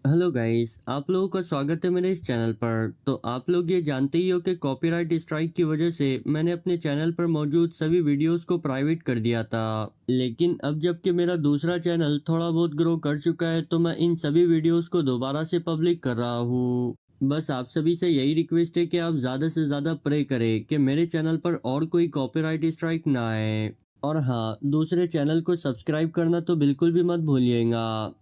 Hello guys, आप लोगों का स्वागत है मेरे इस चैनल पर। तो आप लोग ये जानते ही हो कि कॉपीराइट स्ट्राइक की वजह से मैंने अपने चैनल पर मौजूद सभी वीडियोस को प्राइवेट कर दिया था। लेकिन अब जबकि मेरा दूसरा चैनल थोड़ा बहुत ग्रो कर चुका है तो मैं इन सभी वीडियोस को दोबारा से पब्लिक कर रहा हूँ। बस आप सभी से यही रिक्वेस्ट है कि आप ज़्यादा से ज़्यादा प्रे करें कि मेरे चैनल पर और कोई कॉपीराइट स्ट्राइक ना आए। और हाँ, दूसरे चैनल को सब्सक्राइब करना तो बिल्कुल भी मत भूलिएगा।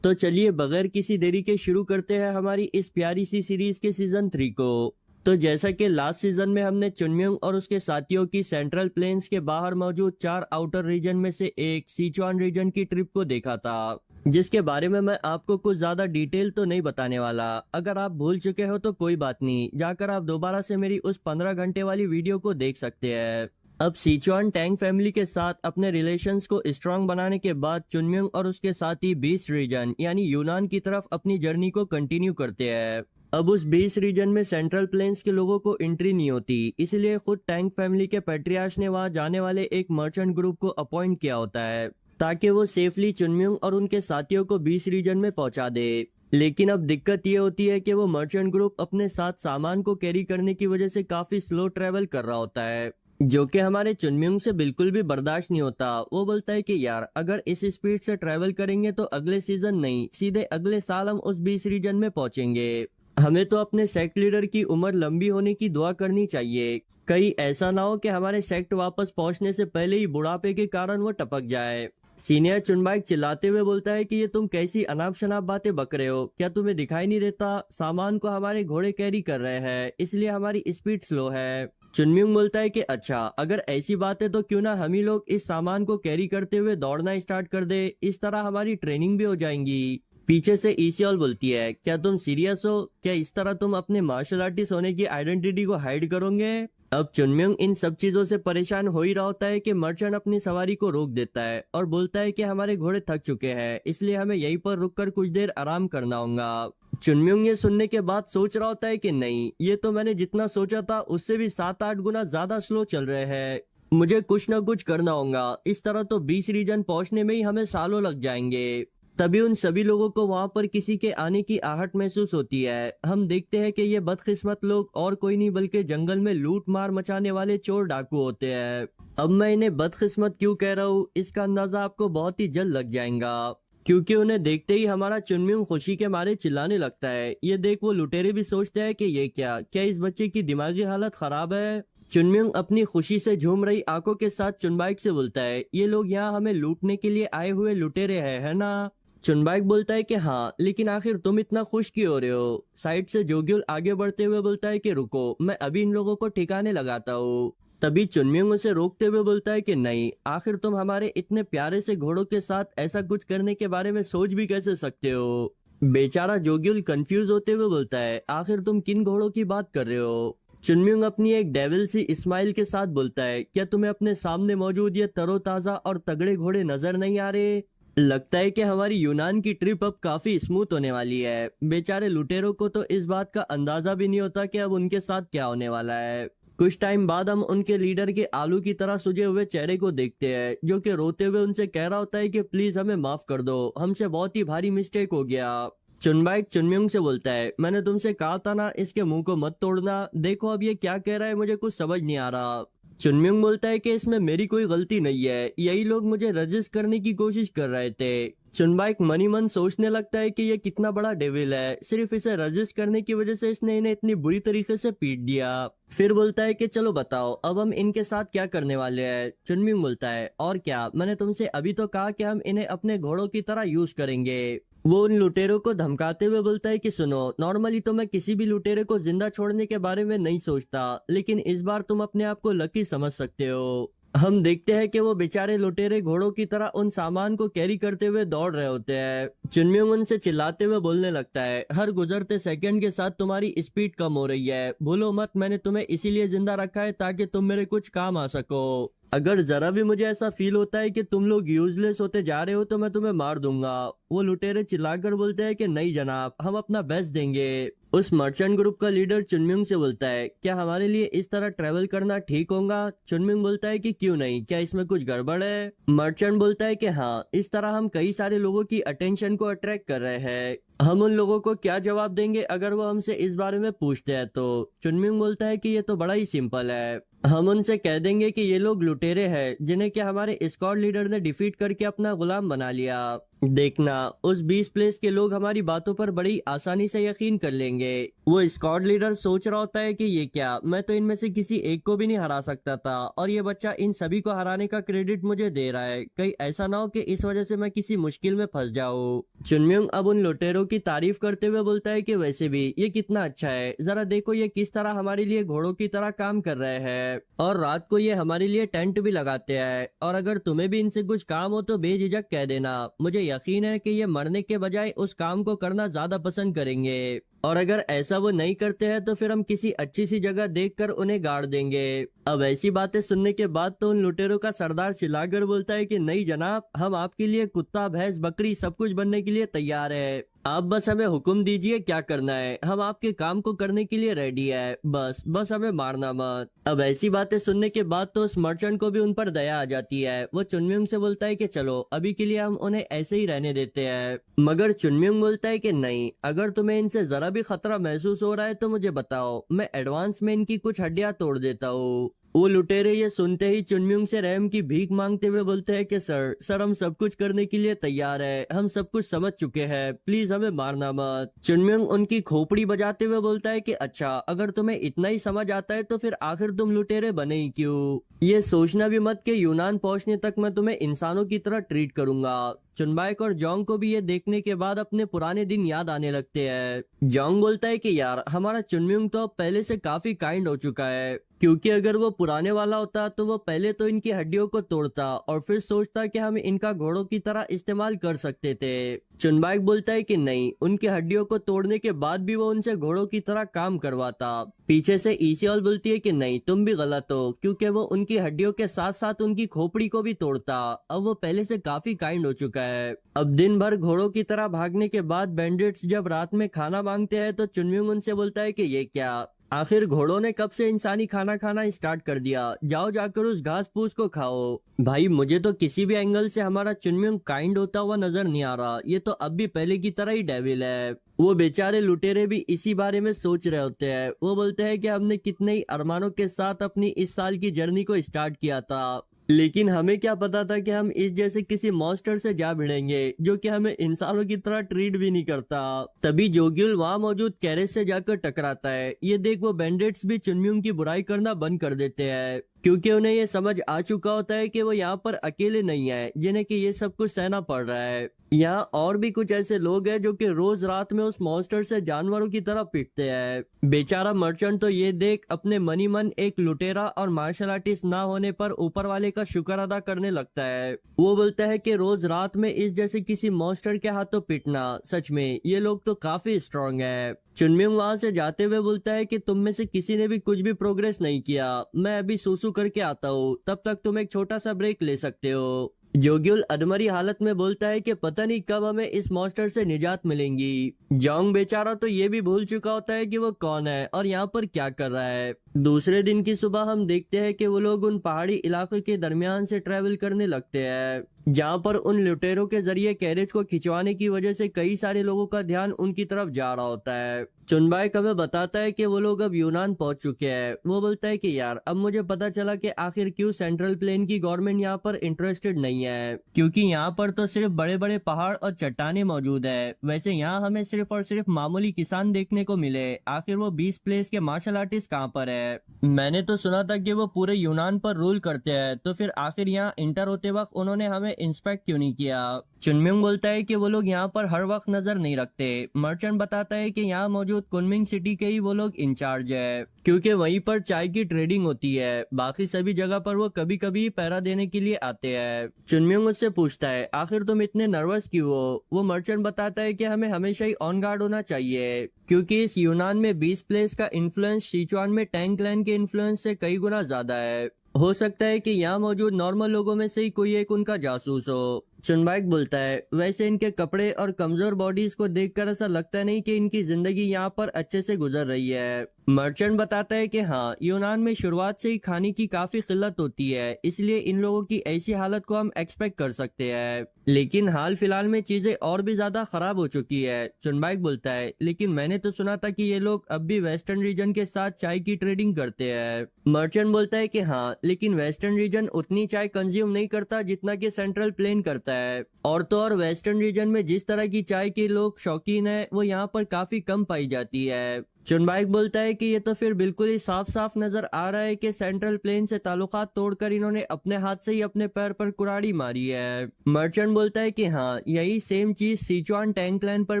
तो चलिए बगैर किसी देरी के शुरू करते हैं हमारी इस प्यारी सी सीरीज के सीजन 3 को। तो जैसा कि लास्ट सीजन में हमने चुनम्यंग और उसके साथियों की सेंट्रल प्लेन्स के बाहर मौजूद 4 आउटर रीजन में से एक सिचुआन रीजन की ट्रिप को देखा था, जिसके बारे में मैं आपको कुछ ज्यादा डिटेल तो नहीं बताने वाला। अगर आप भूल चुके हो तो कोई बात नहीं, जाकर आप दोबारा से मेरी उस 15 घंटे वाली वीडियो को देख सकते हैं। अब सिचुआन टैंग फैमिली के साथ अपने रिलेशंस को स्ट्रांग बनाने के बाद चुनम्यंग और उसके साथी बीस रीजन यानी यूनान की तरफ अपनी जर्नी को कंटिन्यू करते हैं। अब उस बीस रीजन में सेंट्रल प्लेन्स के लोगों को एंट्री नहीं होती, इसलिए खुद टैंग फैमिली के पेट्रियार्च ने वहां जाने वाले एक मर्चेंट ग्रुप को अपॉइंट किया होता है ताकि वो सेफली चुनम्यंग और उनके साथियों को बीस रीजन में पहुंचा दे। लेकिन अब दिक्कत ये होती है कि वो मर्चेंट ग्रुप अपने साथ सामान को कैरी करने की वजह से काफी स्लो ट्रेवल कर रहा होता है, जो कि हमारे चुनम्यंग से बिल्कुल भी बर्दाश्त नहीं होता। वो बोलता है कि यार अगर इस स्पीड से ट्रेवल करेंगे तो अगले सीजन नहीं, सीधे अगले साल हम उस बीस रीजन में पहुंचेंगे। हमें तो अपने सेक्ट लीडर की उम्र लंबी होने की दुआ करनी चाहिए, कहीं ऐसा ना हो कि हमारे सेक्ट वापस पहुंचने से पहले ही बुढ़ापे के कारण वो टपक जाए। सीनियर चुनबाइक चिल्लाते हुए बोलता है कि ये तुम कैसी अनाप शनाप बातें बक रहे हो, क्या तुम्हें दिखाई नहीं देता सामान को हमारे घोड़े कैरी कर रहे हैं इसलिए हमारी स्पीड स्लो है। चुनम्यंग बोलता है कि अच्छा अगर ऐसी बात है तो क्यों ना हम ही लोग इस सामान को कैरी करते हुए दौड़ना स्टार्ट कर दे, इस तरह हमारी ट्रेनिंग भी हो जाएंगी। पीछे से ईसीओल बोलती है क्या तुम सीरियस हो, क्या इस तरह तुम अपने मार्शल आर्टिस्ट होने की आइडेंटिटी को हाइड करोगे। अब चुनम्यंग इन सब चीजों से परेशान हो ही रहा होता है कि मर्चेंट अपनी सवारी को रोक देता है और बोलता है कि हमारे घोड़े थक चुके हैं इसलिए हमें यहीं पर रुककर कुछ देर आराम करना होगा। चुनम्यंग ये सुनने के बाद सोच रहा होता है कि नहीं, ये तो मैंने जितना सोचा था उससे भी 7-8 गुना ज्यादा स्लो चल रहे हैं। मुझे कुछ ना कुछ करना होगा, इस तरह तो 20 रीजन पहुंचने में ही हमें सालों लग जाएंगे। तभी उन सभी लोगों को वहां पर किसी के आने की आहट महसूस होती है। हम देखते हैं कि ये बदकिस्मत लोग और कोई नहीं बल्कि जंगल में लूट मार मचाने वाले चोर डाकू होते हैं। अब मैं इन्हें बदकिस्मत क्यों कह रहा हूँ इसका अंदाजा आपको बहुत ही जल्द लग जाएगा, क्योंकि उन्हें देखते ही हमारा चुनम्यंग खुशी के मारे चिल्लाने लगता है। ये देख वो लुटेरे भी सोचते हैं कि ये क्या इस बच्चे की दिमागी हालत खराब है। चुनम्यंग अपनी खुशी से झूम रही आंखों के साथ चुनबाइक से बोलता है ये लोग यहाँ हमें लूटने के लिए आए हुए लुटेरे हैं, है ना। चुनबाइक बोलता है कि हाँ, लेकिन आखिर तुम इतना खुश क्यों हो रहे हो। साइड से जोग्युल आगे बढ़ते हुए बोलता है कि रुको, मैं अभी इन लोगों को ठिकाने लगाता हूँ। तभी चुनम्यंग उसे रोकते हुए बोलता है कि नहीं, आखिर तुम हमारे इतने प्यारे से घोड़ों के साथ ऐसा कुछ करने के बारे में सोच भी कैसे सकते हो। बेचारा जोग्युल कंफ्यूज होते हुए बोलता है आखिर तुम किन घोड़ों की बात कर रहे हो। चुनम्यंग अपनी एक डेविल सी स्माइल के साथ बोलता है क्या तुम्हें अपने सामने मौजूद ये तरोताजा और तगड़े घोड़े नजर नहीं आ रहे। लगता है कि हमारी यूनान की ट्रिप अब काफी स्मूथ होने वाली है। बेचारे लुटेरों को तो इस बात का अंदाजा भी नहीं होता कि अब उनके साथ क्या होने वाला है। कुछ टाइम बाद हम उनके लीडर के आलू की तरह सुजे हुए चेहरे को देखते हैं, जो कि रोते हुए उनसे कह रहा होता है कि प्लीज हमें माफ कर दो, हमसे बहुत ही भारी मिस्टेक हो गया। चुनबाइक चुनम्यंग से बोलता है मैंने तुमसे कहा था ना इसके मुंह को मत तोड़ना, देखो अब ये क्या कह रहा है मुझे कुछ समझ नहीं आ रहा। चुनम्यंग बोलता है कि इसमें मेरी कोई गलती नहीं है, यही लोग मुझे रजिस्ट करने की कोशिश कर रहे थे। चुनबाइक मनी मन सोचने लगता है कि ये कितना बड़ा डेविल है, सिर्फ इसे रजिस्ट करने की वजह से इसने इन्हें इतनी बुरी तरीके से पीट दिया। फिर बोलता है कि चलो बताओ अब हम इनके साथ क्या करने वाले हैं। चुनम्यंग बोलता है और क्या, मैंने तुमसे अभी तो कहा कि हम इन्हें अपने घोड़ों की तरह यूज करेंगे। वो उन लुटेरों को धमकाते हुए बोलता है कि सुनो, नॉर्मली तो मैं किसी भी लुटेरे को जिंदा छोड़ने के बारे में नहीं सोचता, लेकिन इस बार तुम अपने आप को लकी समझ सकते हो। हम देखते हैं कि वो बेचारे लुटेरे घोड़ों की तरह उन सामान को कैरी करते हुए दौड़ रहे होते हैं। चुनम्यंग उनसे चिल्लाते हुए बोलने लगता है हर गुजरते सेकंड के साथ तुम्हारी स्पीड कम हो रही है, भूलो मत मैंने तुम्हें इसीलिए जिंदा रखा है ताकि तुम मेरे कुछ काम आ सको। अगर जरा भी मुझे ऐसा फील होता है कि तुम लोग यूजलेस होते जा रहे हो तो मैं तुम्हें मार दूंगा। वो लुटेरे चिल्लाकर बोलते हैं कि नहीं जनाब, हम अपना बेस्ट देंगे। उस मर्चेंट ग्रुप का लीडर चुनमिंग से बोलता है, क्या हमारे लिए इस तरह ट्रेवल करना ठीक होगा? चुनमिंग बोलता है कि क्यों नहीं, क्या इसमें कुछ गड़बड़ है? मर्चेंट बोलता है कि हाँ, इस तरह हम कई सारे लोगों की अटेंशन को अट्रैक्ट कर रहे हैं। हम उन लोगों को क्या जवाब देंगे अगर वो हमसे इस बारे में पूछते हैं? तो चुनमिंग बोलता है कि ये तो बड़ा ही सिंपल है, हम उनसे कह देंगे कि ये लोग लुटेरे हैं जिन्हें क्या हमारे स्क्वाड लीडर ने डिफीट करके अपना गुलाम बना लिया। देखना, उस 20 प्लेस के लोग हमारी बातों पर बड़ी आसानी से यकीन कर लेंगे। वो स्क्वाड लीडर सोच रहा होता है कि ये क्या, मैं तो इनमें से किसी एक को भी नहीं हरा सकता था और ये बच्चा इन सभी को हराने का क्रेडिट मुझे दे रहा है। कहीं ऐसा ना हो कि इस वजह से मैं किसी मुश्किल में फंस जाऊं। चुनम्योंग अब उन लुटेरों की तारीफ करते हुए बोलता है कि वैसे भी ये कितना अच्छा है, जरा देखो ये किस तरह हमारे लिए घोड़ों की तरह काम कर रहे हैं और रात को ये हमारे लिए टेंट भी लगाते हैं। और अगर तुम्हें भी इनसे कुछ काम हो तो बेझिझक कह देना, मुझे यकीन है कि ये मरने के बजाय उस काम को करना ज्यादा पसंद करेंगे। और अगर ऐसा वो नहीं करते हैं तो फिर हम किसी अच्छी सी जगह देखकर उन्हें गाड़ देंगे। अब ऐसी बातें सुनने के बाद तो उन लुटेरों का सरदार चिल्लाकर बोलता है कि नहीं जनाब, हम आपके लिए कुत्ता भैंस बकरी सब कुछ बनने के लिए तैयार है, आप बस हमें हुक्म दीजिए क्या करना है, हम आपके काम को करने के लिए रेडी है, बस बस हमें मारना मत। अब ऐसी बातें सुनने के बाद तो उस मर्चेंट को भी उन पर दया आ जाती है। वो चुनम्योंग से बोलता है कि चलो अभी के लिए हम उन्हें ऐसे ही रहने देते हैं। मगर चुनम्योंग बोलता है कि नहीं, अगर तुम्हें इनसे जरा भी खतरा महसूस हो रहा है तो मुझे बताओ, मैं एडवांस में इनकी कुछ हड्डियां तोड़ देता हूँ। वो लुटेरे ये सुनते ही चुनम्योंग से रहम की भीख मांगते हुए बोलते हैं कि सर हम सब कुछ करने के लिए तैयार है, हम सब कुछ समझ चुके हैं, प्लीज हमें मारना मत। चुनम्योंग उनकी खोपड़ी बजाते हुए बोलता है कि अच्छा, अगर तुम्हें इतना ही समझ आता है तो फिर आखिर तुम लुटेरे बने ही क्यों? ये सोचना भी मत कि यूनान पहुंचने तक मैं तुम्हें इंसानों की तरह ट्रीट करूंगा। चुनबाइक और जोंग को भी ये देखने के बाद अपने पुराने दिन याद आने लगते हैं। जोंग बोलता है कि यार, हमारा चुनम्योंग तो अब पहले से काफी काइंड हो चुका है, क्योंकि अगर वो पुराने वाला होता तो वो पहले तो इनकी हड्डियों को तोड़ता और फिर सोचता कि हम इनका घोड़ों की तरह इस्तेमाल कर सकते थे। चुनबाइक बोलता है कि नहीं, उनकी हड्डियों को तोड़ने के बाद भी वो उनसे घोड़ों की तरह काम करवाता। पीछे से ईसीओल बोलती है कि नहीं, तुम भी गलत हो, क्योंकि वो उनकी हड्डियों के साथ साथ उनकी खोपड़ी को भी तोड़ता। अब वो पहले से काफी काइंड हो चुका है। अब दिन भर घोड़ों की तरह भागने के बाद बैंडिट्स जब रात में खाना मांगते हैं तो चुनम्योंग उनसे बोलता है कि ये क्या, आखिर घोड़ों ने कब से इंसानी खाना खाना स्टार्ट कर दिया, जाओ जाकर उस घास फूस को खाओ। भाई मुझे तो किसी भी एंगल से हमारा चुनम्योंग काइंड होता हुआ नजर नहीं आ रहा, ये तो अब भी पहले की तरह ही डेविल है। वो बेचारे लुटेरे भी इसी बारे में सोच रहे होते हैं। वो बोलते हैं कि हमने कितने ही अरमानों के साथ अपनी इस साल की जर्नी को स्टार्ट किया था, लेकिन हमें क्या पता था कि हम इस जैसे किसी मॉन्स्टर से जा भिड़ेंगे जो कि हमें इंसानों की तरह ट्रीट भी नहीं करता। तभी जोग्युल वहां मौजूद कैरेस से जाकर टकराता है। ये देख वो बैंडिट्स भी चुनम्योंग की बुराई करना बंद कर देते हैं, क्योंकि उन्हें ये समझ आ चुका होता है कि वो यहाँ पर अकेले नहीं है जिन्हें कि ये सब कुछ सहना पड़ रहा है। यहाँ और भी कुछ ऐसे लोग हैं जो कि रोज रात में उस मॉन्स्टर से जानवरों की तरह पिटते हैं। बेचारा मर्चेंट तो ये देख अपने मनी मन एक लुटेरा और मार्शल आर्टिस्ट ना होने पर ऊपर वाले का शुक्र अदा करने लगता है। वो बोलता है कि रोज रात में इस जैसे किसी मॉन्स्टर के हाथों पिटना, सच में ये लोग तो काफी स्ट्रांग है। चुनम्योंग वहां से जाते हुए बोलता है कि तुम में से किसी ने भी कुछ भी प्रोग्रेस नहीं किया, मैं अभी सूसू करके आता हूँ, तब तक तुम एक छोटा सा ब्रेक ले सकते हो। जोग्युल अधमरी हालत में बोलता है कि पता नहीं कब हमें इस मॉन्स्टर से निजात मिलेंगी। जोंग बेचारा तो ये भी भूल चुका होता है कि वो कौन है और यहाँ पर क्या कर रहा है। दूसरे दिन की सुबह हम देखते हैं कि वो लोग उन पहाड़ी इलाके के दरमियान से ट्रेवल करने लगते हैं, जहाँ पर उन लुटेरों के जरिए कैरेज को खिंचवाने की वजह से कई सारे लोगों का ध्यान उनकी तरफ जा रहा होता है। चुनबाइक हमें बताता है कि वो लोग अब यूनान पहुंच चुके हैं। वो बोलता है कि यार, अब मुझे पता चला कि आखिर क्यों सेंट्रल प्लेन की गवर्नमेंट यहाँ पर इंटरेस्टेड नहीं है, क्योंकि यहाँ पर तो सिर्फ बड़े बड़े पहाड़ और चट्टाने मौजूद है। वैसे यहाँ हमें सिर्फ और सिर्फ मामूली किसान देखने को मिले, आखिर वो 20 प्लेस के मार्शल आर्टिस्ट कहाँ पर है? मैंने तो सुना था कि वो पूरे यूनान पर रूल करते हैं, तो फिर आखिर यहाँ इंटर होते वक्त उन्होंने हमें इंस्पेक्ट क्यों नहीं किया? चुनम्योंग बोलता है कि वो लोग यहाँ पर हर वक्त नजर नहीं रखते। मर्चेंट बताता है कि यहाँ मौजूद कुनमिंग सिटी के ही वो लोग इंचार्ज है, क्योंकि वहीं पर चाय की ट्रेडिंग होती है, बाकी सभी जगह पर वो कभी कभी पहरा देने के लिए आते हैं। चुनम्योंग उससे पूछता है आखिर तुम इतने नर्वस क्यों हो? वो मर्चेंट बताता है कि हमें हमेशा ही ऑन गार्ड होना चाहिए, क्योंकि इस यूनान में 20 प्लेस का इन्फ्लुएंस सिचुआन में टैंग क्लैन के इन्फ्लुएंस से कई गुना ज्यादा है। हो सकता है कि यहाँ मौजूद नॉर्मल लोगों में से ही कोई एक उनका जासूस हो। चुनबाइक बोलता है, वैसे इनके कपड़े और कमजोर बॉडीज को देखकर ऐसा लगता नहीं कि इनकी जिंदगी यहाँ पर अच्छे से गुजर रही है। मर्चेंट बताता है कि हाँ, यूनान में शुरुआत से ही खाने की काफी किल्लत होती है, इसलिए इन लोगों की ऐसी हालत को हम एक्सपेक्ट कर सकते हैं। लेकिन हाल फिलहाल में चीजें और भी ज्यादा खराब हो चुकी है। चुनबाइक बोलता है, लेकिन मैंने तो सुना था कि ये लोग अब भी वेस्टर्न रीजन के साथ चाय की ट्रेडिंग करते हैं। मर्चेंट बोलता है कि हाँ, लेकिन वेस्टर्न रीजन उतनी चाय कंज्यूम नहीं करता जितना कि सेंट्रल प्लेन करता है। और तो और वेस्टर्न रीजन में जिस तरह की चाय के लोग शौकीन है वो यहाँ पर काफी कम पाई जाती है। चुनबाइक बोलता है कि ये तो फिर बिल्कुल ही साफ साफ नजर आ रहा है कि सेंट्रल प्लेन से ताल्लुकात तोड़कर इन्होंने अपने हाथ से ही अपने पैर पर कुराड़ी मारी है। मर्चेंट बोलता है कि हाँ, यही सेम चीज सिचुआन टैंकलैंड पर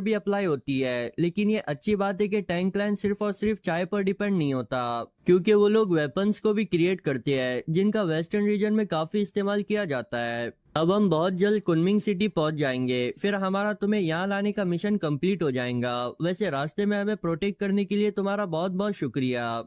भी अप्लाई होती है, लेकिन ये अच्छी बात है कि टैंकलैंड सिर्फ और सिर्फ चाय पर डिपेंड नहीं होता, क्योंकि वो लोग वेपन्स को भी क्रिएट करते हैं जिनका वेस्टर्न रीजन में काफी इस्तेमाल किया जाता है। अब हम बहुत जल्द कुनमिंग सिटी पहुंच जाएंगे, फिर हमारा तुम्हें यहाँ लाने का मिशन कंप्लीट हो जाएगा। वैसे रास्ते में हमें प्रोटेक्ट करने के लिए तुम्हारा बहुत बहुत शुक्रिया।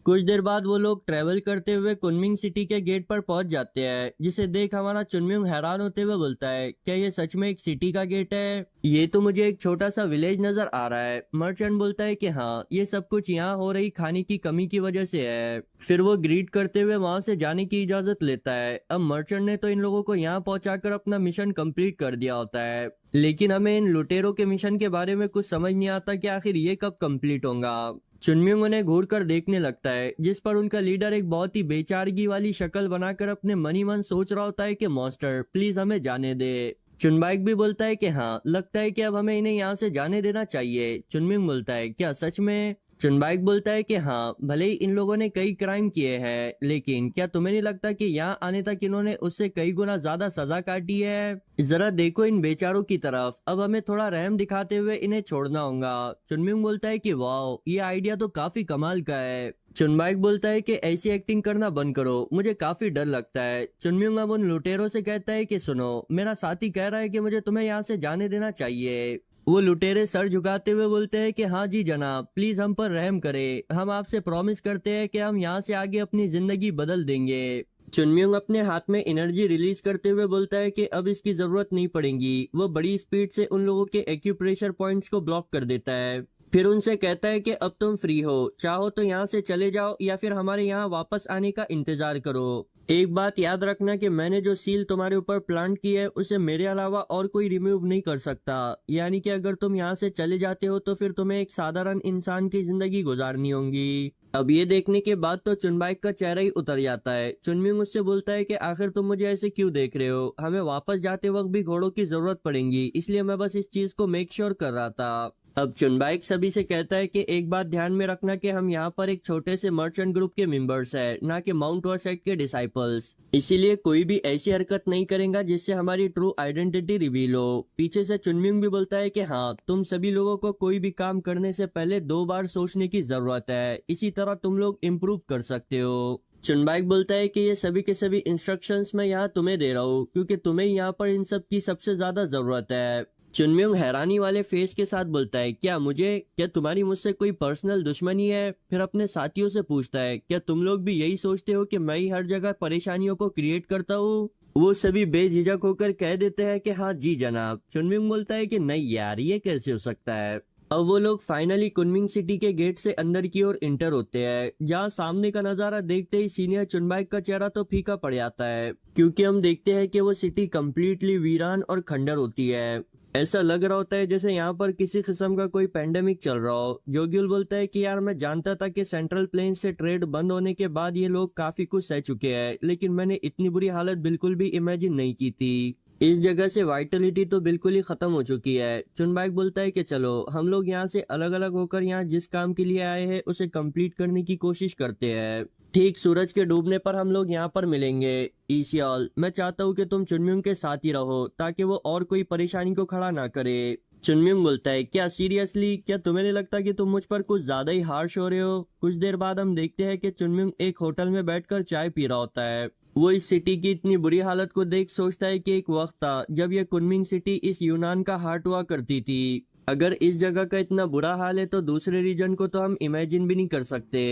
कुछ देर बाद वो लोग ट्रेवल करते हुए कुनमिंग सिटी के गेट पर पहुंच जाते हैं, जिसे देख हमारा चुनमिंग हैरान होते हुए बोलता है, क्या ये सच में एक सिटी का गेट है? ये तो मुझे एक छोटा सा विलेज नजर आ रहा है। मर्चेंट बोलता है कि हाँ, ये सब कुछ यहाँ हो रही खाने की कमी की वजह से है। फिर वो ग्रीट करते हुए वहां से जाने की इजाजत लेता है। अब मर्चेंट ने तो इन लोगों को यहाँ पहुंचाकर अपना मिशन कंप्लीट कर दिया होता है, लेकिन हमें इन लुटेरों के मिशन के बारे में कुछ समझ नहीं आता कि आखिर ये कब कंप्लीट होगा। चुनमिंग उन्हें घूर कर देखने लगता है, जिस पर उनका लीडर एक बहुत ही बेचारगी वाली शक्ल बनाकर अपने मनी मन सोच रहा होता है कि मॉन्स्टर प्लीज हमें जाने दे। चुनबाइक भी बोलता है कि हाँ, लगता है कि अब हमें इन्हें यहाँ से जाने देना चाहिए। चुनमिंग बोलता है, क्या सच में? चुनबाइक बोलता है कि हाँ, भले ही इन लोगों ने कई क्राइम किए हैं, लेकिन क्या तुम्हें नहीं लगता कि यहाँ आने तक इन्होंने उससे कई गुना ज्यादा सजा काटी है? जरा देखो इन बेचारों की तरफ, अब हमें थोड़ा रहम दिखाते हुए इन्हें छोड़ना होगा। चुनमिंग बोलता है कि वाह, ये आइडिया तो काफी कमाल का है। चुनबाइक बोलता है कि ऐसी एक्टिंग करना बंद करो, मुझे काफी डर लगता है। चुनमिंग अब उन लुटेरों से कहता है कि सुनो, मेरा साथी कह रहा है कि मुझे तुम्हें यहाँ से जाने देना चाहिए। वो लुटेरे सर झुकाते हुए बोलते हैं कि हाँ जी जनाब, प्लीज हम पर रहम करें, हम आपसे प्रॉमिस करते हैं कि हम यहाँ से आगे अपनी जिंदगी बदल देंगे। चुनम्योंग अपने हाथ में एनर्जी रिलीज करते हुए बोलता है कि अब इसकी जरूरत नहीं पड़ेगी। वो बड़ी स्पीड से उन लोगों के एक्यूप्रेशर पॉइंट्स को ब्लॉक कर देता है। फिर उनसे कहता है कि अब तुम फ्री हो, चाहो तो यहाँ से चले जाओ या फिर हमारे यहाँ वापस आने का इंतजार करो। एक बात याद रखना कि मैंने जो सील तुम्हारे ऊपर प्लांट की है उसे मेरे अलावा और कोई रिमूव नहीं कर सकता, यानी कि अगर तुम यहाँ से चले जाते हो तो फिर तुम्हें एक साधारण इंसान की जिंदगी गुजारनी होगी। अब ये देखने के बाद तो चुनबाइक का चेहरा ही उतर जाता है। चुनमिंग उससे बोलता है कि आखिर तुम मुझे ऐसे क्यों देख रहे हो, हमें वापस जाते वक्त भी घोड़ों की जरूरत पड़ेगी, इसलिए मैं बस इस चीज को मेक श्योर कर रहा था। अब चुनबाइक सभी से कहता है कि एक बात ध्यान में रखना कि हम यहाँ पर एक छोटे से मर्चेंट ग्रुप के मेंबर्स हैं, ना कि माउंट वर्सेट के डिसाइपल्स, इसीलिए कोई भी ऐसी हरकत नहीं करेगा जिससे हमारी ट्रू आइडेंटिटी रिवील हो। पीछे से चुनमिंग भी बोलता है कि हाँ, तुम सभी लोगों को कोई भी काम करने से पहले 2 बार सोचने की जरूरत है, इसी तरह तुम लोग इम्प्रूव कर सकते हो। चुनबाइक बोलता है कि ये सभी के सभी इंस्ट्रक्शंस मैं यहाँ तुम्हें दे रहा हूँ, क्योंकि तुम्हें यहाँ पर इन सब की सबसे ज्यादा जरूरत है। चुनम्योंग हैरानी वाले फेस के साथ बोलता है, क्या तुम्हारी मुझसे कोई पर्सनल दुश्मनी है? फिर अपने साथियों से पूछता है, क्या तुम लोग भी यही सोचते हो कि मैं ही हर जगह परेशानियों को क्रिएट करता हूँ? वो सभी बेझिझक होकर कह देते हैं कि हाँ जी जनाब। चुनमिंग बोलता है कि नहीं यार, ये कैसे हो सकता है। अब वो लोग फाइनली कुनमिंग सिटी के गेट से अंदर की ओर इंटर होते हैं, जहाँ सामने का नजारा देखते ही सीनियर चुनबाइक का चेहरा तो फीका पड़ जाता है, क्योंकि हम देखते हैं कि वो सिटी कम्प्लीटली वीरान और खंडर होती है। ऐसा लग रहा होता है जैसे यहाँ पर किसी किस्म का कोई पेंडेमिक चल रहा हो। जोग्युल बोलता है कि यार, मैं जानता था कि सेंट्रल प्लेन से ट्रेड बंद होने के बाद ये लोग काफी कुछ सह चुके हैं, लेकिन मैंने इतनी बुरी हालत बिल्कुल भी इमेजिन नहीं की थी। इस जगह से वाइटलिटी तो बिल्कुल ही खत्म हो चुकी है। चुनबाइक बोलता है कि चलो हम लोग यहाँ से अलग अलग होकर यहाँ जिस काम के लिए आए हैं उसे कंप्लीट करने की कोशिश करते हैं। ठीक सूरज के डूबने पर हम लोग यहाँ पर मिलेंगे। ईसियाल, मैं चाहता हूँ कि तुम चुनम्योंग के साथ ही रहो ताकि वो और कोई परेशानी को खड़ा ना करे। चुनम्योंग बोलता है, क्या सीरियसली, क्या तुम्हें नहीं लगता कि तुम मुझ पर कुछ ज्यादा ही हार्श हो रहे हो? कुछ देर बाद हम देखते हैं कि चुनम्योंग एक होटल में बैठकर चाय पी रहा होता है। वो इस सिटी की इतनी बुरी हालत को देख सोचता है कि एक वक्त था जब ये कुनमिंग सिटी इस यूनान का हार्ट हुआ करती थी। अगर इस जगह का इतना बुरा हाल है तो दूसरे रीजन को तो हम इमेजिन भी नहीं कर सकते।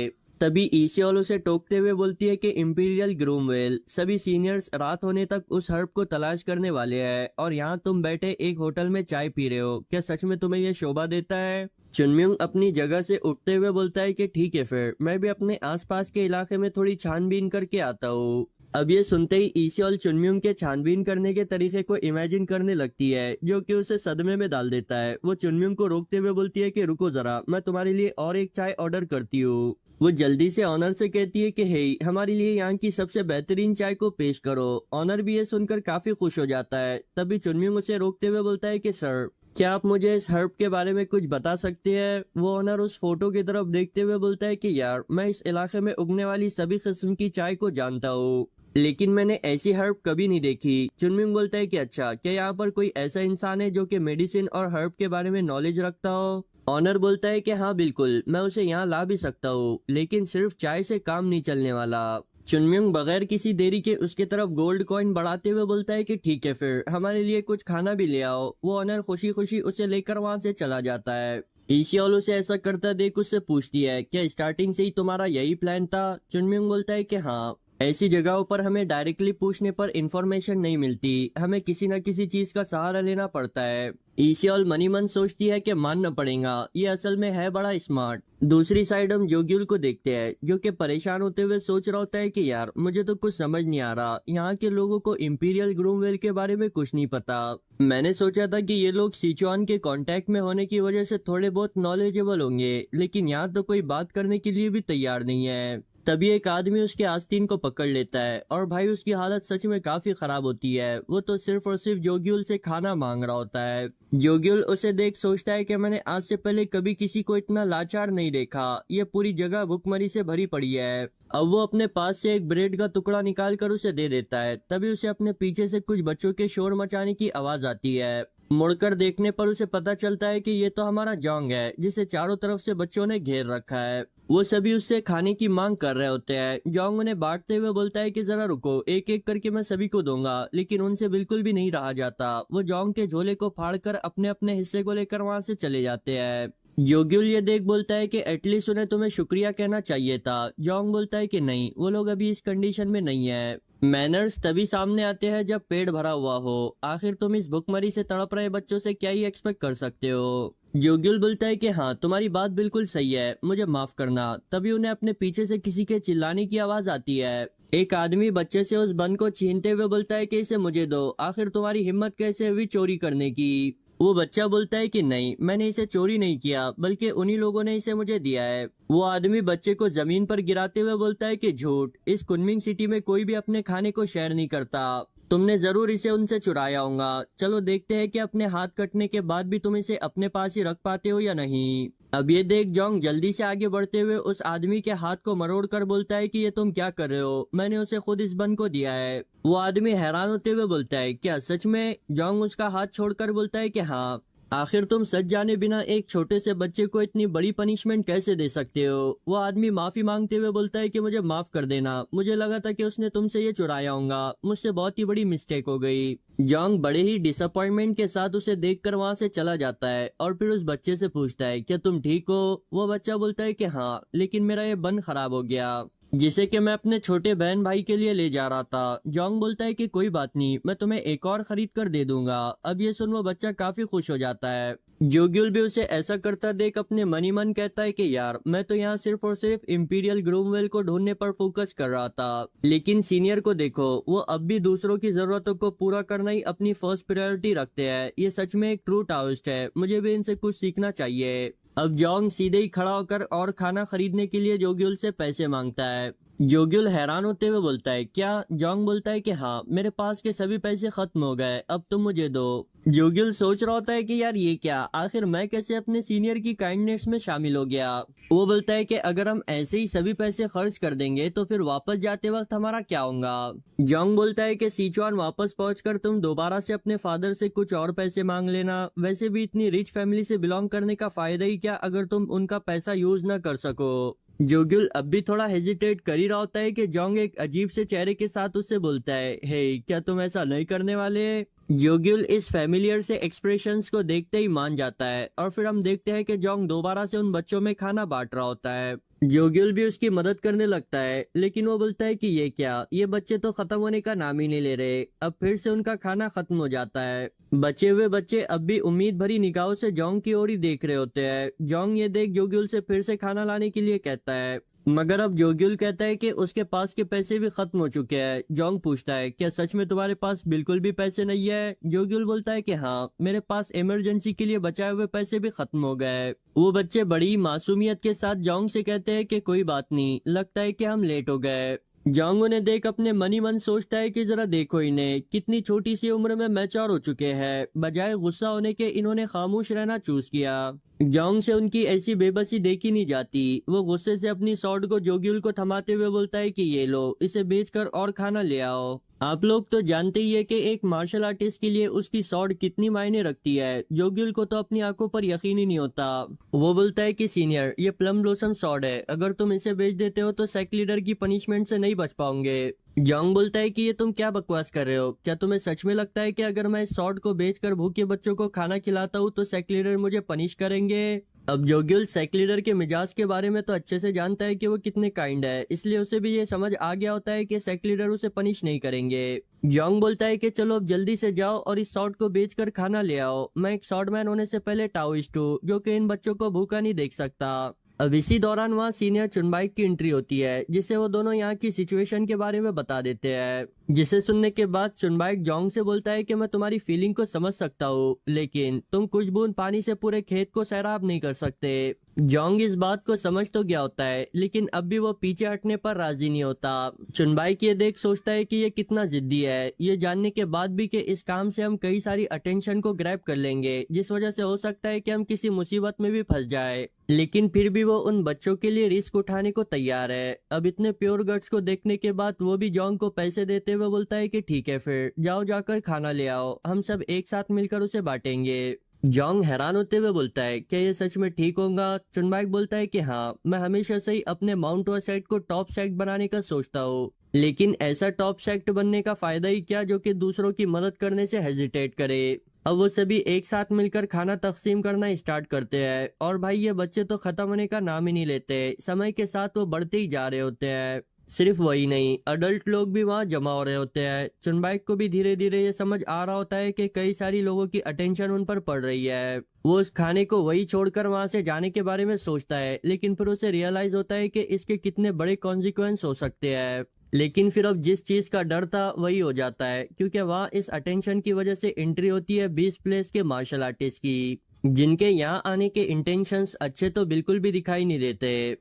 तभी ईसीओल उसे टोकते हुए बोलती है कि इंपीरियल ग्रूम वेल, सभी सीनियर्स रात होने तक उस हर्ब को तलाश करने वाले हैं और यहाँ तुम बैठे एक होटल में चाय पी रहे हो, क्या सच में तुम्हें यह शोभा देता है? चुनम्युंग अपनी जगह से उठते हुए बोलता है कि ठीक है, फिर मैं भी अपने आसपास के इलाके में थोड़ी छानबीन करके आता हूँ। अब ये सुनते ही ईसीओल चुनम्युंग के छानबीन करने के तरीके को इमेजिन करने लगती है, जो कि उसे सदमे में डाल देता है। वो चुनम्युंग को रोकते हुए बोलती है कि रुको जरा, मैं तुम्हारे लिए और एक चाय ऑर्डर करती हूँ। वो जल्दी से ऑनर से कहती है कि हे, हमारे लिए यहाँ की सबसे बेहतरीन चाय को पेश करो। ऑनर भी ये सुनकर काफी खुश हो जाता है। तभी चुनम्युंग उसे रोकते हुए बोलता है कि सर, क्या आप मुझे इस हर्ब के बारे में कुछ बता सकते हैं? वो ऑनर उस फोटो की तरफ देखते हुए बोलता है कि यार, मैं इस इलाके में उगने वाली सभी किस्म की चाय को जानता हूँ, लेकिन मैंने ऐसी हर्ब कभी नहीं देखी। चुनमिंग बोलता है कि अच्छा, क्या यहाँ पर कोई ऐसा इंसान है जो कि मेडिसिन और हर्ब के बारे में नॉलेज रखता हो? ऑनर बोलता है कि हाँ बिल्कुल, मैं उसे यहाँ ला भी सकता हूँ, लेकिन सिर्फ चाय से काम नहीं चलने वाला। चुनमिंग बगैर किसी देरी के उसके तरफ गोल्ड कॉइन बढ़ाते हुए बोलता है कि ठीक है, फिर हमारे लिए कुछ खाना भी ले आओ। वो ऑनर खुशी खुशी उसे लेकर वहां से चला जाता है। ईशियोल उसे ऐसा करता देख उससे पूछती है, क्या स्टार्टिंग से ही तुम्हारा यही प्लान था? चुनमिंग बोलता है कि हाँ, ऐसी जगहों पर हमें डायरेक्टली पूछने पर इंफॉर्मेशन नहीं मिलती, हमें किसी न किसी चीज का सहारा लेना पड़ता है। ईशियोल मनी मन सोचती है कि मानना पड़ेगा, ये असल में है बड़ा स्मार्ट। दूसरी साइड हम जोग्युल को देखते हैं, जो कि परेशान होते हुए सोच रहा होता है कि यार, मुझे तो कुछ समझ नहीं आ रहा, यहाँ के लोगों को इंपीरियल ग्रूमवेल के बारे में कुछ नहीं पता। मैंने सोचा था कि ये लोग सिचुआन के कांटेक्ट में होने की वजह से थोड़े बहुत नॉलेजेबल होंगे, लेकिन यहाँ तो कोई बात करने के लिए भी तैयार नहीं है। तभी एक आदमी उसके आस्तीन को पकड़ लेता है और भाई उसकी हालत सच में काफी खराब होती है। वो तो सिर्फ और सिर्फ जोग्युल से खाना मांग रहा होता है। जोग्युल उसे देख सोचता है कि मैंने आज से पहले कभी किसी को इतना लाचार नहीं देखा, ये पूरी जगह भुखमरी से भरी पड़ी है। अब वो अपने पास से एक ब्रेड का टुकड़ा निकाल कर उसे दे देता है। तभी उसे अपने पीछे से कुछ बच्चों के शोर मचाने की आवाज आती है। मुड़कर देखने पर उसे पता चलता है कि ये तो हमारा जोंग है, जिसे चारों तरफ से बच्चों ने घेर रखा है। वो सभी उससे खाने की मांग कर रहे होते हैं। जोंग उन्हें बांटते हुए बोलता है कि जरा रुको, एक एक करके मैं सभी को दूंगा, लेकिन उनसे बिल्कुल भी नहीं रहा जाता। वो जोंग के झोले को फाड़कर अपने अपने हिस्से को लेकर वहां से चले जाते हैं। जोग्युल ये देख बोलता है कि एटलीस्ट उन्हें तुम्हें शुक्रिया कहना चाहिए था। जोंग बोलता है कि नहीं, वो लोग अभी इस कंडीशन में नहीं है। मैनर्स तभी सामने आते हैं जब पेट भरा हुआ हो। आखिर तुम इस भुखमरी से तड़प रहे बच्चों से क्या ही एक्सपेक्ट कर सकते हो? जोग्युल बोलता है कि हाँ, तुम्हारी बात बिल्कुल सही है, मुझे माफ करना। तभी उन्हें अपने पीछे से किसी के चिल्लाने की आवाज आती है। एक आदमी बच्चे से उस बन को छीनते हुए बोलता है कि इसे मुझे दो, आखिर तुम्हारी हिम्मत कैसे हुई चोरी करने की? वो बच्चा बोलता है कि नहीं, मैंने इसे चोरी नहीं किया, बल्कि उन्हीं लोगों ने इसे मुझे दिया है। वो आदमी बच्चे को जमीन पर गिराते हुए बोलता है कि झूठ, इस कुनमिंग सिटी में कोई भी अपने खाने को शेयर नहीं करता, तुमने जरूर इसे उनसे चुराया होगा। चलो देखते हैं कि अपने हाथ कटने के बाद भी तुम इसे अपने पास ही रख पाते हो या नहीं। अब ये देख जोंग जल्दी से आगे बढ़ते हुए उस आदमी के हाथ को मरोड़ कर बोलता है कि ये तुम क्या कर रहे हो, मैंने उसे खुद इस बन को दिया है। वो आदमी हैरान होते हुए बोलता है, क्या सच में? जोंग उसका हाथ छोड़कर बोलता है कि हाँ, आखिर तुम सच जाने बिना एक छोटे से बच्चे को इतनी बड़ी पनिशमेंट कैसे दे सकते हो? वो आदमी माफी मांगते हुए बोलता है कि मुझे माफ कर देना, मुझे लगा था कि उसने तुमसे ये चुराया होगा, मुझसे बहुत ही बड़ी मिस्टेक हो गई। जोंग बड़े ही डिसअपॉइंटमेंट के साथ उसे देखकर वहां से चला जाता है और फिर उस बच्चे से पूछता है, क्या तुम ठीक हो? वो बच्चा बोलता है कि हाँ, लेकिन मेरा ये बन खराब हो गया, जिसे कि मैं अपने छोटे बहन भाई के लिए ले जा रहा था। जोंग बोलता है कि कोई बात नहीं, मैं तुम्हें एक और खरीद कर दे दूंगा। अब ये सुन वो बच्चा काफी खुश हो जाता है। जोग्युल भी उसे ऐसा करता देख अपने मनी मन कहता है कि यार, मैं तो यहाँ सिर्फ और सिर्फ इंपीरियल ग्रूमवेल को ढूंढने पर फोकस कर रहा था, लेकिन सीनियर को देखो, वो अब भी दूसरों की जरूरतों को पूरा करना ही अपनी फर्स्ट प्रायोरिटी रखते हैं। ये सच में एक ट्रू टाओइस्ट है, मुझे भी इनसे कुछ सीखना चाहिए। अब जोंग सीधे ही खड़ा होकर और खाना खरीदने के लिए जोग्युल से पैसे मांगता है। जोग्युल हैरान होते हुए बोलता है, क्या? जोंग बोलता है कि हाँ, मेरे पास के सभी पैसे खत्म हो गए, अब तुम मुझे दो। जोग्युल सोच रहा होता है कि यार ये क्या, आखिर मैं कैसे अपने सीनियर की काइंडनेस में शामिल हो गया। वो बोलता है कि अगर हम ऐसे ही सभी पैसे खर्च कर देंगे तो फिर वापस जाते वक्त हमारा क्या होगा? जोंग बोलता है कि सिचुआन वापस पहुंचकर तुम दोबारा से अपने फादर से कुछ और पैसे मांग लेना, वैसे भी इतनी रिच फैमिली से बिलोंग करने का फायदा ही क्या अगर तुम उनका पैसा यूज न कर सको। जोग्युल अब भी थोड़ा हेजिटेट कर ही रहा होता है कि जोंग एक अजीब से चेहरे के साथ उससे बोलता है, हे, क्या तुम ऐसा नहीं करने वाले? जोग्युल इस फैमिलियर से एक्सप्रेशंस को देखते ही मान जाता है और फिर हम देखते हैं कि जोंग दोबारा से उन बच्चों में खाना बांट रहा होता है। जोग्युल भी उसकी मदद करने लगता है, लेकिन वो बोलता है कि ये क्या, ये बच्चे तो खत्म होने का नाम ही नहीं ले रहे। अब फिर से उनका खाना खत्म हो जाता है। बचे हुए बच्चे अब भी उम्मीद भरी निगाहों से जोंग की ओर ही देख रहे होते हैं। जोंग ये देख जोग्युल से फिर से खाना लाने के लिए कहता है, मगर अब जोग्युल कहता है कि उसके पास के पैसे भी खत्म हो चुके हैं। जोंग पूछता है, क्या सच में तुम्हारे पास बिल्कुल भी पैसे नहीं है? जोग्युल बोलता है कि हाँ, मेरे पास इमरजेंसी के लिए बचाए हुए पैसे भी खत्म हो गए। वो बच्चे बड़ी मासूमियत के साथ जोंग से कहते हैं कि कोई बात नहीं, लगता है कि हम लेट हो गए। जोंग उन्हें देख अपने मन ही मन सोचता है कि जरा देखो इन्हें, कितनी छोटी सी उम्र में मैच्योर हो चुके हैं। बजाय गुस्सा होने के इन्होंने खामोश रहना चूज किया। जोंग से उनकी ऐसी बेबसी देखी नहीं जाती। वो गुस्से से अपनी सॉर्ड को जोग्युल को थमाते हुए बोलता है कि ये लो, इसे बेचकर और खाना ले आओ। आप लोग तो जानते ही है कि एक मार्शल आर्टिस्ट के लिए उसकी सॉर्ड कितनी मायने रखती है। जोग्युल को तो अपनी आंखों पर यकीन ही नहीं होता। वो बोलता है कि सीनियर, ये प्लम ब्लॉसम सॉर्ड है, अगर तुम इसे बेच देते हो तो सेक्ट लीडर की पनिशमेंट से नहीं बच पाओगे। जोंग बोलता है कि ये तुम क्या बकवास कर रहे हो? क्या तुम्हें सच में लगता है कि अगर मैं इस सॉर्ड को बेचकर भूखे बच्चों को खाना खिलाता हूँ तो सेक्ट लीडर मुझे पनिश करेंगे? अब जोग्युल सेक्ट लीडर के मिजाज के बारे में तो अच्छे से जानता है कि वो कितने काइंड है, इसलिए उसे भी ये समझ आ गया होता है कि सेक्ट लीडर उसे पनिश नहीं करेंगे। जोंग बोलता है कि चलो अब जल्दी से जाओ और इस सॉर्ड को बेचकर खाना ले आओ। मैं एक सॉर्डमैन होने से पहले टाओइस्ट हूँ, जो कि इन बच्चों को भूखा नहीं देख सकता। अब इसी दौरान वहाँ सीनियर चुनबाइक की एंट्री होती है, जिसे वो दोनों यहाँ की सिचुएशन के बारे में बता देते हैं। जिसे सुनने के बाद चुनबाइक जोंग से बोलता है कि मैं तुम्हारी फीलिंग को समझ सकता हूँ, लेकिन तुम कुछ बूंद पानी से पूरे खेत को सैराब नहीं कर सकते। जोंग इस बात को समझ तो गया होता है, लेकिन अब भी वो पीछे हटने पर राजी नहीं होता। चुनबाइक ये देख सोचता है कि ये कितना जिद्दी है, ये जानने के बाद भी कि इस काम से हम कई सारी अटेंशन को ग्रैब कर लेंगे, जिस वजह से हो सकता है कि हम किसी मुसीबत में भी फंस जाए। लेकिन फिर भी वो उन बच्चों के लिए रिस्क उठाने को तैयार है। अब इतने प्योर गट्स को देखने के बाद वो भी जोंग को पैसे देते हुए बोलता है कि ठीक है, फिर जाओ जाकर खाना ले आओ, हम सब एक साथ मिलकर उसे बांटेंगे। जोंग हैरान होते हुए बोलता है, क्या ये सच में ठीक होगा? चुनबाइक बोलता है कि हाँ, मैं हमेशा से ही अपने माउंट सेट को टॉप सेट बनाने का सोचता हूँ, लेकिन ऐसा टॉप सेट बनने का फायदा ही क्या जो कि दूसरों की मदद करने से हेजिटेट करे। अब वो सभी एक साथ मिलकर खाना तकसीम करना स्टार्ट करते हैं। और भाई, ये बच्चे तो खत्म होने का नाम ही नहीं लेते। समय के साथ वो बढ़ते ही जा रहे होते हैं। सिर्फ वही नहीं, अडल्ट लोग भी वहाँ जमा हो रहे होते हैं। चुनबाइक को भी धीरे धीरे ये समझ आ रहा होता है कि कई सारी लोगों की अटेंशन उन पर पड़ रही है। वो उस खाने को वही छोड़कर वहां से जाने के बारे में सोचता है, लेकिन फिर उसे रियलाइज होता है कि इसके कितने बड़े कॉन्सिक्वेंस हो सकते हैं। लेकिन फिर अब जिस चीज का डर था वही हो जाता है, क्योंकि वहाँ इस अटेंशन की वजह से एंट्री होती है 20 प्लेस के मार्शल आर्टिस्ट की, जिनके यहाँ आने के इंटेंशंस अच्छे तो बिल्कुल भी दिखाई नहीं देते।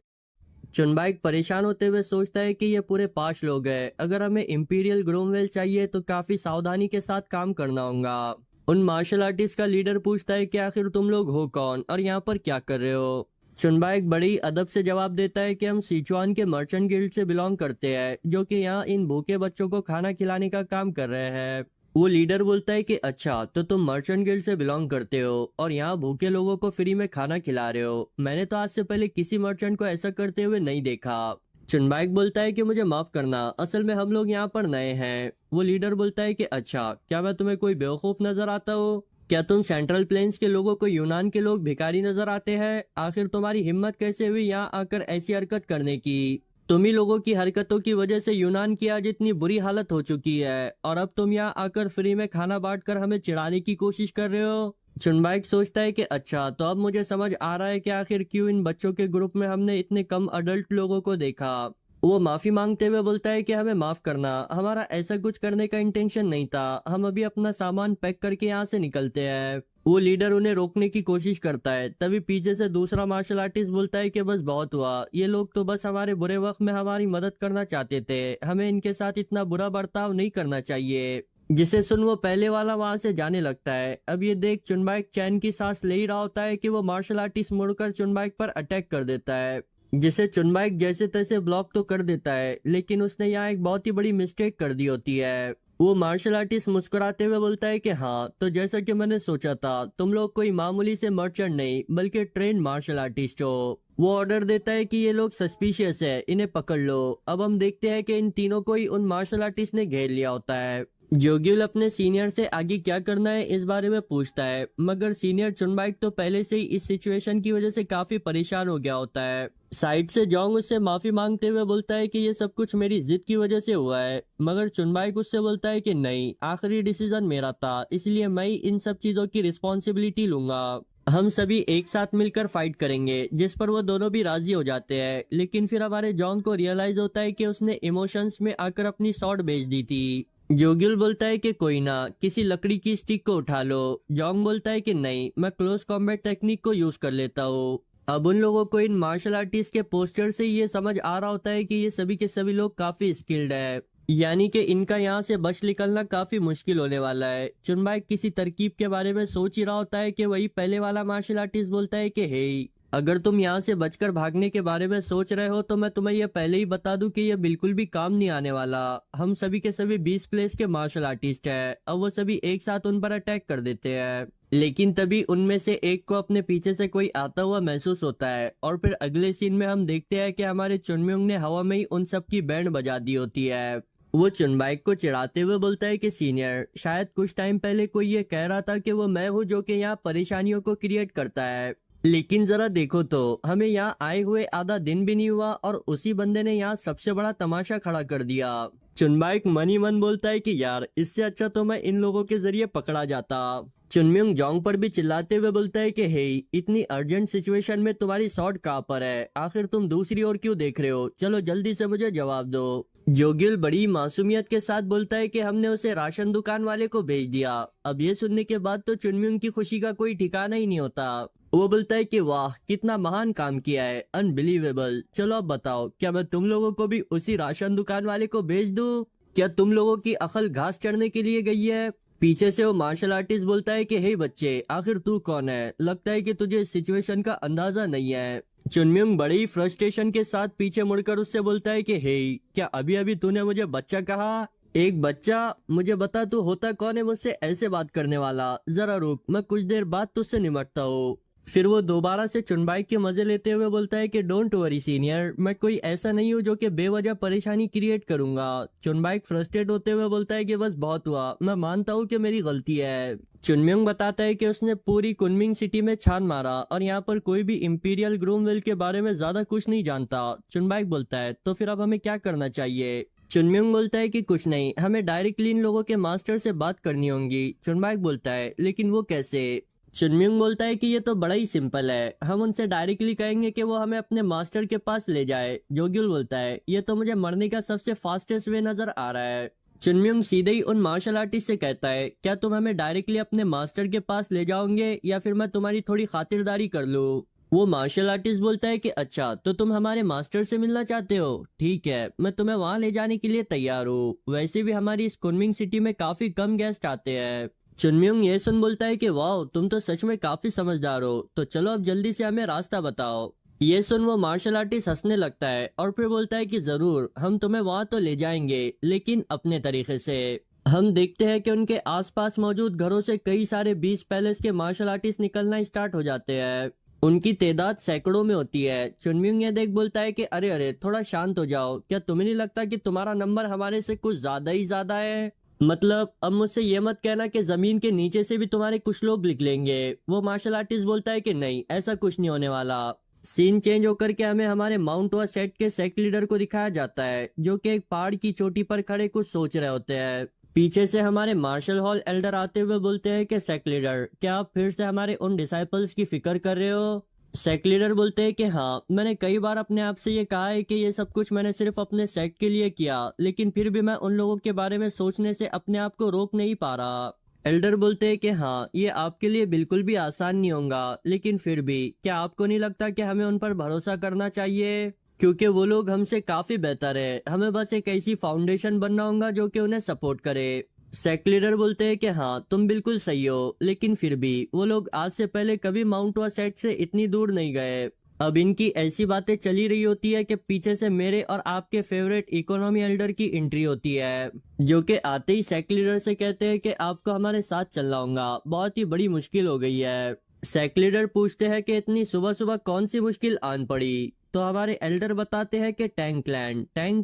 चुनबाइक परेशान होते हुए सोचता है कि ये पूरे 5 लोग हैं। अगर हमें इंपीरियल ग्रोमवेल चाहिए तो काफी सावधानी के साथ काम करना होगा। उन मार्शल आर्टिस्ट का लीडर पूछता है कि आखिर तुम लोग हो कौन और यहाँ पर क्या कर रहे हो? चुनबाइक बड़ी अदब से जवाब देता है कि हम सिचुआन के मर्चेंट गिल्ड से बिलोंग करते हैं, जो कि यहाँ इन भूखे बच्चों को खाना खिलाने का काम कर रहे हैं। वो लीडर बोलता है कि अच्छा, तो तुम मर्चेंट गिल्ड से बिलोंग करते हो और यहाँ भूखे लोगों को फ्री में खाना खिला रहे हो। मैंने तो आज से पहले किसी मर्चेंट को ऐसा करते हुए नहीं देखा। चुनबाइक बोलता है कि मुझे माफ करना, असल में हम लोग यहाँ पर नए हैं। वो लीडर बोलता है कि अच्छा, क्या मैं तुम्हें कोई बेवकूफ नजर आता हूँ? क्या तुम सेंट्रल प्लेन्स के लोगों को यूनान के लोग भिखारी नजर आते हैं? आखिर तुम्हारी हिम्मत कैसे हुई यहाँ आकर ऐसी हरकत करने की? तुम ही लोगों की हरकतों की वजह से यूनान की आज इतनी बुरी हालत हो चुकी है, और अब तुम यहाँ आकर फ्री में खाना बांटकर हमें चिढ़ाने की कोशिश कर रहे हो। चुनबाइक सोचता है कि अच्छा, तो अब मुझे समझ आ रहा है कि आखिर क्यों इन बच्चों के ग्रुप में हमने इतने कम अडल्ट लोगों को देखा। वो माफी मांगते हुए बोलता है कि हमें माफ करना, हमारा ऐसा कुछ करने का इंटेंशन नहीं था। हम अभी अपना सामान पैक करके यहाँ से निकलते हैं। वो लीडर उन्हें रोकने की कोशिश करता है, तभी पीछे से दूसरा मार्शल आर्टिस्ट बोलता है कि बस बहुत हुआ, ये लोग तो बस हमारे बुरे वक्त में हमारी मदद करना चाहते थे, हमें इनके साथ इतना बुरा बर्ताव नहीं करना चाहिए। जिसे सुन वो पहले वाला वहां से जाने लगता है। अब ये देख चुनबाइक चैन की सांस ले ही रहा होता है कि वो मार्शल आर्टिस्ट मुड़कर चुनबाइक पर अटैक कर देता है, जिसे चुनबाइक जैसे तैसे ब्लॉक तो कर देता है, लेकिन उसने यहाँ एक बहुत ही बड़ी मिस्टेक कर दी होती है। वो मार्शल आर्टिस्ट मुस्कुराते हुए बोलता है कि हाँ, तो जैसा कि मैंने सोचा था, तुम लोग कोई मामूली से मर्चेंट नहीं बल्कि ट्रेन मार्शल आर्टिस्ट हो। वो ऑर्डर देता है कि ये लोग सस्पिशियस है, इन्हें पकड़ लो। अब हम देखते हैं कि इन तीनों को ही उन मार्शल आर्टिस्ट ने घेर लिया होता है। जोग्युल अपने सीनियर से आगे क्या करना है इस बारे में पूछता है, मगर सीनियर चुनबाइक तो पहले से ही इस सिचुएशन की वजह से काफी परेशान हो गया होता है। साइड से जोंग उससे माफी मांगते हुए बोलता है कि ये सब कुछ मेरी जिद की वजह से हुआ है, मगर चुनबाइक उससे बोलता है कि नहीं, आखिरी डिसीजन मेरा था, इसलिए मैं ही इन सब चीजों की रिस्पॉन्सिबिलिटी लूंगा। हम सभी एक साथ मिलकर फाइट करेंगे, जिस पर वो दोनों भी राजी हो जाते हैं। लेकिन फिर हमारे जॉन को रियलाइज होता है कि उसने इमोशंस में आकर अपनी शॉट बेच दी थी। जोगिल बोलता है कि कोई ना, किसी लकड़ी की स्टिक को उठा लो। जोंग बोलता है कि नहीं, मैं क्लोज कॉम्बैट टेक्निक को यूज कर लेता हूँ। अब उन लोगों को इन मार्शल आर्टिस्ट के पोस्टर से ये समझ आ रहा होता है कि ये सभी के सभी लोग काफी स्किल्ड है, यानी कि इनका यहाँ से बच निकलना काफी मुश्किल होने वाला है। चुनबाई किसी तरकीब के बारे में सोच ही रहा होता है कि वही पहले वाला मार्शल आर्टिस्ट बोलता है कि हे, अगर तुम यहाँ से बचकर भागने के बारे में सोच रहे हो तो मैं तुम्हें यह पहले ही बता दूं कि यह बिल्कुल भी काम नहीं आने वाला। हम सभी के सभी 20 प्लेस के मार्शल आर्टिस्ट हैं। अब वो सभी एक साथ उन पर अटैक कर देते हैं, लेकिन तभी उनमें से एक को अपने पीछे से कोई आता हुआ महसूस होता है। और फिर अगले सीन में हम देखते हैं कि हमारे चुनम्युंग ने हवा में ही उन सब की बैंड बजा दी होती है। वो चुनबाइक को चिढ़ाते हुए बोलता है कि सीनियर, शायद कुछ टाइम पहले कोई ये कह रहा था कि वो मैं हूँ जो कि यहाँ परेशानियों को क्रिएट करता है, लेकिन जरा देखो तो हमें यहाँ आए हुए आधा दिन भी नहीं हुआ और उसी बंदे ने यहाँ सबसे बड़ा तमाशा खड़ा कर दिया। चुनबाइक मन ही मन बोलता है कि यार, इससे अच्छा तो मैं इन लोगों के जरिए पकड़ा जाता। चुनम्युंग जोंग पर भी चिल्लाते हुए बोलता है कि हे, इतनी अर्जेंट सिचुएशन में तुम्हारी शॉट कहाँ पर है? आखिर तुम दूसरी ओर क्यों देख रहे हो? चलो जल्दी से मुझे जवाब दो। जोगिल बड़ी मासूमियत के साथ बोलता है कि हमने उसे राशन दुकान वाले को भेज दिया। अब ये सुनने के बाद तो चुनम्युंग की खुशी का कोई ठिकाना ही नहीं होता। वो बोलता है कि वाह, कितना महान काम किया है, अनबिलीवेबल। चलो अब बताओ, क्या मैं तुम लोगों को भी उसी राशन दुकान वाले को भेज दूं? क्या तुम लोगों की अकल घास चढ़ने के लिए गई है? पीछे से वो मार्शल आर्टिस्ट बोलता है कि हे बच्चे, आखिर तू कौन है? लगता है कि तुझे इस सिचुएशन का अंदाजा नहीं है। चुनम्युंग बड़ी फ्रस्ट्रेशन के साथ पीछे मुड़कर उससे बोलता है कि हे, क्या अभी अभी तूने मुझे बच्चा कहा? एक बच्चा? मुझे बता, तू होता कौन है मुझसे ऐसे बात करने वाला? जरा रुक, मैं कुछ देर बाद तुझसे निपटता हूँ। फिर वो दोबारा से चुनबाइक के मजे लेते हुए बोलता है कि डोंट वरी सीनियर, मैं कोई ऐसा नहीं हूँ जो कि बेवजह परेशानी क्रिएट करूंगा। चुनबाइक फ्रस्ट्रेट होते हुए बोलता है कि बस बहुत हुआ, मैं मानता हूँ कि मेरी गलती है। चुनम्युंग बताता है कि उसने पूरी कुनमिंग सिटी में छान मारा और यहाँ पर कोई भी इंपीरियल ग्रूमविल के बारे में ज्यादा कुछ नहीं जानता। चुनबाइक बोलता है, तो फिर अब हमें क्या करना चाहिए? चुनम्युंग बोलता है कि कुछ नहीं, हमें डायरेक्टली इन लोगों के मास्टर से बात करनी होगी। चुनबाइक बोलता है, लेकिन वो कैसे? चुनम्युंग बोलता है कि ये तो बड़ा ही सिंपल है, हम उनसे डायरेक्टली कहेंगे कि वो हमें अपने मास्टर के पास ले जाए। जोग्युल बोलता है, ये तो मुझे मरने का सबसे फास्टेस्ट वे नजर आ रहा है। चुनम्युंग सीधे ही उन मार्शल आर्टिस्ट से कहता है, क्या तुम हमें डायरेक्टली अपने मास्टर के पास ले जाओगे या फिर मैं तुम्हारी थोड़ी खातिरदारी कर लूं? वो मार्शल आर्टिस्ट बोलता है कि अच्छा, तो तुम हमारे मास्टर से मिलना चाहते हो? ठीक है, मैं तुम्हें वहां ले जाने के लिए तैयार हूँ। वैसे भी हमारी इस कुनमिंग सिटी में काफी कम गेस्ट आते हैं। चुनम्युंग ये सुन बोलता है कि वाह, तुम तो सच में काफी समझदार हो, तो चलो अब जल्दी से हमें रास्ता बताओ। ये सुन वो मार्शल आर्टिस्ट हंसने लगता है और फिर बोलता है कि जरूर, हम तुम्हें वहां तो ले जाएंगे, लेकिन अपने तरीके से। हम देखते हैं कि उनके आसपास मौजूद घरों से कई सारे 20 पैलेस के मार्शल आर्टिस्ट निकलना स्टार्ट हो जाते हैं। उनकी तादाद सैकड़ों में होती है। चुनम्युंग ये देख बोलता है कि अरे अरे, थोड़ा शांत हो जाओ, क्या तुम्हें नहीं लगता कि तुम्हारा नंबर हमारे से कुछ ज्यादा ही ज्यादा है? मतलब अब मुझसे ये मत कहना कि जमीन के नीचे से भी तुम्हारे कुछ लोग निकलेंगे। वो मार्शल आर्टिस्ट बोलता है कि नहीं, ऐसा कुछ नहीं होने वाला। सीन चेंज होकर के हमें हमारे माउंट व सेट के सेक्ट लीडर को दिखाया जाता है, जो कि एक पहाड़ की चोटी पर खड़े कुछ सोच रहे होते हैं। पीछे से हमारे मार्शल हॉल एल्डर आते हुए बोलते हैं कि सेक्ट लीडर, क्या आप फिर से हमारे उन डिसाइपल्स की फिक्र कर रहे हो? सेक्ट लीडर बोलते हैं कि हाँ, मैंने कई बार अपने आप से ये कहा है कि ये सब कुछ मैंने सिर्फ अपने सेक्ट के लिए किया, लेकिन फिर भी मैं उन लोगों के बारे में सोचने से अपने आप को रोक नहीं पा रहा। एल्डर बोलते हैं कि हाँ, ये आपके लिए बिल्कुल भी आसान नहीं होगा, लेकिन फिर भी क्या आपको नहीं लगता कि हमें उन पर भरोसा करना चाहिए? क्योंकि वो लोग हमसे काफी बेहतर है, हमें बस एक ऐसी फाउंडेशन बनना होगा जो कि उन्हें सपोर्ट करे। सेक्ट लीडर बोलते हैं कि हाँ, तुम बिल्कुल सही हो, लेकिन फिर भी वो लोग आज से पहले कभी माउंट व सेट से इतनी दूर नहीं गए। अब इनकी ऐसी बातें चली रही होती है कि पीछे से मेरे और आपके फेवरेट इकोनॉमी एल्डर की एंट्री होती है, जो कि आते ही सेक्ट लीडर से कहते हैं कि आपको हमारे साथ चलना होगा, बहुत ही बड़ी मुश्किल हो गई है। सेक्ट लीडर पूछते हैं कि इतनी सुबह सुबह कौन सी मुश्किल आन पड़ी? तो हमारे एल्डर बताते हैं कि टैंक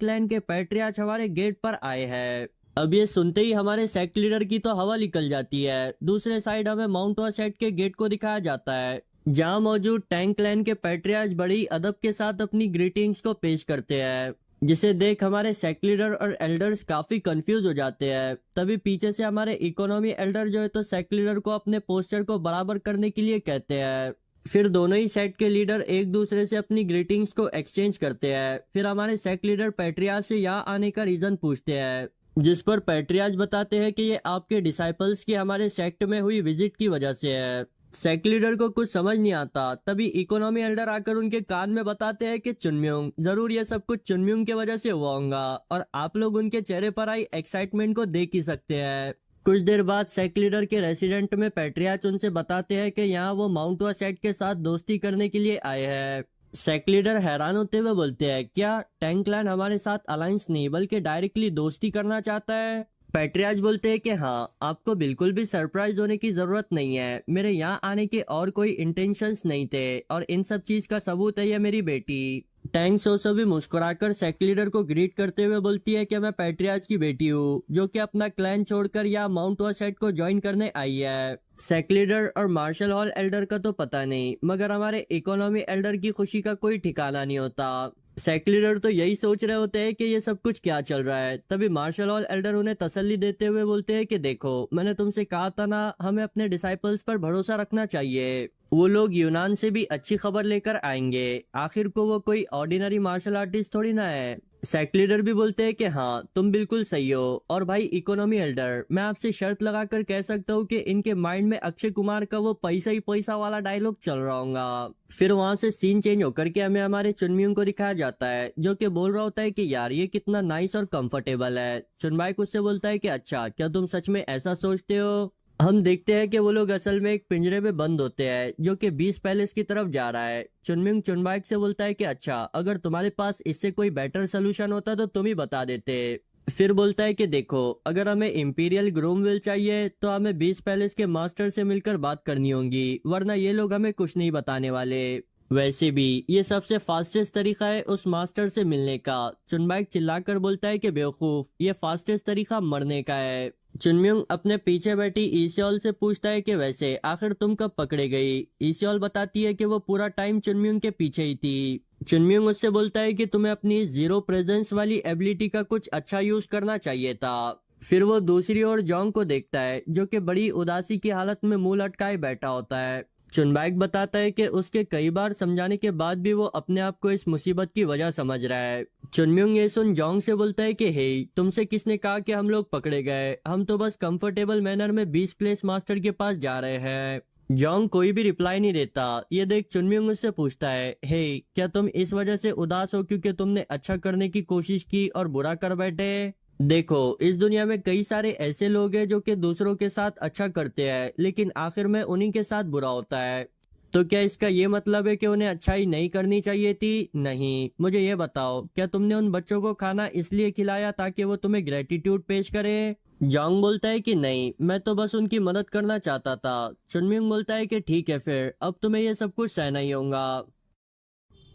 लैंड के पैट्रियार्च हमारे गेट पर आए हैं। अब ये सुनते ही हमारे सेक्ट लीडर की तो हवा निकल जाती है। दूसरे साइड हमें माउंट सेट के गेट को दिखाया जाता है, जहां मौजूद टैंक क्लैन के पैट्रियार्च बड़ी अदब के साथ अपनी ग्रीटिंग्स को पेश करते हैं, जिसे देख हमारे सेक्ट लीडर और एल्डर्स काफी कंफ्यूज हो जाते हैं। तभी पीछे से हमारे इकोनॉमी एल्डर जो है तो सेक्ट लीडर को अपने पोस्चर को बराबर करने के लिए कहते हैं। फिर दोनों ही सेट के लीडर एक दूसरे से अपनी ग्रीटिंग्स को एक्सचेंज करते हैं। फिर हमारे सेक्ट लीडर पैट्रियार्च से यहाँ आने का रीजन पूछते हैं, जिस पर पैट्रियार्च बताते हैं कि ये आपके डिसाइपल्स की हमारे सेक्ट में हुई विजिट की वजह से है। सेक्ट लीडर को कुछ समझ नहीं आता। तभी इकोनॉमी एल्डर आकर उनके कान में बताते हैं कि चुनम्युंग, जरूर ये सब कुछ चुनम्युंग की वजह से हुआ होगा, और आप लोग उनके चेहरे पर आई एक्साइटमेंट को देख ही सकते हैं। कुछ देर बाद सेक्ट लीडर के रेसिडेंट में पैट्रियार्च उनसे बताते हैं कि यहाँ वो माउंट सेट के साथ दोस्ती करने के लिए आए हैं। सेक्ट लीडर हैरान होते हुए बोलते हैं, क्या टैंक क्लैन हमारे साथ अलायंस नहीं बल्कि डायरेक्टली दोस्ती करना चाहता है? पैट्रियार्च बोलते हैं कि हाँ, आपको बिल्कुल भी सरप्राइज होने की जरूरत नहीं है। मेरे यहाँ आने के और कोई इंटेंशंस नहीं थे, और इन सब चीज का सबूत है ये मेरी बेटी। टैंक सोसो भी मुस्कुराकर सेक्ट लीडर को ग्रीट करते हुए बोलती है कि मैं पैट्रियार्च की बेटी हूँ, जो कि अपना क्लैन छोड़कर यहाँ माउंट सेट को ज्वाइन करने आई है। सेक्ट लीडर और मार्शल हॉल एल्डर का तो पता नहीं, मगर हमारे इकोनॉमी एल्डर की खुशी का कोई ठिकाना नहीं होता। सेक्ट लीडर तो यही सोच रहे होते हैं कि ये सब कुछ क्या चल रहा है। तभी मार्शल हॉल एल्डर उन्हें तसल्ली देते हुए बोलते हैं कि देखो, मैंने तुमसे कहा था ना, हमें अपने डिसाइपल्स पर भरोसा रखना चाहिए। वो लोग यूनान से भी अच्छी खबर लेकर आएंगे। आखिर को वो कोई ऑर्डिनरी मार्शल आर्टिस्ट थोड़ी ना है। सेक्ट लीडर भी बोलते हैं कि हाँ, तुम बिल्कुल सही हो। और भाई इकोनॉमी एल्डर, मैं आपसे शर्त लगाकर कह सकता हूँ कि इनके माइंड में अक्षय कुमार का वो पैसा ही पैसा वाला डायलॉग चल रहा होगा। फिर वहां से सीन चेंज होकर के हमें हमारे चुनम्युंग को दिखाया जाता है, जो कि बोल रहा होता है कि यार ये कितना नाइस और कंफर्टेबल है। चुनबाई उससे बोलता है कि अच्छा, क्या तुम सच में ऐसा सोचते हो? हम देखते हैं कि वो लोग असल में एक पिंजरे में बंद होते हैं, जो कि 20 पैलेस की तरफ जा रहा है। चुनमिंग चुनबाइक से बोलता है कि अच्छा, अगर तुम्हारे पास इससे कोई बेटर सोल्यूशन होता तो तुम ही बता देते। फिर बोलता है कि देखो, अगर हमें इंपीरियल ग्रूम व्हील चाहिए तो हमें 20 पैलेस के मास्टर से मिलकर बात करनी होगी, वरना ये लोग हमें कुछ नहीं बताने वाले। वैसे भी ये सबसे फास्टेस्ट तरीका है उस मास्टर से मिलने का। चुनबाइक चिल्लाकर बोलता है कि बेवकूफ, ये फास्टेस्ट तरीका मरने का है। चुनम्युंग अपने पीछे बैठी ईसियोल से पूछता है कि वैसे आखिर तुम कब पकड़े गई? ईसियोल बताती है कि वो पूरा टाइम चुनम्युंग के पीछे ही थी। चुनम्युंग उससे बोलता है कि तुम्हें अपनी जीरो प्रेजेंस वाली एबिलिटी का कुछ अच्छा यूज करना चाहिए था। फिर वो दूसरी ओर जोंग को देखता है, जो कि बड़ी उदासी की हालत में मुंह लटकाए बैठा होता है। चुनबाइक बताता है कि उसके कई बार समझाने के बाद भी वो अपने आप को इस मुसीबत की वजह समझ रहा है। चुनम्युंग ये सुन जोंग से बोलता है कि हे, तुमसे किसने कहा कि हम लोग पकड़े गए? हम तो बस कंफर्टेबल मैनर में 20 प्लेस मास्टर के पास जा रहे हैं। जोंग कोई भी रिप्लाई नहीं देता। ये देख चुनम्युंग उससे पूछता है, हे, क्या तुम इस वजह से उदास हो क्योंकि तुमने अच्छा करने की कोशिश की और बुरा कर बैठे? देखो, इस दुनिया में कई सारे ऐसे लोग हैं जो कि दूसरों के साथ अच्छा करते हैं, लेकिन आखिर में उन्हीं के साथ बुरा होता है। तो क्या इसका ये मतलब है कि उन्हें अच्छाई नहीं करनी चाहिए थी? नहीं। मुझे ये बताओ, क्या तुमने उन बच्चों को खाना इसलिए खिलाया ताकि वो तुम्हें ग्रेटिट्यूड पेश करें? जोंग बोलता है कि नहीं, मैं तो बस उनकी मदद करना चाहता था। चुनमिंग बोलता है कि ठीक है, फिर अब तुम्हें ये सब कुछ सहना ही होगा।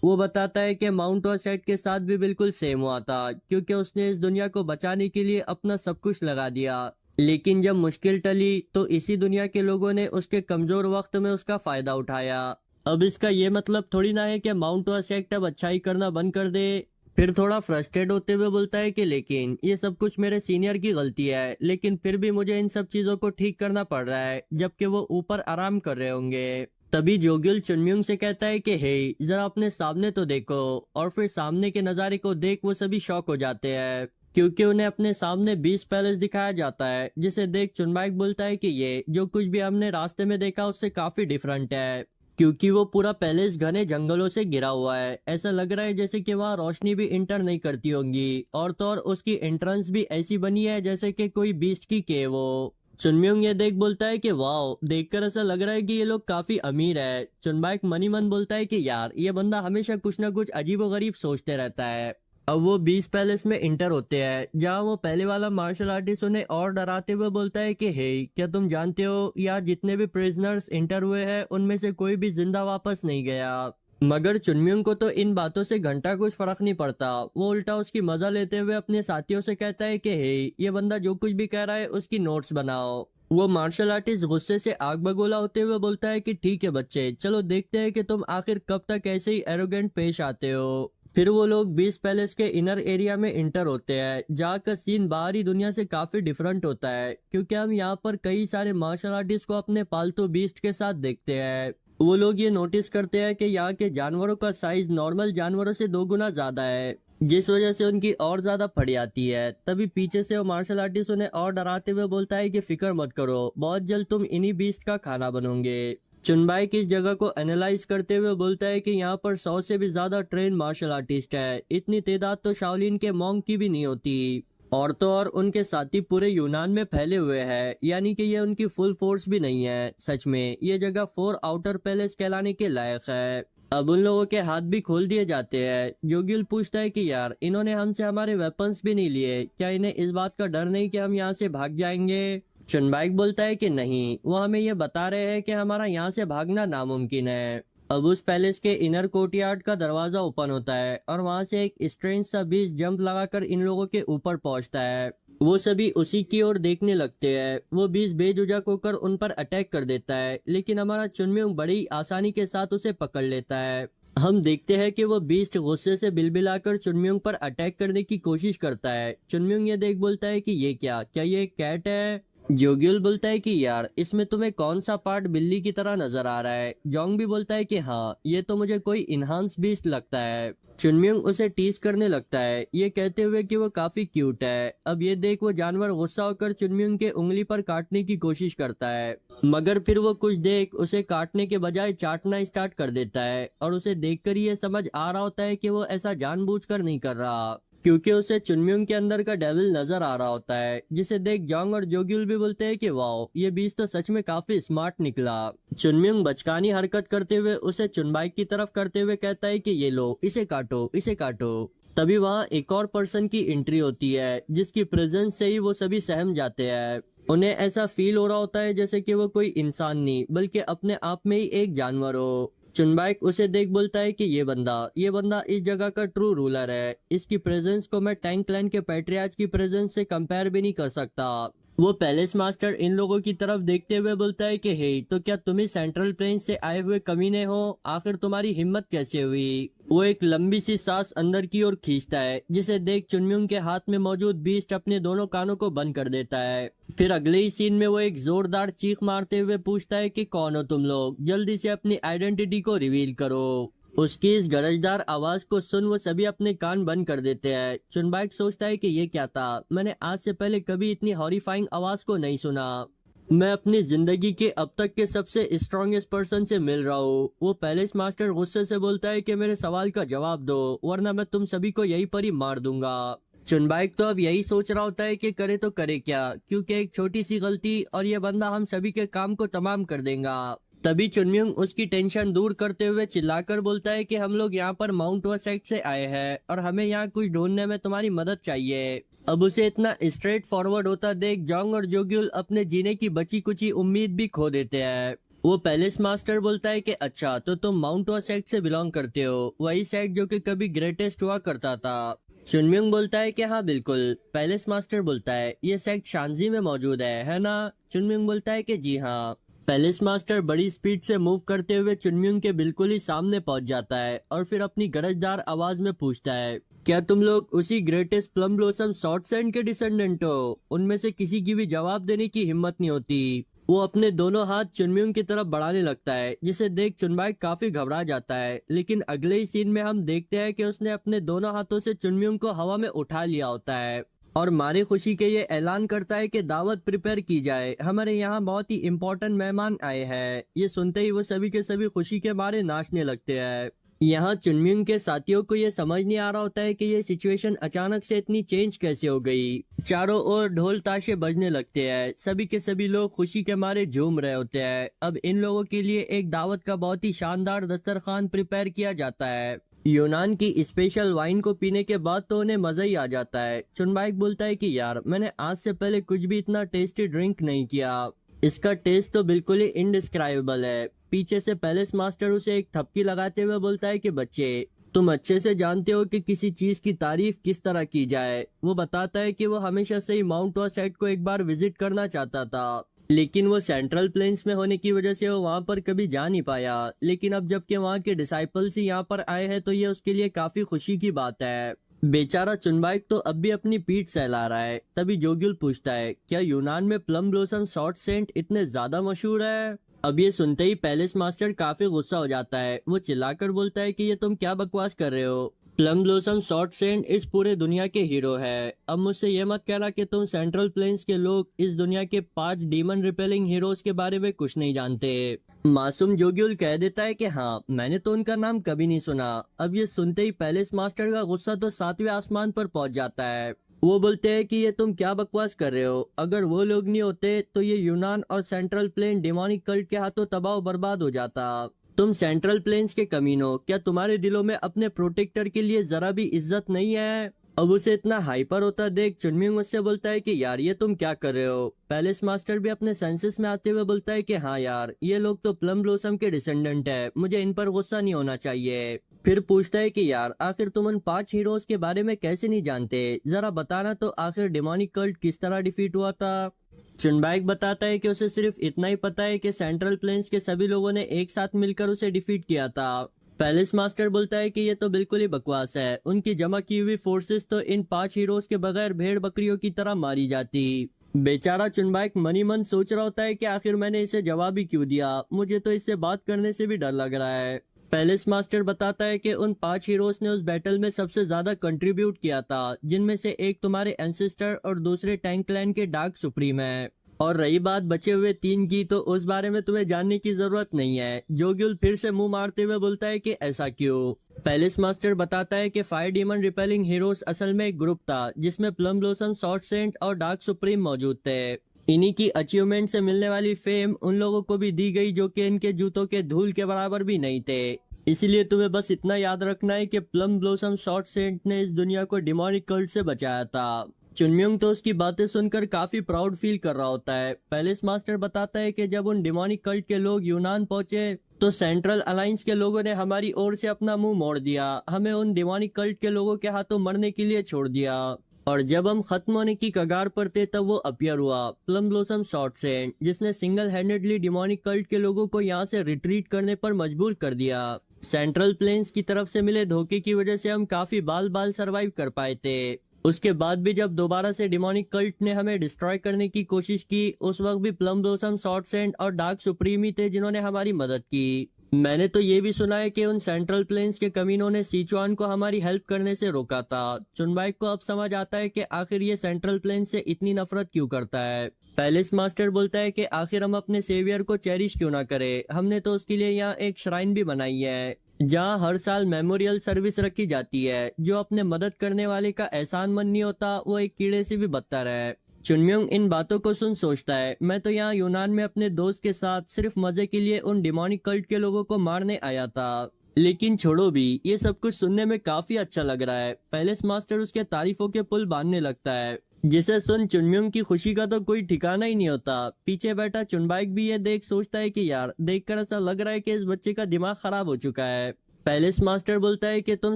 वो बताता है कि माउंट सेट के साथ भी बिल्कुल सेम हुआ था, क्योंकि उसने इस दुनिया को बचाने के लिए अपना सब कुछ लगा दिया, लेकिन जब मुश्किल टली तो इसी दुनिया के लोगों ने उसके कमजोर वक्त में उसका फायदा उठाया। अब इसका ये मतलब थोड़ी ना है कि माउंट सेट अब अच्छाई करना बंद कर दे। फिर थोड़ा फ्रस्ट्रेट होते हुए बोलता है कि लेकिन ये सब कुछ मेरे सीनियर की गलती है, लेकिन फिर भी मुझे इन सब चीजों को ठीक करना पड़ रहा है, जबकि वो ऊपर आराम कर रहे होंगे। तभी जोग्युल चुनम्युंग से कहता है कि हे, जरा अपने सामने तो देखो। और फिर सामने के नजारे को देख वो सभी शॉक हो जाते हैं, क्योंकि उन्हें अपने सामने 20 पैलेस दिखाया जाता है, जिसे देख चुनबाइक बोलता है कि ये जो कुछ भी हमने रास्ते में देखा उससे काफी डिफरेंट है, क्योंकि वो पूरा पैलेस घने जंगलों से घिरा हुआ है। ऐसा लग रहा है जैसे कि वहाँ रोशनी भी इंटर नहीं करती होंगी, और तो और उसकी एंट्रेंस भी ऐसी बनी है जैसे कि कोई बीस्ट की केव हो। चुनम्युंग ये देख बोलता है कि वाह, देखकर ऐसा लग रहा है कि ये लोग काफी अमीर है। चुनबाइक मनी मन बोलता है कि यार, ये बंदा हमेशा कुछ ना कुछ अजीबोगरीब सोचते रहता है। अब वो 20 पैलेस में इंटर होते हैं, जहाँ वो पहले वाला मार्शल आर्टिस्ट उन्हें और डराते हुए बोलता है कि हे, क्या तुम जानते हो यहाँ जितने भी प्रिजनर्स इंटर हुए हैं उनमें से कोई भी जिंदा वापस नहीं गया। मगर चुनम्युंग को तो इन बातों से घंटा कुछ फर्क नहीं पड़ता। वो उल्टा उसकी मजा लेते हुए अपने साथियों से कहता है कि हे, ये बंदा जो कुछ भी कह रहा है उसकी नोट्स बनाओ। वो मार्शल आर्टिस्ट गुस्से से आग बगोला होते हुए बोलता है कि ठीक है बच्चे, चलो देखते हैं कि तुम आखिर कब तक ऐसे ही एरोगेंट पेश आते हो। फिर वो लोग बीस्ट पैलेस के इनर एरिया में इंटर होते हैं, जहाँ का सीन बाहरी दुनिया से काफी डिफरेंट होता है, क्योंकि हम यहाँ पर कई सारे मार्शल आर्टिस्ट को अपने पालतू बीस्ट के साथ देखते हैं। वो लोग ये नोटिस करते हैं कि यहाँ के जानवरों का साइज नॉर्मल जानवरों से 2 गुना ज्यादा है, जिस वजह से उनकी और ज्यादा फड़ी आती है। तभी पीछे से वो मार्शल आर्टिस्ट उन्हें और डराते हुए बोलता है कि फिक्र मत करो, बहुत जल्द तुम इन्हीं बीस्ट का खाना बनोगे। चुनबाई इस जगह को एनालाइज करते हुए बोलता है कि यहाँ पर 100 से भी ज्यादा ट्रेन मार्शल आर्टिस्ट है। इतनी तादाद तो शाओलिन के मॉन्क की भी नहीं होती। और तो और उनके साथी पूरे यूनान में फैले हुए हैं, यानी कि ये उनकी फुल फोर्स भी नहीं है। सच में ये जगह 4 आउटर पैलेस कहलाने के लायक है। अब उन लोगों के हाथ भी खोल दिए जाते हैं। जोगिल पूछता है कि यार, इन्होंने हमसे हमारे वेपन्स भी नहीं लिए, क्या इन्हें इस बात का डर नहीं कि हम यहाँ से भाग जाएंगे? चुनबाइक बोलता है कि नहीं, वो हमें ये बता रहे हैं कि हमारा यहाँ से भागना नामुमकिन है। अब उस पैलेस के इनर कोर्टयार्ड का दरवाजा ओपन होता है और वहां से एक स्ट्रेंज सा बीस्ट जंप लगाकर इन लोगों के ऊपर पहुंचता है। वो सभी उसी की ओर देखने लगते हैं। वो बीस्ट बेझिझक होकर उन पर अटैक कर देता है, लेकिन हमारा चुनम्युंग बड़ी आसानी के साथ उसे पकड़ लेता है। हम देखते हैं कि वो बीस्ट गुस्से से बिलबिलाकर चुनम्युंग पर अटैक करने की कोशिश करता है। चुनम्युंग ये देख बोलता है कि ये क्या ये एक कैट है? जोग्युल बोलता है कि यार, इसमें तुम्हें कौन सा पार्ट बिल्ली की तरह नजर आ रहा है? जोंग भी बोलता है कि हाँ, ये तो मुझे कोई इनहांस बीस्ट लगता है। चुनम्युंग उसे टीज करने लगता है, ये कहते हुए कि वो काफी क्यूट है। अब ये देख वो जानवर गुस्सा होकर चुनम्युंग के उंगली पर काटने की कोशिश करता है, मगर फिर वो कुछ देख उसे काटने के बजाय चाटना स्टार्ट कर देता है। और उसे देखकर ये समझ आ रहा होता है कि वो ऐसा जानबूझकर नहीं कर रहा, क्योंकि उसे चुनम्युंग के अंदर का डेविल नजर आ रहा होता है। जिसे देख जोंग और जोग्युल भी बोलते हैं कि वाओ, ये बीस्ट तो सच में काफी स्मार्ट निकला। चुनम्युंग बचकानी हरकत करते हुए उसे चुनबाई की तरफ करते हुए कहता है कि ये लो, इसे काटो, इसे काटो। तभी वहाँ एक और पर्सन की एंट्री होती है, जिसकी प्रेजेंस से ही वो सभी सहम जाते हैं। उन्हें ऐसा फील हो रहा होता है जैसे कि वो कोई इंसान नहीं बल्कि अपने आप में ही एक जानवर हो। चुनबाइक उसे देख बोलता है कि ये बंदा इस जगह का ट्रू रूलर है। इसकी प्रेजेंस को मैं टैंक क्लैन के पैट्रियार्च की प्रेजेंस से कंपेयर भी नहीं कर सकता। वो पैलेस मास्टर इन लोगों की तरफ देखते हुए बोलता है कि हे, तो क्या तुम ही सेंट्रल प्लेन से आए हुए कमीने हो? आखिर तुम्हारी हिम्मत कैसे हुई? वो एक लंबी सी सांस अंदर की ओर खींचता है, जिसे देख चुनम्युंग के हाथ में मौजूद बीस्ट अपने दोनों कानों को बंद कर देता है। फिर अगले ही सीन में वो एक जोरदार चीख मारते हुए पूछता है कि कौन हो तुम लोग, जल्दी से अपनी आइडेंटिटी को रिवील करो। उसकी इस गरजदार आवाज को सुन वो सभी अपने कान बंद कर देते हैं। चुनबाइक सोचता है कि ये क्या था, मैंने आज से पहले कभी इतनी हॉरिफाइंग आवाज को नहीं सुना। मैं अपनी जिंदगी के अब तक के सबसे स्ट्रॉन्गेस्ट पर्सन से मिल रहा हूँ। वो पैलेस मास्टर गुस्से से बोलता है कि मेरे सवाल का जवाब दो, वरना मैं तुम सभी को यहीं पर ही मार दूंगा। चुनबाइक तो अब यही सोच रहा होता है कि करे तो करे क्या, क्योंकि एक छोटी सी गलती और ये बंदा हम सभी के काम को तमाम कर देगा। तभी चुनम्युंग उसकी टेंशन दूर करते हुए चिल्लाकर बोलता है कि हम लोग यहाँ पर माउंट वर्सेट से आए हैं और हमें यहाँ कुछ ढूंढने में तुम्हारी मदद चाहिए। अब उसे इतना स्ट्रेट फॉरवर्ड होता देख जोंग और जोग्युल अपने जीने की बची कुची उम्मीद भी खो देते हैं। वो पैलेस मास्टर बोलता है कि अच्छा, तो तुम माउंट वर्सेट से बिलोंग करते हो, वही सेट जो कि कभी ग्रेटेस्ट हुआ करता था। चुनम्युंग बोलता है कि हाँ बिल्कुल। पैलेस मास्टर बोलता है, ये सेट शांजी में मौजूद है ना? चुनम्युंग बोलता है कि जी हाँ। पैलेस मास्टर बड़ी स्पीड से मूव करते हुए चुनम्युंग के बिल्कुल ही सामने पहुंच जाता है और फिर अपनी गरजदार आवाज में पूछता है, क्या तुम लोग उसी greatest plum blossom short sand के डिसेंडेंट हो? उनमें से किसी की भी जवाब देने की हिम्मत नहीं होती। वो अपने दोनों हाथ चुनम्युंग की तरफ बढ़ाने लगता है, जिसे देख चुनबाइक काफी घबरा जाता है। लेकिन अगले ही सीन में हम देखते हैं कि उसने अपने दोनों हाथों से चुनम्युंग को हवा में उठा लिया होता है और मारे खुशी के ये ऐलान करता है कि दावत प्रिपेयर की जाए, हमारे यहाँ बहुत ही इम्पोर्टेंट मेहमान आए हैं। ये सुनते ही वो सभी के सभी खुशी के मारे नाचने लगते हैं। यहाँ चुनम्युंग के साथियों को ये समझ नहीं आ रहा होता है कि ये सिचुएशन अचानक से इतनी चेंज कैसे हो गई। चारों ओर ढोल ताशे बजने लगते हैं, सभी के सभी लोग खुशी के मारे झूम रहे होते हैं। अब इन लोगों के लिए एक दावत का बहुत ही शानदार दस्तरखान प्रिपेयर किया जाता है। यूनान की स्पेशल वाइन को पीने के बाद तो उन्हें मजा ही आ जाता है। चुनबाइक बोलता है कि यार, मैंने आज से पहले कुछ भी इतना टेस्टी ड्रिंक नहीं किया। इसका टेस्ट तो बिल्कुल ही इनडिस्क्राइबेबल है। पीछे से पैलेस मास्टर उसे एक थपकी लगाते हुए बोलता है कि बच्चे, तुम अच्छे से जानते हो कि किसी चीज की तारीफ किस तरह की जाए। वो बताता है कि वो हमेशा से ही माउंट ऑसेट को एक बार विजिट करना चाहता था, लेकिन वो सेंट्रल प्लेन्स में होने की वजह से वो वहां पर कभी जा नहीं पाया। लेकिन अब जबकि वहां के डिसाइपल्स ही यहाँ पर आए हैं तो ये उसके लिए काफी खुशी की बात है। बेचारा चुनबाइक तो अब भी अपनी पीठ सहला रहा है। तभी जोग्युल पूछता है, क्या यूनान में प्लम ब्लॉसम शॉर्ट सेंट इतने ज्यादा मशहूर है? अब ये सुनते ही पैलेस मास्टर काफी गुस्सा हो जाता है। वो चिल्लाकर बोलता है कि ये तुम क्या बकवास कर रहे हो। प्लम ब्लॉसम शॉर्ट सेंट इस पूरे दुनिया के हीरो है। अब मुझसे ये मत कहना कि तुम सेंट्रल प्लेन्स के लोग इस दुनिया के 5 डीमन रिपेलिंग हीरोज के बारे में कुछ नहीं जानते। मासूम जोग्युल कह देता है कि हाँ, मैंने तो उनका नाम कभी नहीं सुना। अब ये सुनते ही पैलेस मास्टर का गुस्सा तो 7वें आसमान पर पहुंच जाता है। वो बोलते हैं कि ये तुम क्या बकवास कर रहे हो। अगर वो लोग नहीं होते तो ये यूनान और सेंट्रल प्लेन डिमोनिक कल्ट के हाथों तबाह बर्बाद हो जाता। तुम सेंट्रल प्लेन्स के कमीनो, क्या तुम्हारे दिलों में अपने प्रोटेक्टर के लिए जरा भी इज्जत नहीं है? अब उसे इतना हाइपर होता देख चुनमिंग उससे बोलता है कि यार ये तुम क्या कर रहे हो। पैलेस मास्टर भी अपने सेंसेस में आते हुए बोलता है कि हाँ यार, ये लोग तो प्लम ब्लॉसम के डिसेंडेंट है, मुझे इन पर गुस्सा नहीं होना चाहिए। फिर पूछता है कि यार आखिर तुम उन 5 हीरोज के बारे में कैसे नहीं जानते, जरा बताना तो आखिर डिमोनिक कल्ट किस तरह डिफीट हुआ था। चुनबाइक बताता है कि उसे सिर्फ इतना ही पता है कि सेंट्रल प्लेन्स के सभी लोगों ने एक साथ मिलकर उसे डिफीट किया था। पैलेस मास्टर बोलता है कि ये तो बिल्कुल ही बकवास है। उनकी जमा की हुई फोर्सेस तो इन 5 हीरोज के बगैर भेड़ बकरियों की तरह मारी जाती। बेचारा चुनबाइक मनी मन सोच रहा होता है कि आखिर मैंने इसे जवाब ही क्यों दिया, मुझे तो इससे बात करने से भी डर लग रहा है। पैलेस मास्टर बताता है कि उन 5 हीरोज ने उस बैटल में सबसे ज्यादा कंट्रीब्यूट किया था, जिनमें से एक तुम्हारे एंसेस्टर और दूसरे टैंक क्लैन के डार्क सुप्रीम है। और रही बात बचे हुए 3 की, तो उस बारे में तुम्हें जानने की जरूरत नहीं है। जोग्युल फिर से मुंह मारते हुए बोलता है कि ऐसा क्यों? पैलेस मास्टर बताता है कि फायर डीमन रिपेलिंग हीरोज असल में एक ग्रुप था जिसमें प्लम ब्लॉसम, शॉर्ट सेंट और डार्क सुप्रीम मौजूद थे। इन्हीं की अचीवमेंट से मिलने वाली फेम उन लोगों को भी दी गई जो कि इनके जूतों के धूल के बराबर भी नहीं थे। इसीलिए तुम्हें बस इतना याद रखना है कि प्लम ब्लॉसम शॉर्ट सेंट ने इस दुनिया को डिमोनिक कल्ट से बचाया था। चुनम्युंग तो उसकी बातें सुनकर काफी प्राउड फील कर रहा होता है। पैलेस मास्टर बताता है कि जब उन डिमोनिक कल्ट के लोग यूनान पहुंचे तो सेंट्रल अलायंस के लोगों ने हमारी ओर से अपना मुंह मोड़ दिया, हमें उन डिमोनिक कल्ट के लोगों के हाथों मरने के लिए छोड़ दिया। और जब हम खत्म होने की कगार पर थे तब वो अपीयर हुआ, प्लम ब्लॉसम शॉर्ट सेंट, जिसने सिंगल हैंडेडली डिमोनिक कल्ट के लोगों को यहाँ से रिट्रीट करने पर मजबूर कर दिया। सेंट्रल प्लेन्स की तरफ से मिले धोखे की वजह से हम काफी बाल बाल सरवाइव कर पाए थे। उसके बाद भी जब दोबारा से डिमोनिक कल्ट ने हमें डिस्ट्रॉय करने की कोशिश की, उस वक्त भी प्लम ब्लॉसम, शॉर्ट सेंट और डार्क सुप्रीम ही थे जिन्होंने हमारी मदद की। मैंने तो ये भी सुना है कि उन सेंट्रल प्लेन्स के कमीनों ने सिचुआन को हमारी हेल्प करने से रोका था। चुनबाइक को अब समझ आता है कि आखिर ये सेंट्रल प्लेन्स से इतनी नफरत क्यों करता है। पैलेस मास्टर बोलता है कि आखिर हम अपने सेवियर को चेरिश क्यों ना करें, हमने तो उसके लिए यहाँ एक श्राइन भी बनाई है जहाँ हर साल मेमोरियल सर्विस रखी जाती है। जो अपने मदद करने वाले का एहसान मन नहीं होता वो एक कीड़े से भी बदतर है। चुनम्युंग इन बातों को सुन सोचता है, मैं तो यहाँ यूनान में अपने दोस्त के साथ सिर्फ मजे के लिए उन डिमोनिक कल्ट के लोगों को मारने आया था। लेकिन छोड़ो भी, ये सब कुछ सुनने में काफी अच्छा लग रहा है। पैलेस मास्टर उसके तारीफों के पुल बांधने लगता है, जिसे सुन चुनम्युंग की खुशी का तो कोई ठिकाना ही नहीं होता। पीछे बैठा चुनबाइक भी ये देख सोचता है कि यार, देखकर ऐसा लग रहा है कि इस बच्चे का दिमाग खराब हो चुका है। पैलेस मास्टर बोलता है कि तुम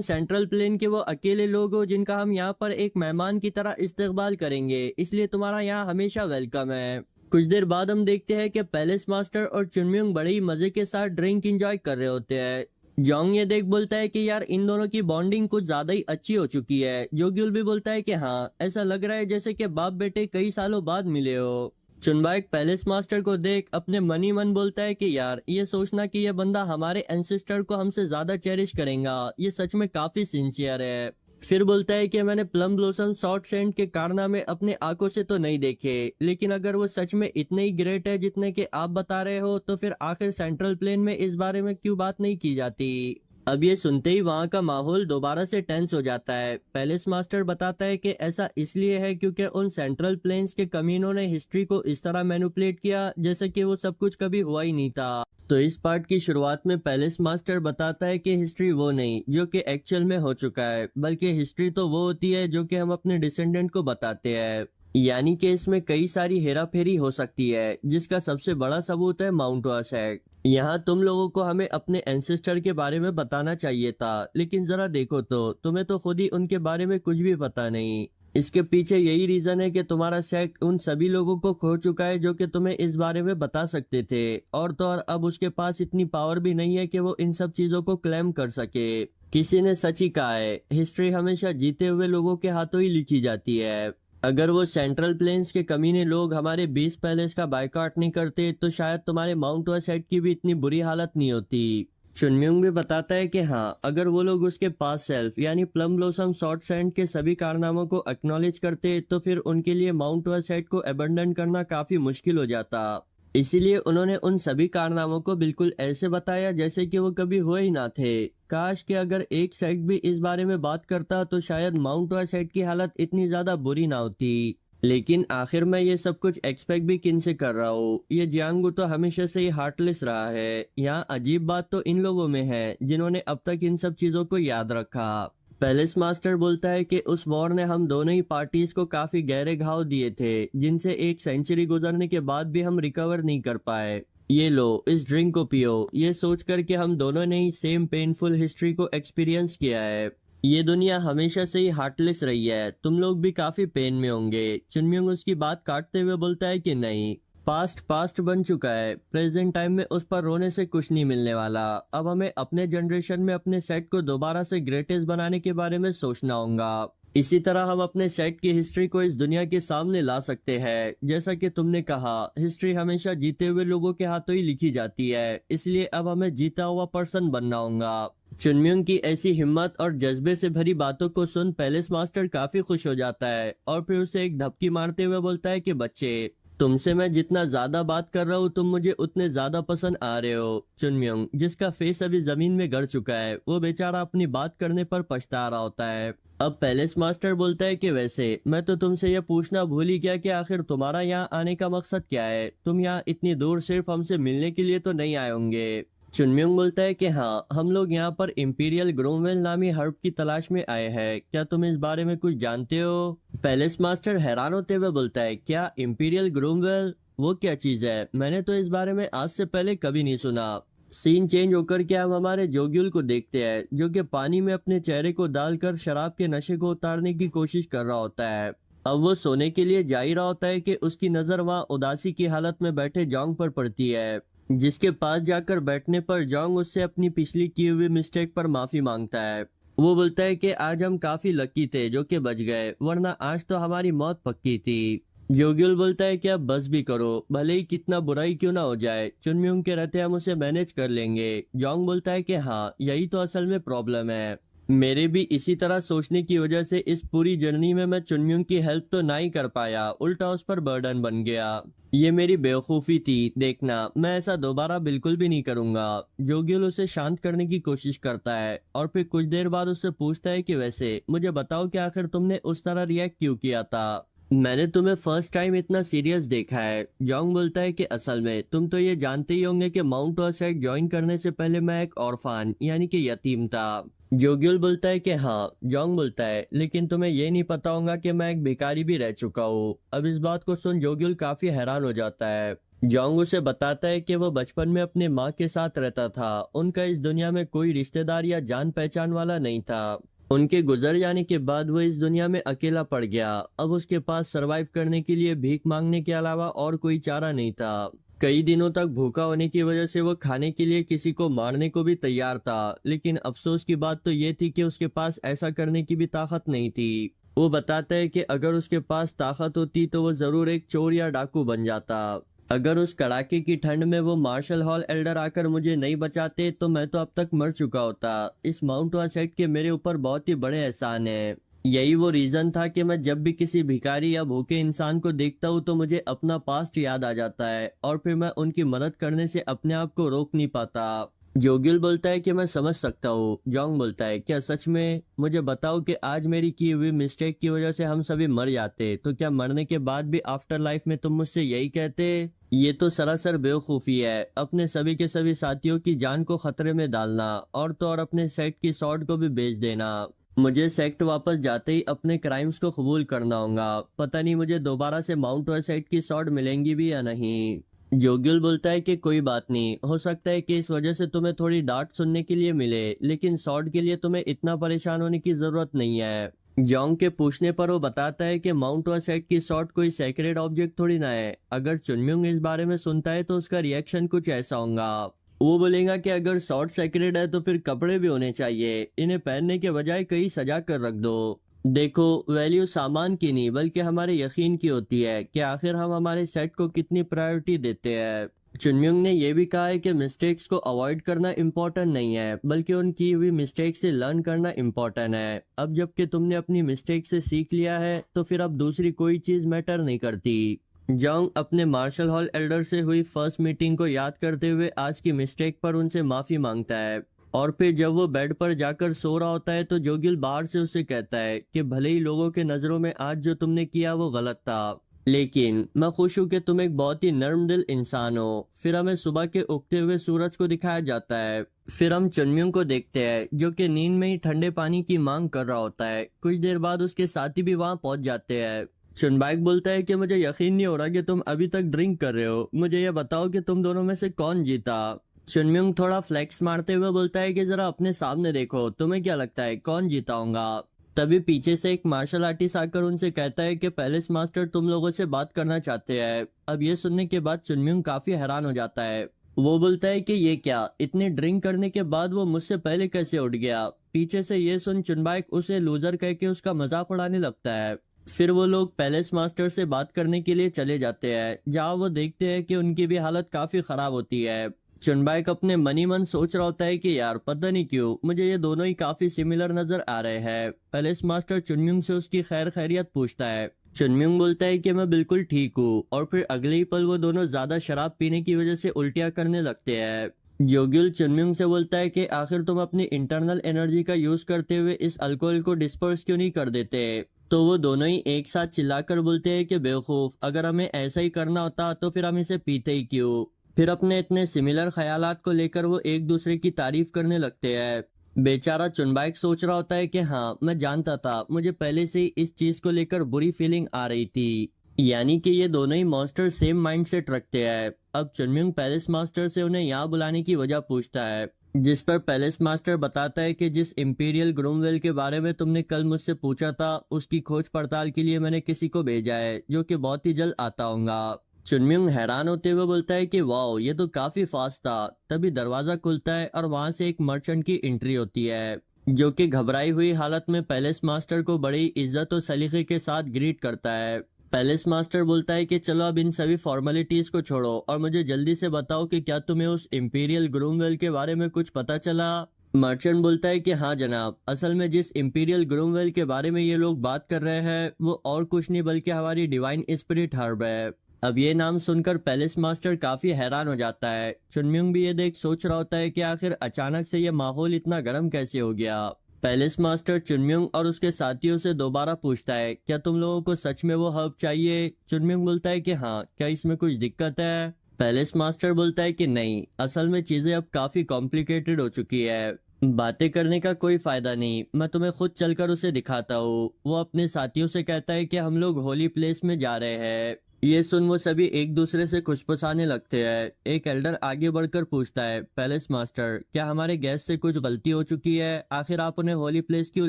सेंट्रल प्लेन के वो अकेले लोग हो जिनका हम यहाँ पर एक मेहमान की तरह इस्तेकबाल करेंगे, इसलिए तुम्हारा यहाँ हमेशा वेलकम है। कुछ देर बाद हम देखते हैं कि पैलेस मास्टर और चुनम्युंग बड़े ही मजे के साथ ड्रिंक एंजॉय कर रहे होते हैं। जोंग ये देख बोलता है कि यार इन दोनों की बॉन्डिंग कुछ ज्यादा ही अच्छी हो चुकी है। जोग्युल भी बोलता है कि हाँ, ऐसा लग रहा है जैसे कि बाप बेटे कई सालों बाद मिले हो। चुनबाइक पैलेस मास्टर को देख अपने मनी मन बोलता है कि यार, ये सोचना कि ये बंदा हमारे एंसेस्टर को हमसे ज्यादा चेरिश करेगा, ये सच में काफी सिंसियर है। फिर बोलता है कि मैंने प्लम ब्लॉसम, शॉर्ट सेंट के कारनामे अपने आंखों से तो नहीं देखे, लेकिन अगर वो सच में इतने ही ग्रेट है जितने कि आप बता रहे हो, तो फिर आखिर सेंट्रल प्लेन में इस बारे में क्यों बात नहीं की जाती। अब ये सुनते ही वहाँ का माहौल दोबारा से टेंस हो जाता है। पैलेस मास्टर बताता है कि ऐसा इसलिए है क्योंकि उन सेंट्रल प्लेन्स के कमीनों ने हिस्ट्री को इस तरह मैनिपुलेट किया जैसे कि वो सब कुछ कभी हुआ ही नहीं था। तो इस पार्ट की शुरुआत में पैलेस मास्टर बताता है कि हिस्ट्री वो नहीं जो कि एक्चुअल में हो चुका है, बल्कि हिस्ट्री तो वो होती है जो कि हम अपने डिसेंडेंट को बताते हैं। यानी कि इसमें कई सारी हेरा फेरी हो सकती है, जिसका सबसे बड़ा सबूत है माउंट सेट। यहाँ तुम लोगों को हमें अपने एंसेस्टर के बारे में बताना चाहिए था, लेकिन जरा देखो तो तुम्हें तो खुद ही उनके बारे में कुछ भी पता नहीं। इसके पीछे यही रीजन है कि तुम्हारा सेट उन सभी लोगों को खो चुका है जो कि तुम्हें इस बारे में बता सकते थे, और तो और अब उसके पास इतनी पावर भी नहीं है कि वो इन सब चीजों को क्लेम कर सके। किसी ने सच ही कहा है, हिस्ट्री हमेशा जीते हुए लोगों के हाथों ही लिखी जाती है। अगर वो सेंट्रल प्लेन्स के कमीने लोग हमारे 20 पैलेस का बायकॉट नहीं करते तो शायद तुम्हारे माउंट सेट की भी इतनी बुरी हालत नहीं होती। चुनम्युंग भी बताता है कि हाँ, अगर वो लोग उसके पास सेल्फ यानी प्लम ब्लॉसम शॉर्ट सैंड के सभी कारनामों को एक्नॉलेज करते तो फिर उनके लिए माउंट सेट को अबंडन करना काफी मुश्किल हो जाता। इसीलिए उन्होंने उन सभी कारनामों को बिल्कुल ऐसे बताया जैसे कि वो कभी हुए ही ना थे। काश कि अगर एक साइड भी इस बारे में बात करता तो शायद माउंट साइड की हालत इतनी ज्यादा बुरी ना होती। लेकिन आखिर मैं ये सब कुछ एक्सपेक्ट भी किन से कर रहा हूँ, ये जियांगू तो हमेशा से ही हार्टलेस रहा है। यहाँ अजीब बात तो इन लोगों में है जिन्होंने अब तक इन सब चीजों को याद रखा। पैलेस मास्टर बोलता है कि उस वॉर ने हम दोनों ही पार्टीज को काफी गहरे घाव दिए थे, जिनसे एक सेंचुरी गुजरने के बाद भी हम रिकवर नहीं कर पाए। ये लो, इस ड्रिंक को पियो, ये सोच कर कि हम दोनों ने ही सेम पेनफुल हिस्ट्री को एक्सपीरियंस किया है। ये दुनिया हमेशा से ही हार्टलेस रही है, तुम लोग भी काफी पेन में होंगे। चुनम्युंग उसकी बात काटते हुए बोलता है कि नहीं, पास्ट पास्ट बन चुका है, प्रेजेंट टाइम में उस पर रोने से कुछ नहीं मिलने वाला। अब हमें अपने जनरेशन में अपने सेट को दोबारा से ग्रेटेस्ट बनाने के बारे में सोचना होगा। इसी तरह हम अपने सेट की हिस्ट्री को इस दुनिया के सामने ला सकते हैं। जैसा कि तुमने कहा, हिस्ट्री हमेशा जीते हुए लोगों के हाथों ही लिखी जाती है, इसलिए अब हमें जीता हुआ पर्सन बनना होगा। चुनम्युंग की ऐसी हिम्मत और जज्बे से भरी बातों को सुन पैलेस मास्टर काफी खुश हो जाता है और फिर उसे एक धपकी मारते हुए बोलता है कि बच्चे, तुमसे मैं जितना ज्यादा बात कर रहा हूँ तुम मुझे उतने ज्यादा पसंद आ रहे हो। चुनम्युंग, जिसका फेस अभी जमीन में गड़ चुका है, वो बेचारा अपनी बात करने पर पछता रहा होता है। अब पैलेस मास्टर बोलता है कि वैसे मैं तो तुमसे यह पूछना भूल ही गया कि आखिर तुम्हारा यहाँ आने का मकसद क्या है। तुम यहाँ इतनी दूर सिर्फ हमसे मिलने के लिए तो नहीं आए होंगे। चुनम्युंग बोलता है कि हाँ, हम लोग यहाँ पर इंपीरियल ग्रोमवेल नामी हर्ब की तलाश में आए हैं। क्या तुम इस बारे में कुछ जानते हो? पैलेस मास्टर हैरान होते हुए बोलता है, क्या इंपीरियल ग्रोमवेल? वो क्या चीज है? मैंने तो इस बारे में आज से पहले कभी नहीं सुना। सीन चेंज होकर के हम हमारे जोग्युल को देखते हैं, जो कि पानी में अपने चेहरे को डालकर शराब के नशे को उतारने की कोशिश कर रहा होता है। अब वो सोने के लिए जा ही रहा होता है कि उसकी नजर वहाँ उदासी की हालत में बैठे जोंग पर पड़ती है, जिसके पास जाकर बैठने पर जोंग उससे अपनी पिछली की हुई मिस्टेक पर माफी मांगता है। वो बोलता है कि आज हम काफी लकी थे जो कि बच गए, वरना आज तो हमारी मौत पक्की थी। जोग्युल बोलता है कि अब बस भी करो, भले ही कितना बुराई क्यों ना हो जाए, चुनम्युंग के रहते हम उसे मैनेज कर लेंगे। जोंग बोलता है कि हाँ, यही तो असल में प्रॉब्लम है। मेरे भी इसी तरह सोचने की वजह से इस पूरी जर्नी में मैं चुनम्युंग की हेल्प तो ना ही कर पाया, उल्टा उस पर बर्डन बन गया। ये मेरी बेवकूफी थी, देखना मैं ऐसा दोबारा बिल्कुल भी नहीं करूंगा। जोग्युल उसे शांत करने की कोशिश करता है और फिर कुछ देर बाद उससे पूछता है कि वैसे मुझे बताओ कि आखिर तुमने उस तरह रिएक्ट क्यों किया था? मैंने तुम्हें फर्स्ट टाइम इतना सीरियस देखा है। जोंग बोलता है कि असल में तुम तो ये जानते ही होंगे कि माउंट सेट ज्वाइन करने से पहले मैं एक ऑर्फान यानी कि यतीम था। जोग्युल बोलता है कि हाँ। जोंग बोलता है, लेकिन तुम्हें ये नहीं पता होगा कि मैं एक भिखारी भी रह चुका हूँ। अब इस बात को सुन जोग्युल काफी हैरान हो जाता है। जोंग उसे बताता है कि वो बचपन में अपने माँ के साथ रहता था, उनका इस दुनिया में कोई रिश्तेदार या जान पहचान वाला नहीं था। उनके गुजर जाने के बाद वो इस दुनिया में अकेला पड़ गया। अब उसके पास सरवाइव करने के लिए भीख मांगने के अलावा और कोई चारा नहीं था। कई दिनों तक भूखा होने की वजह से वो खाने के लिए किसी को मारने को भी तैयार था, लेकिन अफसोस की बात तो ये थी कि उसके पास ऐसा करने की भी ताकत नहीं थी। वो बताता है कि अगर उसके पास ताकत होती तो वो जरूर एक चोर या डाकू बन जाता। अगर उस कड़ाके की ठंड में वो मार्शल हॉल एल्डर आकर मुझे नहीं बचाते तो मैं तो अब तक मर चुका होता। इस माउंट सेट के मेरे ऊपर बहुत ही बड़े एहसान है। यही वो रीजन था कि मैं जब भी किसी भिखारी या भूखे इंसान को देखता हूँ तो मुझे अपना पास्ट याद आ जाता है और फिर मैं उनकी मदद करने से अपने आप को रोक नहीं पाता। जोगिल बोलता है कि मैं समझ सकता हूँ। जोंग बोलता है, क्या सच में? मुझे बताओ कि आज मेरी की हुई मिस्टेक की वजह से हम सभी मर जाते तो क्या मरने के बाद भी आफ्टर लाइफ में तुम मुझसे यही कहते? ये तो सरासर बेवकूफी है, अपने सभी के सभी साथियों की जान को खतरे में डालना और तो और अपने सेट की शॉर्ट को भी बेच देना। मुझे सेक्ट वापस जाते ही अपने क्राइम्स को कबूल करना होगा। पता नहीं मुझे दोबारा से माउंट वेसाइड की सॉर्ड मिलेंगी भी या नहीं। जोगिल बोलता है कि कोई बात नहीं, हो सकता है कि इस वजह से तुम्हें थोड़ी डांट सुनने के लिए मिले, लेकिन सॉर्ड के लिए तुम्हें इतना परेशान होने की जरूरत नहीं है। जोंग के पूछने पर वो बताता है कि माउंट वेसाइड की सॉर्ड कोई सेक्रेड ऑब्जेक्ट थोड़ी ना है। अगर चुनम्युंग इस बारे में सुनता है तो उसका रिएक्शन कुछ ऐसा होगा। वो बोलेगा कि अगर शॉर्ट सेक्रेड है तो फिर कपड़े भी होने चाहिए, इन्हें पहनने के बजाय कहीं सजा कर रख दो। देखो, वैल्यू सामान की नहीं बल्कि हमारे यकीन की होती है कि आखिर हम हमारे सेट को कितनी प्रायोरिटी देते हैं। चुनम्युंग ने यह भी कहा है कि मिस्टेक्स को अवॉइड करना इम्पोर्टेंट नहीं है बल्कि उनकी हुई मिस्टेक से लर्न करना इम्पोर्टेंट है। अब जबकि तुमने अपनी मिस्टेक से सीख लिया है तो फिर अब दूसरी कोई चीज मैटर नहीं करती। जोंग अपने मार्शल हॉल एल्डर से हुई फर्स्ट मीटिंग को याद करते हुए आज की मिस्टेक पर उनसे माफी मांगता है। और फिर जब वो बेड पर जाकर सो रहा होता है तो जोगिल बाहर से उसे कहता है कि भले ही लोगों के नजरों में आज जो तुमने किया वो गलत था, लेकिन मैं खुश हूं कि तुम एक बहुत ही नर्म दिल इंसान हो। फिर हमें सुबह के उगते हुए सूरज को दिखाया जाता है। फिर हम चुनम्युंग को देखते हैं जो कि नींद में ही ठंडे पानी की मांग कर रहा होता है। कुछ देर बाद उसके साथी भी वहां पहुंच जाते हैं। चुनबाइक बोलता है कि मुझे यकीन नहीं हो रहा कि तुम अभी तक ड्रिंक कर रहे हो। मुझे यह बताओ कि तुम दोनों में से कौन जीता। चुनम्युंग थोड़ा फ्लेक्स मारते हुए बोलता है कि जरा अपने सामने देखो, तुम्हें क्या लगता है कौन जीता होगा। तभी पीछे से एक मार्शल आर्टिस्ट आकर उनसे कहता है कि पैलेस मास्टर तुम लोगों से बात करना चाहते हैं। अब ये सुनने के बाद चुनम्युंग काफी हैरान हो जाता है। वो बोलता है कि ये क्या, इतने ड्रिंक करने के बाद वो मुझसे पहले कैसे उठ गया। पीछे से ये सुन चुनबाइक उसे लूजर कह के उसका मजाक उड़ाने लगता है। फिर वो लोग पैलेस मास्टर से बात करने के लिए चले जाते हैं जहां वो देखते हैं कि उनकी भी हालत काफी खराब होती है। चुनबाइक अपने मनी मन सोच रहा होता है कि यार पता नहीं क्यों मुझे ये दोनों ही काफी सिमिलर नजर आ रहे हैं। पैलेस मास्टर चुनम्युंग से उसकी खैर खैरियत पूछता है। चुनम्युंग बोलता है कि मैं बिल्कुल ठीक हूँ और फिर अगले ही पल वो दोनों ज्यादा शराब पीने की वजह से उल्टियां करने लगते हैं। जोगिल चुनम्युंग से बोलता है कि आखिर तुम अपनी इंटरनल एनर्जी का यूज करते हुए इस अल्कोहल को डिस्पर्स क्यों नहीं कर देते। तो वो दोनों ही एक साथ चिल्लाकर बोलते हैं कि बेवकूफ, अगर हमें ऐसा ही करना होता तो फिर हम इसे पीते ही क्यों। फिर अपने इतने सिमिलर ख्यालात को लेकर वो एक दूसरे की तारीफ करने लगते हैं। बेचारा चुनबाइक सोच रहा होता है कि हाँ मैं जानता था, मुझे पहले से ही इस चीज को लेकर बुरी फीलिंग आ रही थी, यानी कि ये दोनों ही मॉन्स्टर सेम माइंडसेट रखते हैं। अब चुनम्युंग पैलेस मास्टर से उन्हें यहाँ बुलाने की वजह पूछता है, जिस पर पैलेस मास्टर बताता है कि जिस इंपीरियल ग्रूमवेल के बारे में तुमने कल मुझसे पूछा था उसकी खोज पड़ताल के लिए मैंने किसी को भेजा है जो कि बहुत ही जल्द आता होगा। चुनम्युंग हैरान होते हुए बोलता है कि वाओ ये तो काफी फास्ट था। तभी दरवाजा खुलता है और वहां से एक मर्चेंट की एंट्री होती है जो कि घबराई हुई हालत में पैलेस मास्टर को बड़ी इज्जत और सलीके के साथ ग्रीट करता है। पैलेस मास्टर बोलता है कि चलो अब इन सभी फॉर्मेलिटीज को छोड़ो और मुझे जल्दी से बताओ कि क्या तुम्हें उस इंपीरियल ग्रूमवेल के बारे में कुछ पता चला। मर्चेंट बोलता है कि हाँ जनाब, असल में जिस इंपीरियल ग्रूमवेल के बारे में ये लोग बात कर रहे हैं वो और कुछ नहीं बल्कि हमारी डिवाइन स्पिरिट हर्ब है। अब ये नाम सुनकर पैलेस मास्टर काफी हैरान हो जाता है। चुनम्युंग भी ये देख सोच रहा होता है कि आखिर अचानक से ये माहौल इतना गर्म कैसे हो गया। पैलेस मास्टर चुनम्युंग और उसके साथियों से दोबारा पूछता है, क्या तुम लोगों को सच में वो हर्ब चाहिए। चुनम्युंग बोलता है कि हाँ, क्या इसमें कुछ दिक्कत है। पैलेस मास्टर बोलता है कि नहीं, असल में चीजें अब काफी कॉम्प्लिकेटेड हो चुकी है, बातें करने का कोई फायदा नहीं, मैं तुम्हें खुद चलकर उसे दिखाता हूँ। वो अपने साथियों से कहता है कि हम लोग होली प्लेस में जा रहे हैं। ये सुन वो सभी एक दूसरे से खुशपुसाने लगते हैं। एक एल्डर आगे बढ़कर पूछता है, पैलेस मास्टर क्या हमारे गेस्ट से कुछ गलती हो चुकी है, आखिर आप उन्हें होली प्लेस क्यों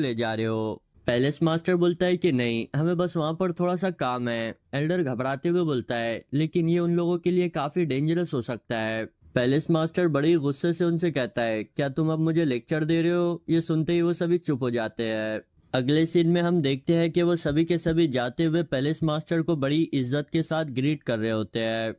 ले जा रहे हो। पैलेस मास्टर बोलता है कि नहीं, हमें बस वहां पर थोड़ा सा काम है। एल्डर घबराते हुए बोलता है, लेकिन ये उन लोगों के लिए काफी डेंजरस हो सकता है। पैलेस मास्टर बड़ी गुस्से से उनसे कहता है, क्या तुम अब मुझे लेक्चर दे रहे हो। ये सुनते ही वो सभी चुप हो जाते हैं। अगले सीन में हम देखते हैं कि वो सभी के सभी जाते हुए पैलेस मास्टर को बड़ी इज्जत के साथ ग्रीट कर रहे होते हैं।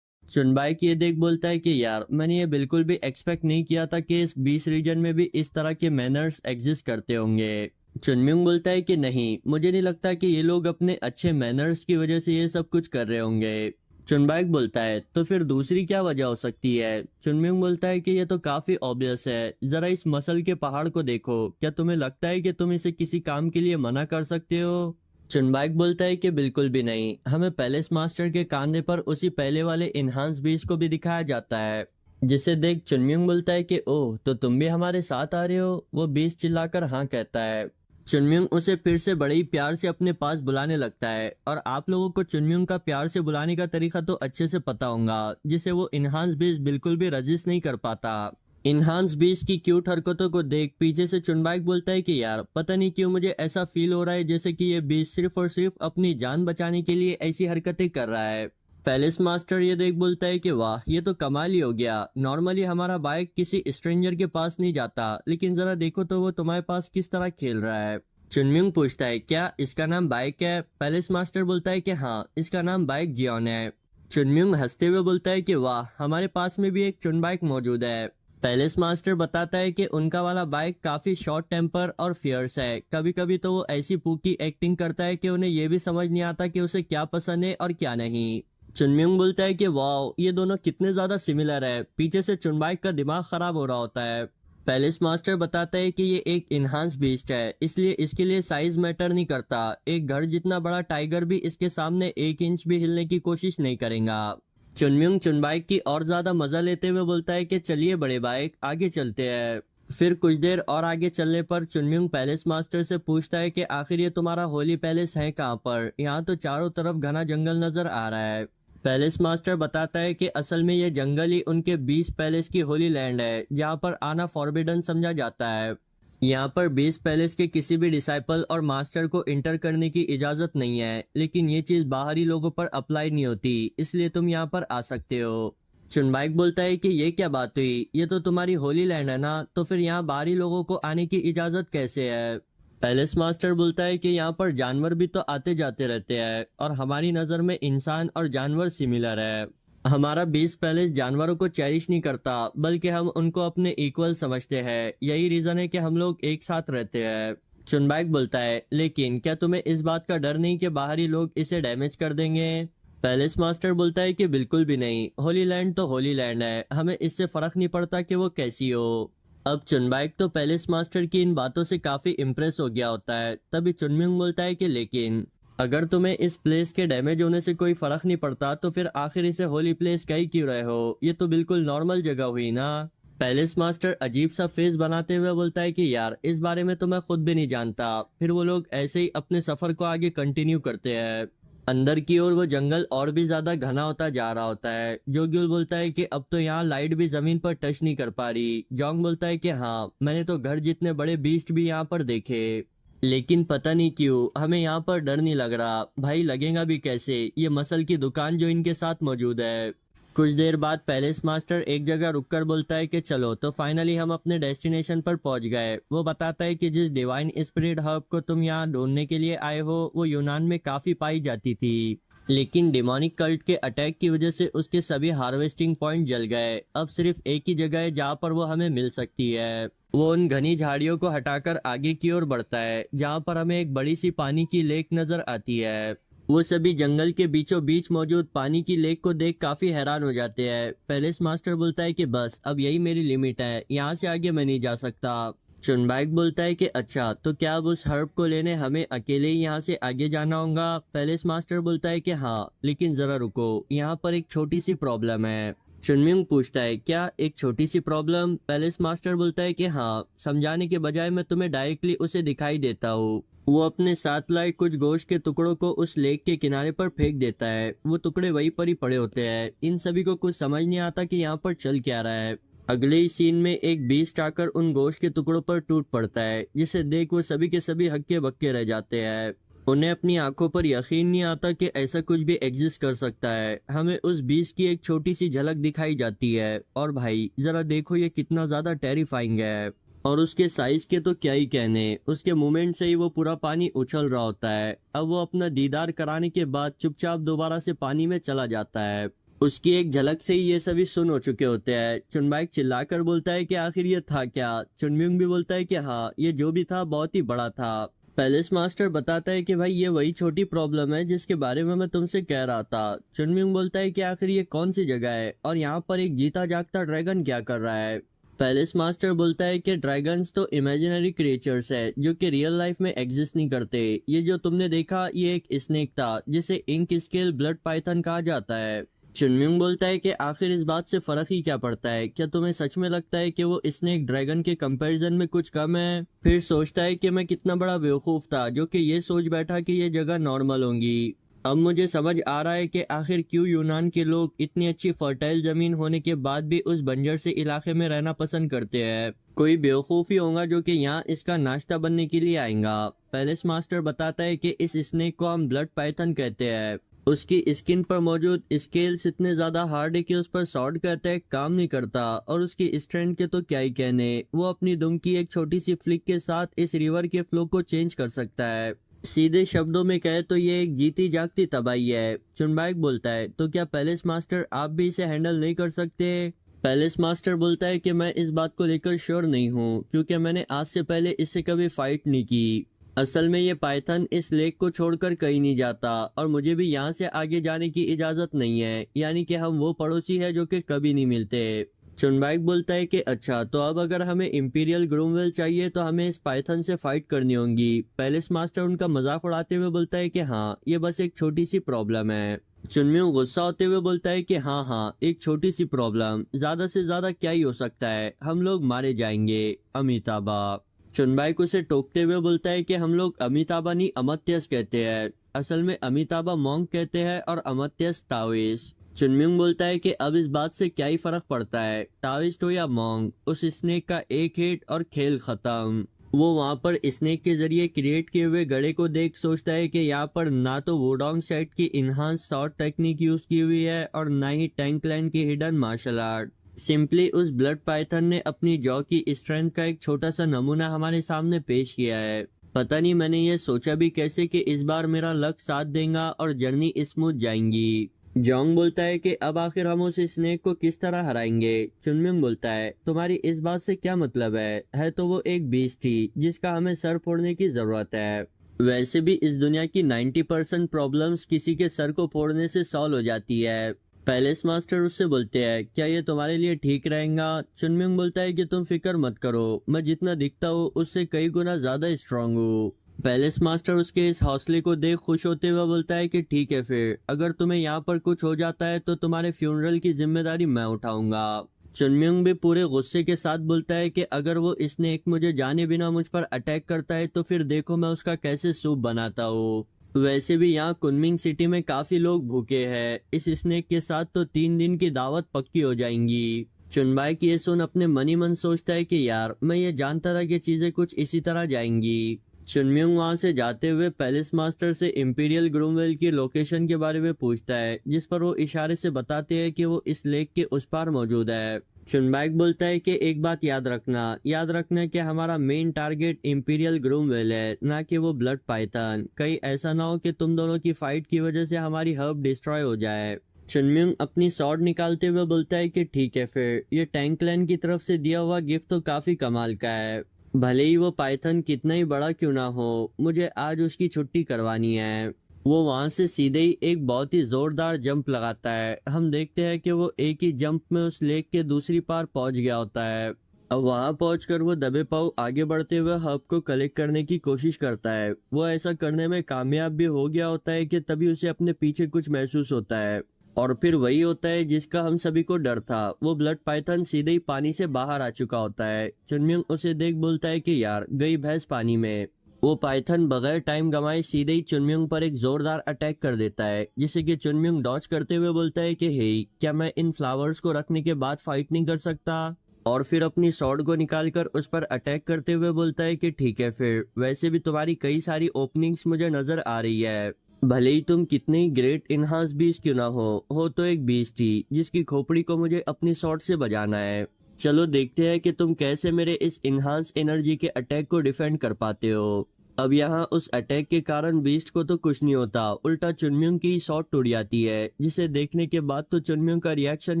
चुनबाइक ये देख बोलता है कि यार मैंने ये बिल्कुल भी एक्सपेक्ट नहीं किया था कि इस 20 रीजन में भी इस तरह के मैनर्स एग्जिस्ट करते होंगे। चुनम्युंग बोलता है कि नहीं, मुझे नहीं लगता कि ये लोग अपने अच्छे मैनर्स की वजह से ये सब कुछ कर रहे होंगे। चुनबाइक बोलता है, तो फिर दूसरी क्या वजह हो सकती है। चुनम्युंग बोलता है कि ये तो काफी ऑब्वियस है, जरा इस मसल के पहाड़ को देखो, क्या तुम्हें लगता है कि तुम इसे किसी काम के लिए मना कर सकते हो। चुनबाइक बोलता है कि बिल्कुल भी नहीं, हमें पैलेस मास्टर के कांधे पर उसी पहले वाले इनहांस बीस को भी दिखाया जाता है। जिसे देख चुनम्यंग बोलता है कि ओह तो तुम भी हमारे साथ आ रहे हो। वो बीस्ट चिल्लाकर हाँ कहता है। चुनम्यंग उसे फिर से बड़े ही प्यार से अपने पास बुलाने लगता है और आप लोगों को चुनम्यंग का प्यार से बुलाने का तरीका तो अच्छे से पता होगा, जिसे वो इनहांस बीस्ट बिल्कुल भी रजिस्ट नहीं कर पाता। इनहांस बीस्ट की क्यूट हरकतों को देख पीछे से चुनबाइक बोलता है कि यार पता नहीं क्यों मुझे ऐसा फील हो रहा है जैसे कि ये बीस्ट सिर्फ और सिर्फ अपनी जान बचाने के लिए ऐसी हरकतें कर रहा है। पैलेस मास्टर ये देख बोलता है कि वाह ये तो कमाल ही हो गया। नॉर्मली हमारा बाइक किसी स्ट्रेंजर के पास नहीं जाता, लेकिन जरा देखो तो वो तुम्हारे पास किस तरह खेल रहा है। चुनम्यंग पूछता है क्या इसका नाम बाइक है। पैलेस मास्टर बोलता है कि हाँ इसका नाम बाइक जियोन है। चुनम्यंग हंसते हुए बोलता है कि वाह हमारे पास में भी एक चुन बाइक मौजूद है। पैलेस मास्टर बताता है कि उनका वाला बाइक काफी शॉर्ट टेम्पर और फियर्स है। कभी कभी तो वो ऐसी पूकी एक्टिंग करता है कि उन्हें ये भी समझ नहीं आता कि उसे क्या पसंद है और क्या नहीं। चुनम्यंग बोलता है कि वाओ ये दोनों कितने ज्यादा सिमिलर है। पीछे से चुनबाइक का दिमाग खराब हो रहा होता है। पैलेस मास्टर बताता है कि ये एक इनहांस बीस्ट है, इसलिए इसके लिए साइज मैटर नहीं करता। एक घर जितना बड़ा टाइगर भी इसके सामने 1 इंच भी हिलने की कोशिश नहीं करेगा। चुनम्यंग चुनबाइक की और ज्यादा मजा लेते हुए बोलता है कि चलिए बड़े बाइक आगे चलते हैं। फिर कुछ देर और आगे चलने पर चुनम्यंग पैलेस मास्टर से पूछता है कि आखिर ये तुम्हारा होली पैलेस है कहाँ पर। यहाँ तो चारों तरफ घना जंगल नजर आ रहा है। पैलेस मास्टर बताता है कि असल में ये जंगल ही उनके 20 पैलेस की होली लैंड है, जहाँ पर आना फॉरबिडन समझा जाता है। यहाँ पर 20 पैलेस के किसी भी डिसाइपल और मास्टर को इंटर करने की इजाजत नहीं है, लेकिन ये चीज बाहरी लोगों पर अप्लाई नहीं होती, इसलिए तुम यहाँ पर आ सकते हो। चुनबाइक बोलता है कि ये क्या बात हुई, ये तो तुम्हारी होली लैंड है ना, तो फिर यहाँ बाहरी लोगों को आने की इजाजत कैसे है। पैलेस मास्टर बोलता है कि यहाँ पर जानवर भी तो आते जाते रहते हैं और हमारी नज़र में इंसान और जानवर सिमिलर है। हमारा बीस पैलेस जानवरों को चेरिश नहीं करता, बल्कि हम उनको अपने इक्वल समझते हैं। यही रीजन है कि हम लोग एक साथ रहते हैं। चुनबाइक बोलता है लेकिन क्या तुम्हें इस बात का डर नहीं कि बाहरी लोग इसे डैमेज कर देंगे। पैलेस मास्टर बोलता है कि बिल्कुल भी नहीं, होली लैंड तो होली लैंड है, हमें इससे फर्क नहीं पड़ता कि वो कैसी हो। अब चुनबाइक तो पैलेस मास्टर की इन बातों से काफी इम्प्रेस हो गया होता है। तभी चुनम्यंग बोलता है कि लेकिन अगर तुम्हें इस प्लेस के डैमेज होने से कोई फर्क नहीं पड़ता तो फिर आखिर इसे होली प्लेस कह ही क्यों रहे हो, ये तो बिल्कुल नॉर्मल जगह हुई ना। पैलेस मास्टर अजीब सा फेस बनाते हुए बोलता है कि यार इस बारे में तो मैं खुद भी नहीं जानता। फिर वो लोग ऐसे ही अपने सफर को आगे कंटिन्यू करते हैं। अंदर की ओर वो जंगल और भी ज्यादा घना होता जा रहा होता है। जोग्युल बोलता है कि अब तो यहाँ लाइट भी जमीन पर टच नहीं कर पा रही। जोंग बोलता है कि हाँ मैंने तो घर जितने बड़े बीस्ट भी यहाँ पर देखे, लेकिन पता नहीं क्यों हमें यहाँ पर डर नहीं लग रहा। भाई लगेगा भी कैसे, ये मसल की दुकान जो इनके साथ मौजूद है। कुछ देर बाद पैलेस मास्टर एक जगह रुककर बोलता है कि चलो तो फाइनली हम अपने डेस्टिनेशन पर पहुंच गए। वो बताता है कि जिस डिवाइन स्पिरिट हर्ब को तुम यहाँ ढूंढने के लिए आए हो वो यूनान में काफी पाई जाती थी, लेकिन डिमोनिक कल्ट के अटैक की वजह से उसके सभी हार्वेस्टिंग पॉइंट जल गए। अब सिर्फ एक ही जगह है जहाँ पर वो हमें मिल सकती है। वो उन घनी झाड़ियों को हटाकर आगे की ओर बढ़ता है, जहाँ पर हमें एक बड़ी सी पानी की लेक नजर आती है। वो सभी जंगल के बीचों बीच मौजूद पानी की लेक को देख काफी हैरान हो जाते हैं। पैलेस मास्टर बोलता है कि बस अब यही मेरी लिमिट है, यहाँ से आगे मैं नहीं जा सकता। चुनबाइक बोलता है कि अच्छा तो क्या अब उस हर्ब को लेने हमें अकेले ही यहाँ से आगे जाना होगा। पैलेस मास्टर बोलता है कि हाँ लेकिन जरा रुको, यहाँ पर एक छोटी सी प्रॉब्लम है। चुनमिंग पूछता है क्या एक छोटी सी प्रॉब्लम। पैलेस मास्टर बोलता है कि हाँ, समझाने के बजाय मैं तुम्हें डायरेक्टली उसे दिखाई देता हूँ। वो अपने साथ लाए कुछ गोश्त के टुकड़ों को उस लेक के किनारे पर फेंक देता है। वो टुकड़े वहीं पर ही पड़े होते हैं। इन सभी को कुछ समझ नहीं आता कि यहाँ पर चल क्या रहा है। अगले ही सीन में एक बीस्ट आकर उन गोश्त के टुकड़ों पर टूट पड़ता है, जिसे देख वो सभी के सभी हक्के बक्के रह जाते हैं। उन्हें अपनी आंखों पर यकीन नहीं आता कि ऐसा कुछ भी एग्जिस्ट कर सकता है। हमें उस बीस्ट की एक छोटी सी झलक दिखाई जाती है और भाई जरा देखो ये कितना ज्यादा टेरिफाइंग है। और उसके साइज के तो क्या ही कहने, उसके मूवमेंट से ही वो पूरा पानी उछल रहा होता है। अब वो अपना दीदार कराने के बाद चुपचाप दोबारा से पानी में चला जाता है। उसकी एक झलक से ही ये सभी सुन हो चुके होते हैं। चुनबाइक चिल्लाकर बोलता है कि आखिर ये था क्या। चुनम्युंग भी बोलता है कि हाँ ये जो भी था बहुत ही बड़ा था। पैलेस मास्टर बताता है कि भाई ये वही छोटी प्रॉब्लम है जिसके बारे में मैं तुमसे कह रहा था। चुनम्युंग बोलता है कि आखिर ये कौन सी जगह है और यहाँ पर एक जीता जागता ड्रैगन क्या कर रहा है। पैलेस मास्टर बोलता है कि ड्रैगन्स तो इमेजिनरी क्रिएचर्स है जो कि रियल लाइफ में एग्जिस्ट नहीं करते। ये जो तुमने देखा ये एक स्नेक था जिसे इंक स्केल ब्लड पाइथन कहा जाता है। चुनमिंग बोलता है कि आखिर इस बात से फर्क ही क्या पड़ता है, क्या तुम्हें सच में लगता है कि वो स्नेक ड्रैगन के कंपैरिजन में कुछ कम है? फिर सोचता है कि मैं कितना बड़ा बेवकूफ था जो कि ये सोच बैठा कि ये जगह नॉर्मल होंगी। अब मुझे समझ आ रहा है कि आखिर क्यों यूनान के लोग इतनी अच्छी फर्टाइल जमीन होने के बाद भी उस बंजर से इलाके में रहना पसंद करते हैं। कोई बेवकूफ ही होगा जो कि यहाँ इसका नाश्ता बनने के लिए आएगा। पैलेस मास्टर बताता है कि इस स्नेक को हम ब्लड पाइथन कहते हैं। उसकी स्किन पर मौजूद स्केल्स इतने ज्यादा हार्ड है कि उस पर शॉर्ट का अटैक काम नहीं करता, और उसकी स्ट्रेंथ के तो क्या ही कहने, वो अपनी दुम की एक छोटी सी फ्लिक के साथ इस रिवर के फ्लो को चेंज कर सकता है। सीधे शब्दों में कहे तो ये एक जीती जागती तबाही है। चुनबाइक बोलता है, तो क्या पैलेस मास्टर आप भी इसे हैंडल नहीं कर सकते? पैलेस मास्टर बोलता है कि मैं इस बात को लेकर श्योर नहीं हूँ, क्योंकि मैंने आज से पहले इससे कभी फाइट नहीं की। असल में ये पाइथन इस लेक को छोड़कर कहीं नहीं जाता, और मुझे भी यहाँ से आगे जाने की इजाजत नहीं है, यानी कि हम वो पड़ोसी है जो कि कभी नहीं मिलते। चुनबाइक बोलता है कि अच्छा, तो अब अगर हमें इंपीरियल ग्रूमवेल चाहिए तो हमें इस पाइथन से फाइट करनी होगी। पैलेस मास्टर उनका मजाक उड़ाते हुए बोलता है कि हाँ, ये बस एक छोटी सी प्रॉब्लम है। चुनमिंग गुस्सा होते हुए बोलता है कि हाँ हाँ, एक छोटी सी प्रॉब्लम, ज्यादा से ज्यादा क्या ही हो सकता है, हम लोग मारे जाएंगे। अमिताभा। चुनबाइक उसे टोकते हुए बोलता है कि हम लोग अमिताभा नहीं अमत्यस कहते हैं। असल में अमिताभा मॉन्क कहते हैं और अमत्यस ताओइस्ट। चुनमिंग बोलता है कि अब इस बात से क्या ही फर्क पड़ता है, ताओइस्ट हो या मॉन्क, उस स्नेक का एक हिट और खेल खत्म। वो वहां पर स्नेक के जरिए क्रिएट किए हुए गड़े को देख सोचता है कि यहाँ पर ना तो वुडोंग सेट की इनहांस शॉट टेक्निक यूज की हुई है और ना ही टैंक लाइन की हिडन मार्शल आर्ट। सिंपली उस ब्लड पाइथन ने अपनी जॉ की स्ट्रेंथ का एक छोटा सा नमूना हमारे सामने पेश किया है। पता नहीं मैंने ये सोचा भी कैसे कि इस बार मेरा लक साथ देगा और जर्नी स्मूथ जाएंगी। जोंग बोलता है कि अब आखिर हम उस स्नेक को किस तरह हराएंगे। चुनमिंग बोलता है, तुम्हारी इस बात से क्या मतलब है तो वो एक बीस्ट ही जिसका हमें सर फोड़ने की जरूरत है। वैसे भी इस दुनिया की 90% प्रॉब्लम्स किसी के सर को फोड़ने से सॉल्व हो जाती है। पैलेस मास्टर उससे बोलते हैं, क्या ये तुम्हारे लिए ठीक रहेगा? चुनमिंग बोलता है कि तुम फिक्र मत करो, मैं जितना दिखता हूँ उससे कई गुना ज्यादा स्ट्रांग हूँ। पैलेस मास्टर उसके इस हौसले को देख खुश होते हुए बोलता है कि ठीक है, फिर अगर तुम्हें यहाँ पर कुछ हो जाता है तो तुम्हारे फ्यूनरल की जिम्मेदारी मैं उठाऊंगा। चुनमिंग भी पूरे गुस्से के साथ बोलता है कि अगर वो स्नेक मुझे जाने बिना मुझ पर अटैक करता है तो फिर देखो मैं उसका कैसे सूप बनाता हूँ। वैसे भी यहाँ कुनमिंग सिटी में काफी लोग भूखे हैं, इस स्नेक के साथ तो 3 दिन की दावत पक्की हो जाएंगी। चुनबाई की ये सुन अपने मनी मन सोचता है कि यार, मैं ये जानता था कि चीजें कुछ इसी तरह जाएंगी। चुनम्यूंग वहां से जाते हुए पैलेस मास्टर से इंपीरियल ग्रूमवेल की लोकेशन के बारे में पूछता है, जिस पर वो इशारे से बताते हैं कि वो इस लेक के उस पार मौजूद है। चुनबैक बोलता है कि एक बात याद रखना कि हमारा मेन टारगेट इंपीरियल ग्रूमवेल है, ना कि वो ब्लड पाइथन। कहीं ऐसा ना हो कि तुम दोनों की फाइट की वजह से हमारी हब डिस्ट्रॉय हो जाए। चुनम्यूंग अपनी स्वॉर्ड निकालते हुए बोलता है कि ठीक है, फिर ये टैंक लैन की तरफ से दिया हुआ गिफ्ट तो काफी कमाल का है। भले ही वो पाइथन कितना ही बड़ा क्यों ना हो, मुझे आज उसकी छुट्टी करवानी है। वो वहां से सीधे ही एक बहुत ही जोरदार जंप लगाता है। हम देखते हैं कि वो एक ही जंप में उस लेक के दूसरी पार पहुंच गया होता है। अब वहां पहुंचकर वो दबे पांव आगे बढ़ते हुए हब को कलेक्ट करने की कोशिश करता है। वो ऐसा करने में कामयाब भी हो गया होता है कि तभी उसे अपने पीछे कुछ महसूस होता है, और फिर वही होता है जिसका हम सभी को डर था। वो ब्लड पाइथन सीधे ही पानी से बाहर आ चुका होता है। चुनम्यूंग उसे देख बोलता है कि यार, गई भैंस पानी में। वो पाइथन बगैर टाइम गंवाए सीधे ही चुनम्यूंग पर एक जोरदार अटैक कर देता है, जिसे कि चुनम्यूंग डॉज करते हुए बोलता है कि हे, क्या मैं इन फ्लावर्स को रखने के बाद फाइट नहीं कर सकता? और फिर अपनी स्वॉर्ड को निकालकर उस पर अटैक करते हुए बोलता है कि ठीक है, फिर वैसे भी तुम्हारी कई सारी ओपनिंग्स मुझे नजर आ रही है। भले ही तुम कितने ही ग्रेट इनहांस बीस्ट क्यों ना हो तो एक बीस्ट ही जिसकी खोपड़ी को मुझे अपनी स्वॉर्ड से बजाना है। चलो देखते हैं कि तुम कैसे मेरे इस इनहांस एनर्जी के अटैक को डिफेंड कर पाते हो। अब यहाँ उस अटैक के कारण बीस्ट को तो कुछ नहीं होता, उल्टा चुनम्यूंग की शॉट टूट जाती है, जिसे देखने के बाद तो चुनम्यूंग का रिएक्शन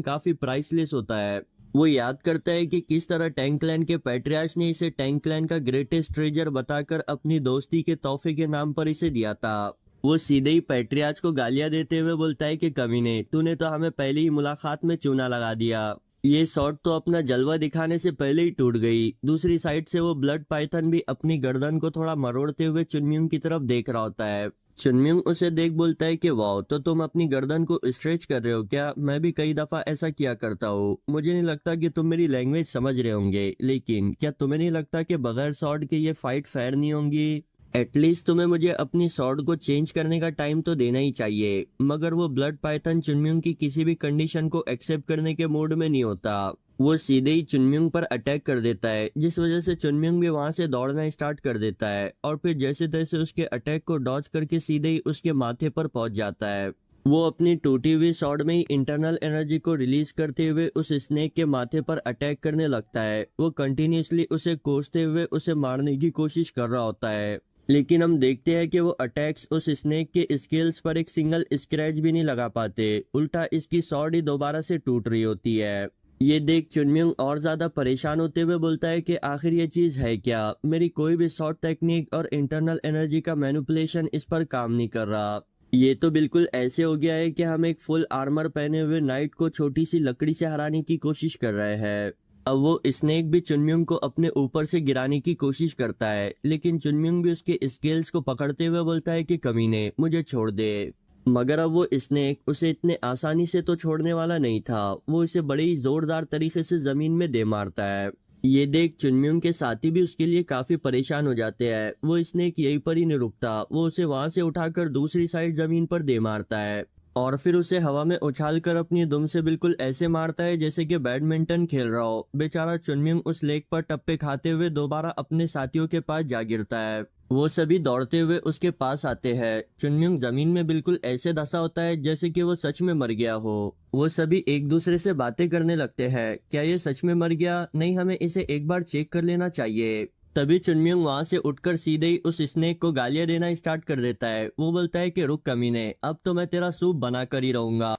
काफी प्राइसलेस होता है। वो याद करता है कि किस तरह टैंकलैंड के पैट्रियार्च ने इसे टैंकलैंड का ग्रेटेस्ट ट्रेजर बताकर अपनी दोस्ती के तोहफे के नाम पर इसे दिया था। वो सीधे ही पैट्रियार्च को गालियां देते हुए बोलता है कि कमीने, तूने तो हमें पहली ही मुलाकात में चूना लगा दिया। ये शॉट तो अपना जलवा दिखाने से पहले ही टूट गई। दूसरी साइड से वो ब्लड पाइथन भी अपनी गर्दन को थोड़ा मरोड़ते हुए चुनम्यूंग की तरफ देख रहा होता है। चुनमिंग उसे देख बोलता है कि वाह, तो तुम अपनी गर्दन को स्ट्रेच कर रहे हो क्या? मैं भी कई दफा ऐसा किया करता हूँ। मुझे नहीं लगता कि तुम मेरी लैंग्वेज समझ रहे होंगे, लेकिन क्या तुम्हें नहीं लगता कि बगैर स्वॉर्ड के ये फाइट फेयर नहीं होंगी? एटलीस्ट तुम्हें मुझे अपनी स्वॉर्ड को चेंज करने का टाइम तो देना ही चाहिए। मगर वो ब्लड पाइथन चुनमिंग की किसी भी कंडीशन को एक्सेप्ट करने के मूड में नहीं होता। वो सीधे ही चुनमिंग पर अटैक कर देता है, जिस वजह से चुनमिंग भी वहां से दौड़ना स्टार्ट कर देता है और फिर जैसे तैसे उसके अटैक को डॉज करके सीधे ही उसके माथे पर पहुंच जाता है। वो अपनी टूटी हुई स्वॉर्ड में ही इंटरनल एनर्जी को रिलीज करते हुए उस स्नेक के माथे पर अटैक करने लगता है। वो कंटिन्यूअसली उसे कोसते हुए उसे मारने की कोशिश कर रहा होता है, लेकिन हम देखते हैं कि वो अटैक्स उस स्नेक के स्केल्स पर एक सिंगल स्क्रैच भी नहीं लगा पाते, उल्टा इसकी स्वॉर्ड ही दोबारा से टूट रही होती है। ये देख चुनमिंग और ज्यादा परेशान होते हुए बोलता है कि आखिर ये चीज है क्या? मेरी कोई भी शॉर्ट टेक्निक और इंटरनल एनर्जी का मैनिपुलेशन इस पर काम नहीं कर रहा। ये तो बिल्कुल ऐसे हो गया है कि हम एक फुल आर्मर पहने हुए नाइट को छोटी सी लकड़ी से हराने की कोशिश कर रहे हैं। अब वो स्नेक भी चुनमिंग को अपने ऊपर से गिराने की कोशिश करता है, लेकिन चुनमिंग भी उसके स्केल्स को पकड़ते हुए बोलता है कि कमीने, मुझे छोड़ दे। मगर अब वो स्नेक उसे इतने आसानी से तो छोड़ने वाला नहीं था। वो इसे बड़े ही जोरदार तरीके से जमीन में दे मारता है। ये देख चुनम्युंग के साथी भी उसके लिए काफी परेशान हो जाते हैं। वो स्नेक यहीं पर ही नहीं रुकता, वो उसे वहां से उठाकर दूसरी साइड जमीन पर दे मारता है और फिर उसे हवा में उछालकर अपनी दुम से बिल्कुल ऐसे मारता है जैसे कि बैडमिंटन खेल रहा हो। बेचारा चुनम्युंग उस लेक पर टप्पे खाते हुए दोबारा अपने साथियों के पास जा गिरता है। वो सभी दौड़ते हुए उसके पास आते हैं। चुनम्युंग जमीन में बिल्कुल ऐसे धंसा होता है जैसे कि वो सच में मर गया हो। वो सभी एक दूसरे से बातें करने लगते हैं, क्या ये सच में मर गया? नहीं, हमें इसे एक बार चेक कर लेना चाहिए। तभी चुनम्युंग वहां से उठकर सीधे ही उस स्नेक को गालियां देना स्टार्ट कर देता है। वो बोलता है कि रुक कमीने, अब तो मैं तेरा सूप बना कर ही रहूंगा।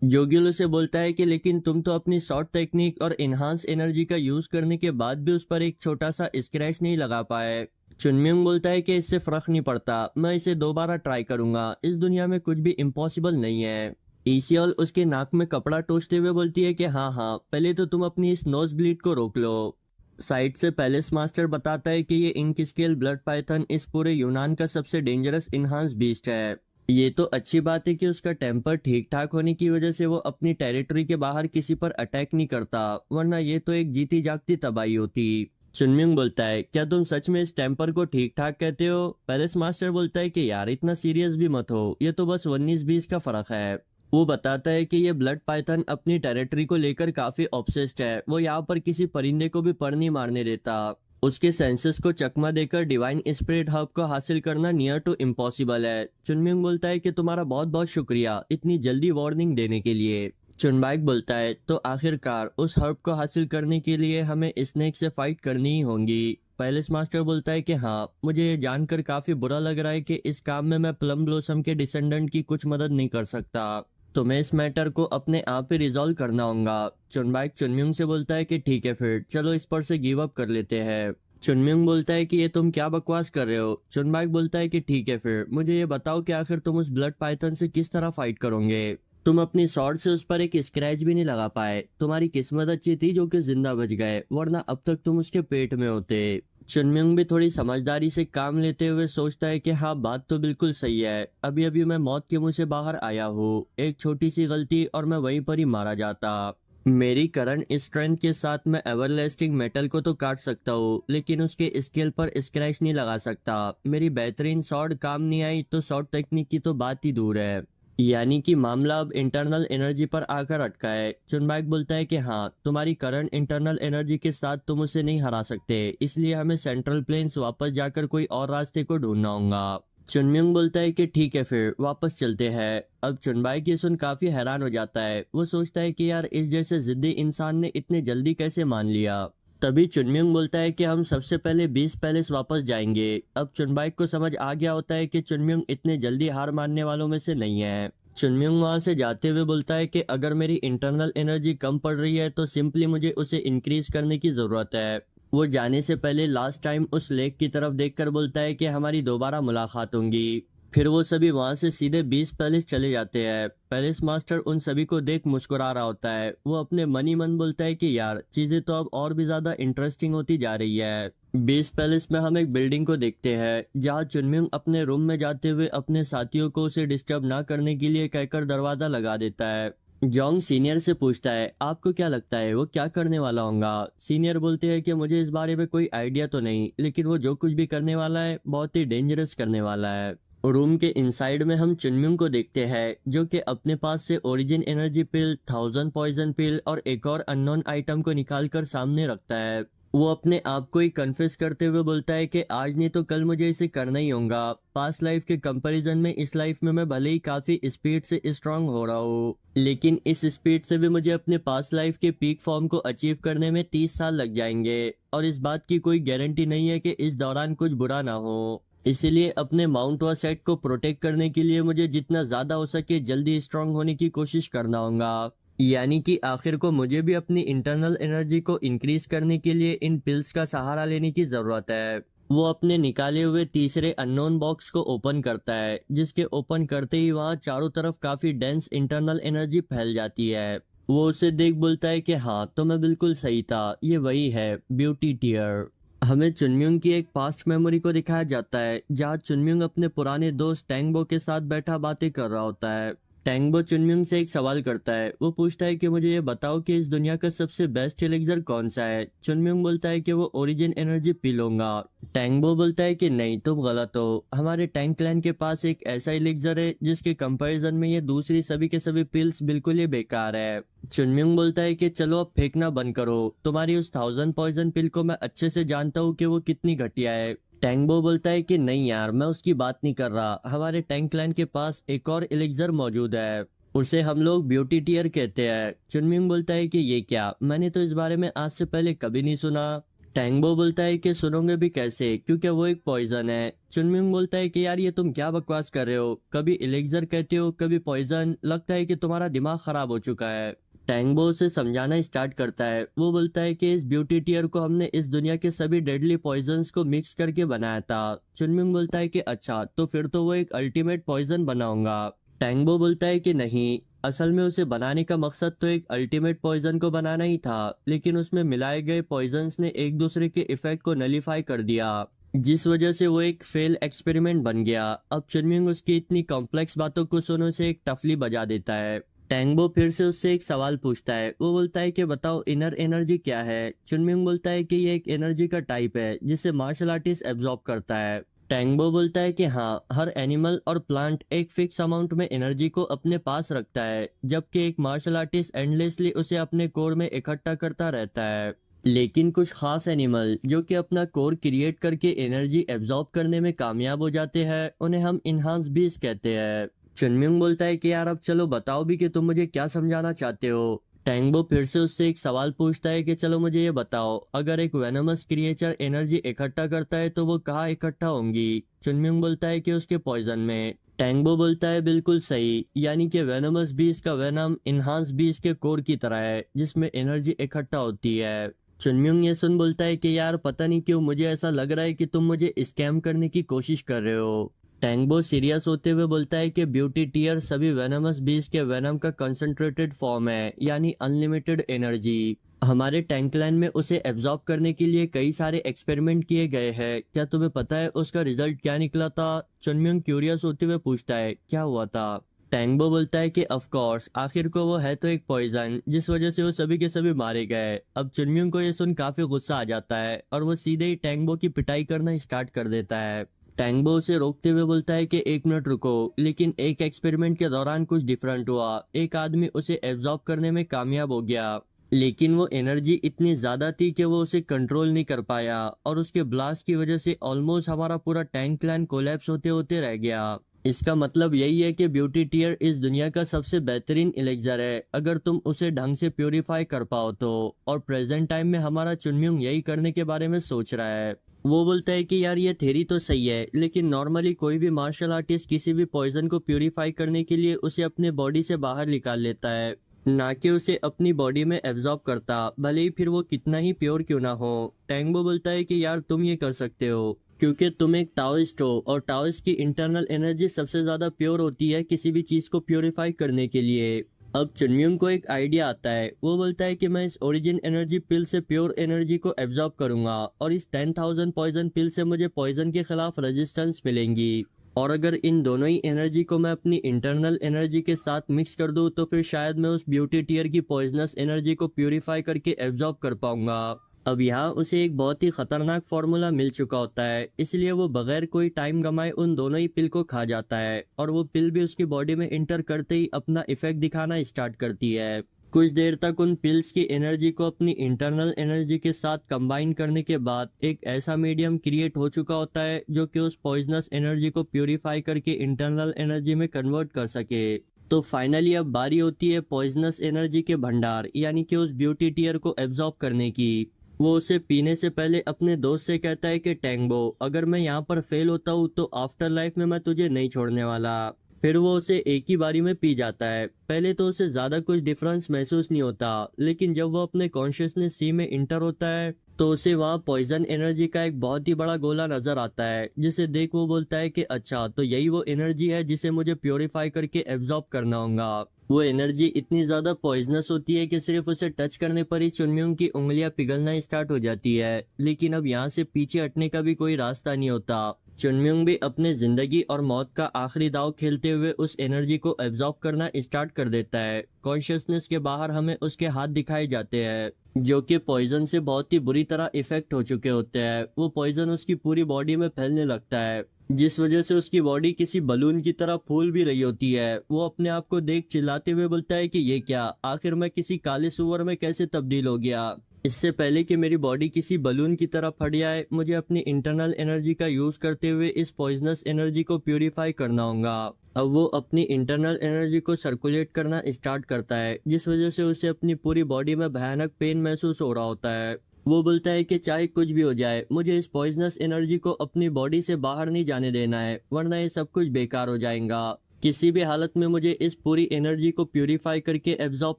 जोगिल उसे बोलता है कि लेकिन तुम तो अपनी शॉर्ट टेक्निक और इनहांस एनर्जी का यूज करने के बाद भी उस पर एक छोटा सा स्क्रैच नहीं लगा पाए। चुनम्युंग बोलता है कि इससे फर्क नहीं पड़ता, मैं इसे दोबारा ट्राई करूंगा। इस दुनिया में कुछ भी इम्पॉसिबल नहीं है। ईसीएल उसके नाक में कपड़ा टोचते हुए बोलती है कि हाँ हाँ, पहले तो तुम अपनी इस नोज ब्लीड को रोक लो। साइड से पैलेस मास्टर बताता है कि ये इंक स्केल ब्लड पाइथन इस पूरे यूनान का सबसे डेंजरस इनहांस बीस्ट है। ये तो अच्छी बात है कि उसका टेम्पर ठीक ठाक होने की वजह से वो अपनी टेरिटरी के बाहर किसी पर अटैक नहीं करता, वरना ये तो एक जीती जागती तबाही होती। चुनम्युंग बोलता है, क्या तुम सच में इस टेम्पर को ठीक ठाक कहते हो? पैलेस मास्टर बोलता है कि यार इतना सीरियस भी मत हो, ये तो बस 19-20 का फर्क है। वो बताता है कि ये ब्लड पाइथन अपनी टेरिटरी को लेकर काफी ऑब्सेस्ड है। वो यहाँ पर किसी परिंदे को भी पर नहीं मारने देता। उसके सेंसेस को चकमा देकर डिवाइन स्पिरिट हब को हासिल करना नियर टू इम्पॉसिबल है। चुनमिंग बोलता है कि तुम्हारा बहुत बहुत शुक्रिया इतनी जल्दी वार्निंग देने के लिए। चुनबाइक बोलता है, तो आखिरकार उस हर्ब को हासिल करने के लिए हमें स्नेक से फाइट करनी ही होगी। पैलेस मास्टर बोलता है कि हाँ, मुझे ये जानकर काफी बुरा लग रहा है कि इस काम में मैं प्लम ब्लॉसम के डिसेंडेंट की कुछ मदद नहीं कर सकता। तुम्हें इस मैटर को अपने आप ही रिजॉल्व करना होगा। चुनबाइक चुनम्युंग से बोलता है कि ठीक है, फिर चलो इस पर से गिव अप कर लेते हैं। चुनम्युंग बोलता है कि ये तुम क्या बकवास कर रहे हो? चुनबाइक बोलता है कि ठीक है, फिर मुझे ये बताओ कि आखिर तुम उस ब्लड पाइथन से किस तरह फाइट करोगे? तुम अपनी स्वॉर्ड से उस पर एक स्क्रैच भी नहीं लगा पाए। तुम्हारी किस्मत अच्छी थी जो कि जिंदा बच गए, वरना अब तक तुम उसके पेट में होते। चुनम्युंग भी थोड़ी समझदारी से काम लेते हुए सोचता है कि हाँ, बात तो बिल्कुल सही है। अभी अभी मैं मौत के मुंह से बाहर आया हूँ, एक छोटी सी गलती और मैं वहीं पर ही मारा जाता। मेरी करंट स्ट्रेंथ के साथ मैं एवरलास्टिंग मेटल को तो काट सकता हूँ, लेकिन उसके स्केल पर स्क्रैच नहीं लगा सकता। मेरी बेहतरीन शॉर्ट काम नहीं आई तो शॉर्ट टेक्निक की तो बात ही दूर है। यानी कि मामला अब इंटरनल एनर्जी पर आकर अटका है। चुनबाइक बोलता है कि हाँ, तुम्हारी करंट इंटरनल एनर्जी के साथ तुम उसे नहीं हरा सकते, इसलिए हमें सेंट्रल प्लेन्स वापस जाकर कोई और रास्ते को ढूंढना होगा। चुनम्युंग बोलता है कि ठीक है, फिर वापस चलते हैं। अब चुनबाइक ये सुन काफी हैरान हो जाता है। वो सोचता है कि यार, इस जैसे जिद्दी इंसान ने इतने जल्दी कैसे मान लिया। तभी चुनम्युंग बोलता है कि हम सबसे पहले 20 पैलेस वापस जाएंगे। अब चुनबाइक को समझ आ गया होता है कि चुनम्युंग इतने जल्दी हार मानने वालों में से नहीं है। चुनम्युंग वहां से जाते हुए बोलता है कि अगर मेरी इंटरनल एनर्जी कम पड़ रही है तो सिंपली मुझे उसे इंक्रीज करने की जरूरत है। वो जाने से पहले लास्ट टाइम उस लेक की तरफ देखकर बोलता है कि हमारी दोबारा मुलाकात होगी। फिर वो सभी वहां से सीधे बीस पैलेस चले जाते हैं। पैलेस मास्टर उन सभी को देख मुस्कुरा रहा होता है। वो अपने मन ही मन बोलता है कि यार चीजें तो अब और भी ज्यादा इंटरेस्टिंग होती जा रही है। बीस पैलेस में हम एक बिल्डिंग को देखते हैं जहाँ चुनमिंग अपने रूम में जाते हुए अपने साथियों को उसे डिस्टर्ब ना करने के लिए कहकर दरवाजा लगा देता है। जोंग सीनियर से पूछता है आपको क्या लगता है वो क्या करने वाला होगा। सीनियर बोलते हैं कि मुझे इस बारे में कोई आइडिया तो नहीं, लेकिन वो जो कुछ भी करने वाला है बहुत ही डेंजरस करने वाला है। रूम के इनसाइड में हम चुनमिंग को देखते हैं जो कि अपने पास से ओरिजिन एनर्जी पिल, 1000 पॉइजन पिल और एक और अननोन आइटम को निकालकर सामने रखता है। वो अपने आप को ही कन्फेस करते हुए बोलता है कि आज नहीं तो कल मुझे इसे करना ही होगा। पास्ट लाइफ के कंपैरिजन में इस लाइफ में मैं भले ही काफी स्पीड से स्ट्रांग हो रहा हूँ, लेकिन इस स्पीड से भी मुझे अपने पास्ट लाइफ के पीक फॉर्म को अचीव करने में 30 साल लग जाएंगे और इस बात की कोई गारंटी नहीं है कि इस दौरान कुछ बुरा ना हो। इसीलिए अपने माउंट व सेट को प्रोटेक्ट करने के लिए मुझे जितना ज्यादा हो सके जल्दी स्ट्रांग होने की कोशिश करना होगा। यानी कि आखिर को मुझे भी अपनी इंटरनल एनर्जी को इंक्रीज करने के लिए इन पिल्स का सहारा लेने की जरूरत है। वो अपने निकाले हुए तीसरे अननोन बॉक्स को ओपन करता है, जिसके ओपन करते ही वहां चारों तरफ काफी डेंस इंटरनल एनर्जी फैल जाती है। वो उसे देख बोलता है कि हाँ तो मैं बिल्कुल सही था, ये वही है ब्यूटी टीयर। हमें चुनम्युंग की एक पास्ट मेमोरी को दिखाया जाता है जहाँ चुनम्युंग अपने पुराने दोस्त टैंगबो के साथ बैठा बातें कर रहा होता है। टैंगबो चुनम्युंग से एक सवाल करता है। वो पूछता है कि मुझे ये बताओ कि इस दुनिया का सबसे बेस्ट एलिक्सर कौन सा है। चुनम्युंग बोलता है कि वो ओरिजिन एनर्जी पी लूंगा। टैंगबो बोलता है कि नहीं तुम गलत हो, हमारे टैंक क्लैन के पास एक ऐसा एलिक्सर है जिसके कंपैरिजन में ये दूसरी सभी के सभी पिल्स बिल्कुल ही बेकार है। चुनम्युंग बोलता है कि चलो अब फेंकना बंद करो, तुम्हारी उस 1000 पॉइजन पिल को मैं अच्छे से जानता हूँ कि वो कितनी घटिया है। टैंगबो बोलता है कि नहीं यार मैं उसकी बात नहीं कर रहा, हमारे टैंक क्लैन के पास एक और एलिक्सर मौजूद है, उसे हम लोग ब्यूटी टीयर कहते हैं। चुनमिंग बोलता है कि ये क्या, मैंने तो इस बारे में आज से पहले कभी नहीं सुना। टैंगबो बोलता है कि सुनोगे भी कैसे, क्योंकि वो एक पॉइजन है। चुनमिंग बोलता है कि यार ये तुम क्या बकवास कर रहे हो, कभी एलिक्सर कहते हो कभी पॉइजन, लगता है कि तुम्हारा दिमाग खराब हो चुका है। टैंगबो उसे समझाना स्टार्ट करता है। वो बोलता है कि इस ब्यूटी टीयर को हमने इस दुनिया के सभी डेडली पॉइजन्स को मिक्स करके बनाया था। चुनमिंग बोलता है कि अच्छा तो फिर तो वो एक अल्टीमेट पॉइजन बनाऊंगा। टैंगबो बोलता है कि नहीं, असल में उसे बनाने का मकसद तो एक अल्टीमेट पॉइजन को बनाना ही था, लेकिन उसमें मिलाए गए पॉइजन्स ने एक दूसरे के इफेक्ट को नलीफाई कर दिया, जिस वजह से वो एक फेल एक्सपेरिमेंट बन गया। अब चुनमिंग उसकी इतनी कॉम्प्लेक्स बातों को सुनने से एक टफली बजा देता है। टैंगबो फिर से उससे एक सवाल पूछता है। वो बोलता है कि बताओ इनर एनर्जी क्या है। चुनमिंग बोलता है कि ये एक एनर्जी का टाइप है जिसे मार्शल आर्टिस्ट एब्जॉर्ब करता है। टैंगबो बोलता है कि हाँ, हर एनिमल और प्लांट एक फिक्स अमाउंट में एनर्जी को अपने पास रखता है, जबकि एक मार्शल आर्टिस्ट एंडलेसली उसे अपने कोर में इकट्ठा करता रहता है। लेकिन कुछ खास एनिमल जो कि अपना कोर क्रिएट करके एनर्जी एब्जॉर्ब करने में कामयाब हो जाते हैं, उन्हें हम इनहांस बीस कहते हैं। चुनमिंग बोलता है कि यार अब चलो बताओ भी कि तुम मुझे क्या समझाना चाहते हो। टैंगबो फिर से उससे एक सवाल पूछता है कि चलो मुझे ये बताओ, अगर एक वेनमस क्रिएचर एनर्जी इकट्ठा करता है तो वो कहाँ इकट्ठा होंगी। चुनमिंग बोलता है कि उसके पॉइजन में। टैंगबो बोलता है बिल्कुल सही, यानी कि वेनमस बीस का वेनम इनहांस बीस के कोर की तरह है जिसमें एनर्जी इकट्ठा होती है। चुनमिंग ये सुन बोलता है कि यार पता नहीं क्यों मुझे ऐसा लग रहा है कि तुम मुझे स्कैम करने की कोशिश कर रहे हो। टैंगबो सीरियस होते हुए बोलता है कि ब्यूटी टीयर सभी वेनमस बीस के वेनम का कंसंट्रेटेड फॉर्म है, यानी अनलिमिटेड एनर्जी। हमारे टैंक लाइन में उसे एब्जॉर्ब करने के लिए कई सारे एक्सपेरिमेंट किए गए हैं, क्या तुम्हें पता है उसका रिजल्ट क्या निकला था। चुनमिंग क्यूरियस होते हुए पूछता है क्या हुआ था। टैंगबो बोलता है कि ऑफ कोर्स, आखिर को वो है तो एक पॉइजन जिस वजह से वो सभी के सभी मारे गए। अब चुनमिंग को ये सुन काफी गुस्सा आ जाता है और वो सीधे ही टैंगबो की पिटाई करना स्टार्ट कर देता है। टैंगबो उसे रोकते हुए बोलता है कि एक मिनट रुको, लेकिन एक एक्सपेरिमेंट के दौरान कुछ डिफरेंट हुआ। एक आदमी उसे एब्जॉर्ब करने में कामयाब हो गया, लेकिन वो एनर्जी इतनी ज्यादा थी कि वो उसे कंट्रोल नहीं कर पाया और उसके ब्लास्ट की वजह से ऑलमोस्ट हमारा पूरा टैंक क्लैन कोलैप्स होते होते रह गया। इसका मतलब यही है कि ब्यूटी टीयर इस दुनिया का सबसे बेहतरीन एलिक्सर है अगर तुम उसे ढंग से प्योरीफाई कर पाओ तो। और प्रेजेंट टाइम में हमारा चुनम्युंग यही करने के बारे में सोच रहा है। वो बोलता है कि यार ये थ्योरी तो सही है, लेकिन नॉर्मली कोई भी मार्शल आर्टिस्ट किसी भी पॉइजन को प्यूरिफाई करने के लिए उसे अपने बॉडी से बाहर निकाल लेता है, ना कि उसे अपनी बॉडी में एब्जॉर्ब करता, भले ही फिर वो कितना ही प्योर क्यों ना हो। टैंगबो बोलता है कि यार तुम ये कर सकते हो, क्योंकि तुम एक टाओइस्ट हो और टाओइस्ट की इंटरनल एनर्जी सबसे ज़्यादा प्योर होती है किसी भी चीज़ को प्योरीफाई करने के लिए। अब चुनम्युंग को एक आइडिया आता है। वो बोलता है कि मैं इस ओरिजिन एनर्जी पिल से प्योर एनर्जी को एब्जॉर्ब करूंगा और इस 10,000 पॉइजन पिल से मुझे पॉइजन के खिलाफ रेजिस्टेंस मिलेंगी। और अगर इन दोनों ही एनर्जी को मैं अपनी इंटरनल एनर्जी के साथ मिक्स कर दूं तो फिर शायद मैं उस ब्यूटी टीयर की पॉइजनस एनर्जी को प्यूरिफाई करके एब्जॉर्ब कर पाऊंगा। अब यहाँ उसे एक बहुत ही खतरनाक फार्मूला मिल चुका होता है, इसलिए वो बगैर कोई टाइम गमाए उन दोनों ही पिल को खा जाता है और वो पिल भी उसकी बॉडी में इंटर करते ही अपना इफेक्ट दिखाना स्टार्ट करती है। कुछ देर तक उन पिल्स की एनर्जी को अपनी इंटरनल एनर्जी के साथ कंबाइन करने के बाद एक ऐसा मीडियम क्रिएट हो चुका होता है जो कि उस पॉइजनस एनर्जी को प्यूरिफाई करके इंटरनल एनर्जी में कन्वर्ट कर सके। तो फाइनली अब बारी होती है पॉइजनस एनर्जी के भंडार यानी कि उस ब्यूटी टीयर को एब्जॉर्ब करने की। वो उसे पीने से पहले अपने दोस्त से कहता है कि टैंगबो, अगर मैं यहाँ पर फेल होता हूँ तो आफ्टर लाइफ में मैं तुझे नहीं छोड़ने वाला। फिर वो उसे एक ही बारी में पी जाता है। पहले तो उसे ज्यादा कुछ डिफरेंस महसूस नहीं होता, लेकिन जब वो अपने कॉन्शियसनेस सी में इंटर होता है तो उसे वहाँ पॉइजन एनर्जी का एक बहुत ही बड़ा गोला नजर आता है, जिसे देख वो बोलता है कि अच्छा तो यही वो एनर्जी है जिसे मुझे प्योरीफाई करके एब्जॉर्ब करना होगा। वो एनर्जी इतनी ज्यादा पॉइजनस होती है कि सिर्फ उसे टच करने पर ही चुनम्युंग की उंगलियां पिघलना स्टार्ट हो जाती है। लेकिन अब यहाँ से पीछे हटने का भी कोई रास्ता नहीं होता। चुनम्युंग भी अपने जिंदगी और मौत का आखिरी दांव खेलते हुए उस एनर्जी को एब्जॉर्ब करना स्टार्ट कर देता है। कॉन्शियसनेस के बाहर हमें उसके हाथ दिखाए जाते हैं जो कि पॉइजन से बहुत ही बुरी तरह इफेक्ट हो चुके होते हैं। वो पॉइजन उसकी पूरी बॉडी में फैलने लगता है, जिस वजह से उसकी बॉडी किसी बलून की तरह फूल भी रही होती है। वो अपने आप को देख चिल्लाते हुए बोलता है कि ये क्या, आखिर मैं किसी काले सुअर में कैसे तब्दील हो गया। इससे पहले कि मेरी बॉडी किसी बलून की तरह फट जाए, मुझे अपनी इंटरनल एनर्जी का यूज करते हुए इस पॉइजनस एनर्जी को प्यूरिफाई करना होगा। अब वो अपनी इंटरनल एनर्जी को सर्कुलेट करना स्टार्ट करता है, जिस वजह से उसे अपनी पूरी बॉडी में भयानक पेन महसूस हो रहा होता है। वो बोलता है कि चाहे कुछ भी हो जाए, मुझे इस पॉइजनस एनर्जी को अपनी बॉडी से बाहर नहीं जाने देना है, वरना ये सब कुछ बेकार हो जाएगा। किसी भी हालत में मुझे इस पूरी एनर्जी को प्यूरिफाई करके एब्जॉर्ब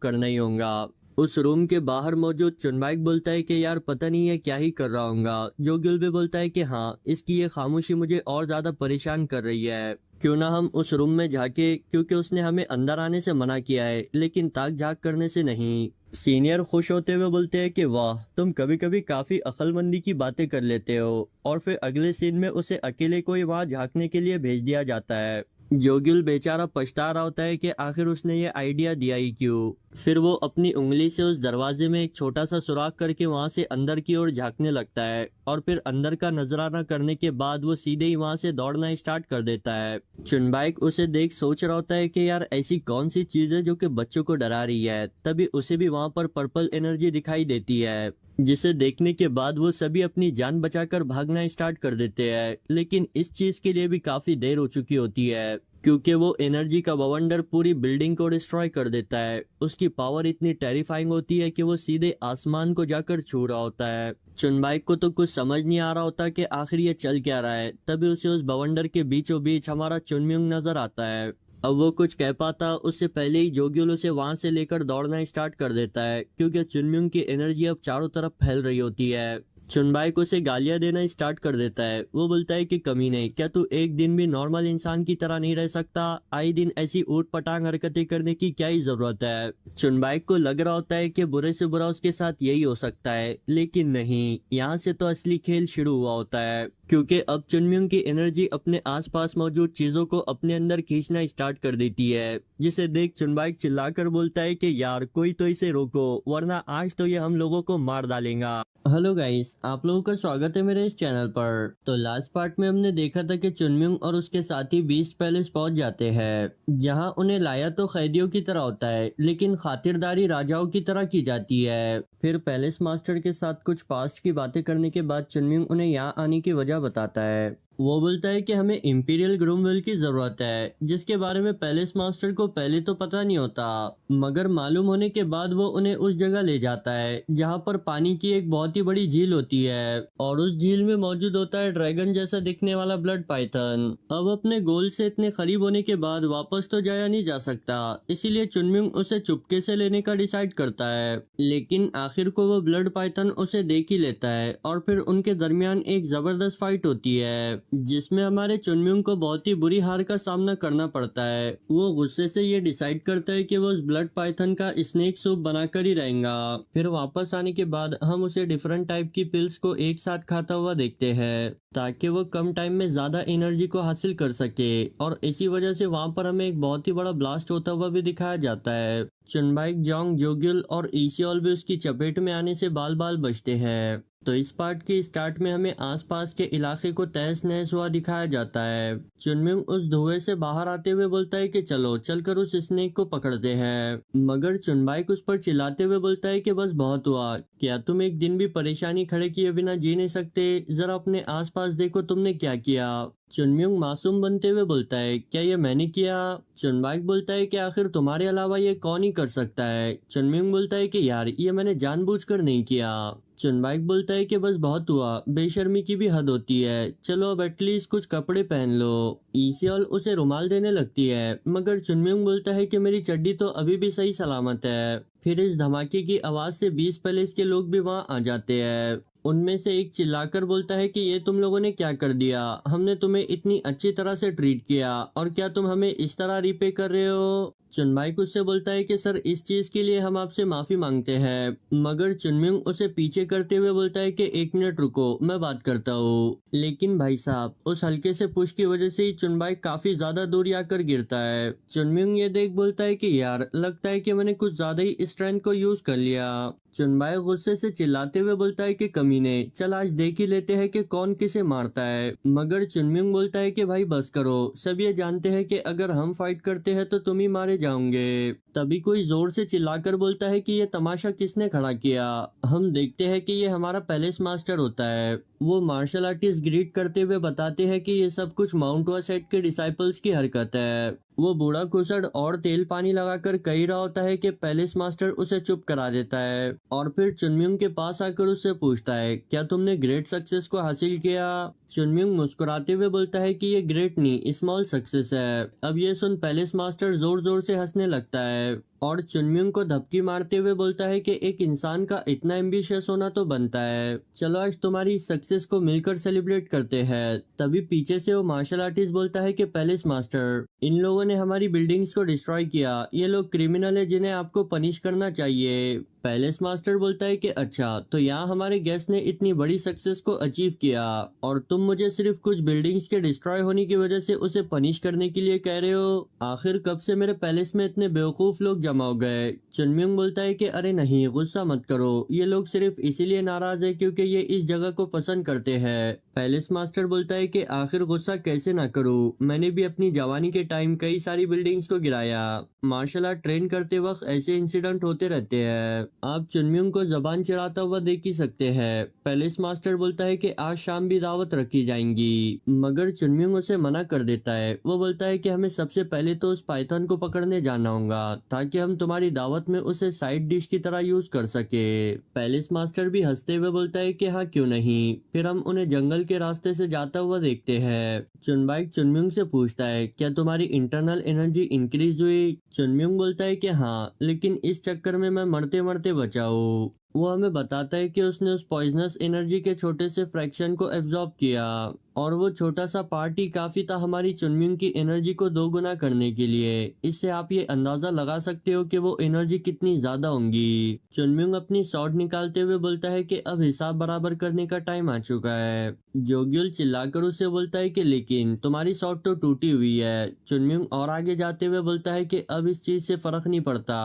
करना ही होगा। उस रूम के बाहर मौजूद चुनबाइक बोलता है कि यार पता नहीं है क्या ही कर रहा होगा। जो गिल भी बोलता है कि हाँ, इसकी ये खामोशी मुझे और ज्यादा परेशान कर रही है, क्यों ना हम उस रूम में झाके, क्योंकि उसने हमें अंदर आने से मना किया है लेकिन ताक झाक करने से नहीं। सीनियर खुश होते हुए बोलते हैं कि वाह, तुम कभी कभी काफी अक्लमंदी की बातें कर लेते हो। और फिर अगले सीन में उसे अकेले कोई वहां झांकने के लिए भेज दिया जाता है। जोगिल बेचारा पछता रहा होता है कि आखिर उसने ये आइडिया दिया ही क्यों। फिर वो अपनी उंगली से उस दरवाजे में एक छोटा सा सुराख करके वहां से अंदर की ओर झांकने लगता है और फिर अंदर का नजराना करने के बाद वो सीधे ही वहां से दौड़ना स्टार्ट कर देता है। चुनबाइक उसे देख सोच रहा होता है कि यार ऐसी कौन सी चीज है जो कि बच्चों को डरा रही है। तभी उसे भी वहां पर पर्पल एनर्जी दिखाई देती है, जिसे देखने के बाद वो सभी अपनी जान बचाकर भागना स्टार्ट कर देते हैं। लेकिन इस चीज के लिए भी काफी देर हो चुकी होती है, क्योंकि वो एनर्जी का बवंडर पूरी बिल्डिंग को डिस्ट्रॉय कर देता है। उसकी पावर इतनी टेरिफाइंग होती है कि वो सीधे आसमान को जाकर छू रहा होता है। चुनबाइक को तो कुछ समझ नहीं आ रहा होता कि आखिर ये चल क्या रहा है। तभी उसे उस बवंडर के बीचों बीच हमारा चुनम्युंग नजर आता है। अब वो कुछ कह पाता उससे पहले ही जोग्युल उसे वहां से लेकर दौड़ना स्टार्ट कर देता है, क्योंकि चुनम्युंग की एनर्जी अब चारों तरफ फैल रही होती है। चुनबाइक उसे गालियां देना स्टार्ट कर देता है। वो बोलता है कि कमीने, क्या तू एक दिन भी नॉर्मल इंसान की तरह नहीं रह सकता? आए दिन ऐसी ऊट पटांग हरकतें करने की क्या ही जरूरत है? चुनबाइक को लग रहा होता है कि बुरे से बुरा उसके साथ यही हो सकता है, लेकिन नहीं, यहाँ से तो असली खेल शुरू हुआ होता है। क्योंकि अब चुनम्युंग की एनर्जी अपने आसपास मौजूद चीजों को अपने अंदर खींचना स्टार्ट कर देती है, जिसे देख चुनबाइक चिल्लाकर बोलता है कि यार कोई तो इसे रोको, वरना आज तो ये हम लोगों को मार डालेगा। हेलो गाइस, आप लोगों का स्वागत है मेरे इस चैनल पर। तो लास्ट पार्ट में हमने देखा था कि चुनम्युंग और उसके साथी बीस्ट पैलेस पहुंच जाते हैं, जहां उन्हें लाया तो कैदियों की तरह होता है, लेकिन खातिरदारी राजाओं की तरह की जाती है। फिर पैलेस मास्टर के साथ कुछ पास्ट की बातें करने के बाद चुनम्युंग उन्हें यहाँ आने की वजह बताता है। वो बोलता है कि हमें इंपीरियल ग्रूमवेल की जरूरत है, जिसके बारे में पैलेस मास्टर को पहले तो पता नहीं होता, मगर मालूम होने के बाद वो उन्हें उस जगह ले जाता है जहाँ पर पानी की एक बहुत ही बड़ी झील होती है और उस झील में मौजूद होता है ड्रैगन जैसा दिखने वाला ब्लड पाइथन। अब अपने गोल से इतने करीब होने के बाद वापस तो जाया नहीं जा सकता, इसीलिए चुनमिंग उसे चुपके से लेने का डिसाइड करता है, लेकिन आखिर को वो ब्लड पाइथन उसे देख ही लेता है और फिर उनके दरमियान एक जबरदस्त फाइट होती है जिसमें हमारे चुनम्युंग को बहुत ही बुरी हार का सामना करना पड़ता है। वो गुस्से से ये डिसाइड करता है कि वो उस ब्लड पाइथन का स्नेक सूप बनाकर ही रहेगा। फिर वापस आने के बाद हम उसे डिफरेंट टाइप की पिल्स को एक साथ खाता हुआ देखते हैं ताकि वो कम टाइम में ज्यादा एनर्जी को हासिल कर सके, और इसी वजह से वहां पर हमें एक बहुत ही बड़ा ब्लास्ट होता हुआ भी दिखाया जाता है। चुनबाइक, जोंग, जोग्युल और ईसियोल भी उसकी चपेट में आने से बाल बाल बचते हैं। तो इस पार्ट के स्टार्ट में हमें आसपास के इलाके को तहस नहस हुआ दिखाया जाता है। चुनमिंग उस धुएं से बाहर आते हुए बोलता है कि चलो चलकर उस स्नेक को पकड़ते हैं, मगर चुनबाइक उस पर चिल्लाते हुए बोलता है कि बस बहुत हुआ, क्या तुम एक दिन भी परेशानी खड़े किए बिना जी नहीं सकते? जरा अपने आसपास देखो तुमने क्या किया। चुनम्युंग मासूम बनते हुए बोलता है, क्या ये मैंने किया? चुनबाइक बोलता है कि आखिर तुम्हारे अलावा ये कौन ही कर सकता है? चुनम्युंग बोलता है कि यार ये मैंने जानबूझकर नहीं किया। चुनबाइक बोलता है कि बस बहुत हुआ, बेशर्मी की भी हद होती है, चलो अब एटलीस्ट कुछ कपड़े पहन लो। ईसियोल उसे रुमाल देने लगती है, मगर चुनम्युंग बोलता है कि मेरी चड्डी तो अभी भी सही सलामत है। फिर इस धमाके की आवाज से 20 पैलेस के लोग भी वहां आ जाते हैं। उनमें से एक चिल्लाकर बोलता है कि ये तुम लोगों ने क्या कर दिया? हमने तुम्हें इतनी अच्छी तरह से ट्रीट किया और क्या तुम हमें इस तरह रिपे कर रहे हो? चुनबाइक उससे बोलता है कि सर इस चीज के लिए हम आपसे माफी मांगते हैं, मगर चुनमिंग उसे पीछे करते हुए बोलता है कि एक मिनट रुको, मैं बात करता हूँ। लेकिन भाई साहब, उस हल्के से पुश की वजह से ही चुनबाइक काफी ज्यादा दूरी आकर गिरता है। चुनमिंग ये देख बोलता है कि यार लगता है कि मैंने कुछ ज्यादा ही स्ट्रेंथ को यूज कर लिया। चुनबाइक गुस्से से चिल्लाते हुए बोलता है कि कमीने, चल आज देख ही लेते हैं कि कौन किसे मारता है। मगर चुनमिंग बोलता है कि भाई बस करो, सब ये जानते हैं कि अगर हम फाइट करते हैं तो तुम ही मारे जाओगे। तभी कोई जोर से चिल्लाकर बोलता है कि ये तमाशा किसने खड़ा किया? हम देखते हैं कि ये हमारा पैलेस मास्टर होता है। वो मार्शल आर्टिस्ट ग्रीट करते हुए बताते हैं कि ये सब कुछ माउंट वासेट के डिसाइपल्स की हरकत है। वो बूढ़ा कुसड़ और तेल पानी लगाकर कह रहा होता है कि पैलेस मास्टर उसे चुप करा देता है और फिर चुनम्युंग के पास आकर उससे पूछता है, क्या तुमने ग्रेट सक्सेस को हासिल किया? चुनम्युंग मुस्कुराते हुए बोलता है कि ये ग्रेट नहीं, स्मॉल सक्सेस है। अब ये सुन पैलेस मास्टर जोर जोर से हंसने लगता है और चुनम्युंग को धपकी मारते हुए बोलता है कि एक इंसान का इतना एम्बिशियस होना तो बनता है, चलो आज तुम्हारी इस सक्सेस को मिलकर सेलिब्रेट करते हैं। तभी पीछे से वो मार्शल आर्टिस्ट बोलता है कि पैलेस मास्टर, इन लोगों ने हमारी बिल्डिंग्स को डिस्ट्रॉय किया, ये लोग क्रिमिनल है जिन्हें आपको पनिश करना चाहिए। पैलेस मास्टर बोलता है कि अच्छा, तो यहाँ हमारे गेस्ट ने इतनी बड़ी सक्सेस को अचीव किया और तुम मुझे सिर्फ कुछ बिल्डिंग्स के डिस्ट्रॉय होने की वजह से उसे पनिश करने के लिए कह रहे हो? आखिर कब से मेरे पैलेस में इतने बेवकूफ लोग जमा हो गए? चुनम्युंग बोलता है कि अरे नहीं, गुस्सा मत करो, ये लोग सिर्फ इसीलिए नाराज है क्योंकि ये इस जगह को पसंद करते हैं। पैलेस मास्टर बोलता है कि आखिर गुस्सा कैसे ना करूं, मैंने भी अपनी जवानी के टाइम कई सारी बिल्डिंग्स को गिराया। मार्शल आर्ट ट्रेन करते वक्त ऐसे इंसिडेंट होते रहते हैं। आप चुनम्युंग को जबान चढ़ाता हुआ देख ही सकते हैं। पैलेस मास्टर बोलता है कि आज शाम भी दावत रखी जाएंगी, मगर चुनम्युंग उसे मना कर देता है। वो बोलता है कि हमें सबसे पहले तो उस पाइथन को पकड़ने जाना होगा ताकि हम तुम्हारी दावत में उसे साइड डिश की तरह यूज कर सके। पैलेस मास्टर भी हंसते हुए बोलता है कि हाँ क्यों नहीं। फिर हम उन्हें जंगल के रास्ते से जाता हुआ देखते हैं। चुनबाइक चुनम्युंग से पूछता है, क्या तुम्हारी इंटरनल एनर्जी इंक्रीज हुई? चुनम्युंग बोलता है कि हाँ, लेकिन इस चक्कर में मैं मरते मरते बचा हूँ। वो हमें बताता है कि उसने उस पॉइजनस एनर्जी के छोटे से फ्रैक्शन को एब्जॉर्ब किया और वो छोटा सा पार्ट ही काफी था हमारी चुनम्युंग की एनर्जी को दोगुना करने के लिए। इससे आप ये अंदाजा लगा सकते हो कि वो एनर्जी कितनी ज्यादा होंगी। चुनम्युंग अपनी शॉट निकालते हुए बोलता है कि अब हिसाब बराबर करने का टाइम आ चुका है। जोग्युल चिल्लाकर उसे बोलता है कि लेकिन तुम्हारी शॉट तो टूटी हुई है। चुनम्युंग और आगे जाते हुए बोलता है कि अब इस चीज से फर्क नहीं पड़ता।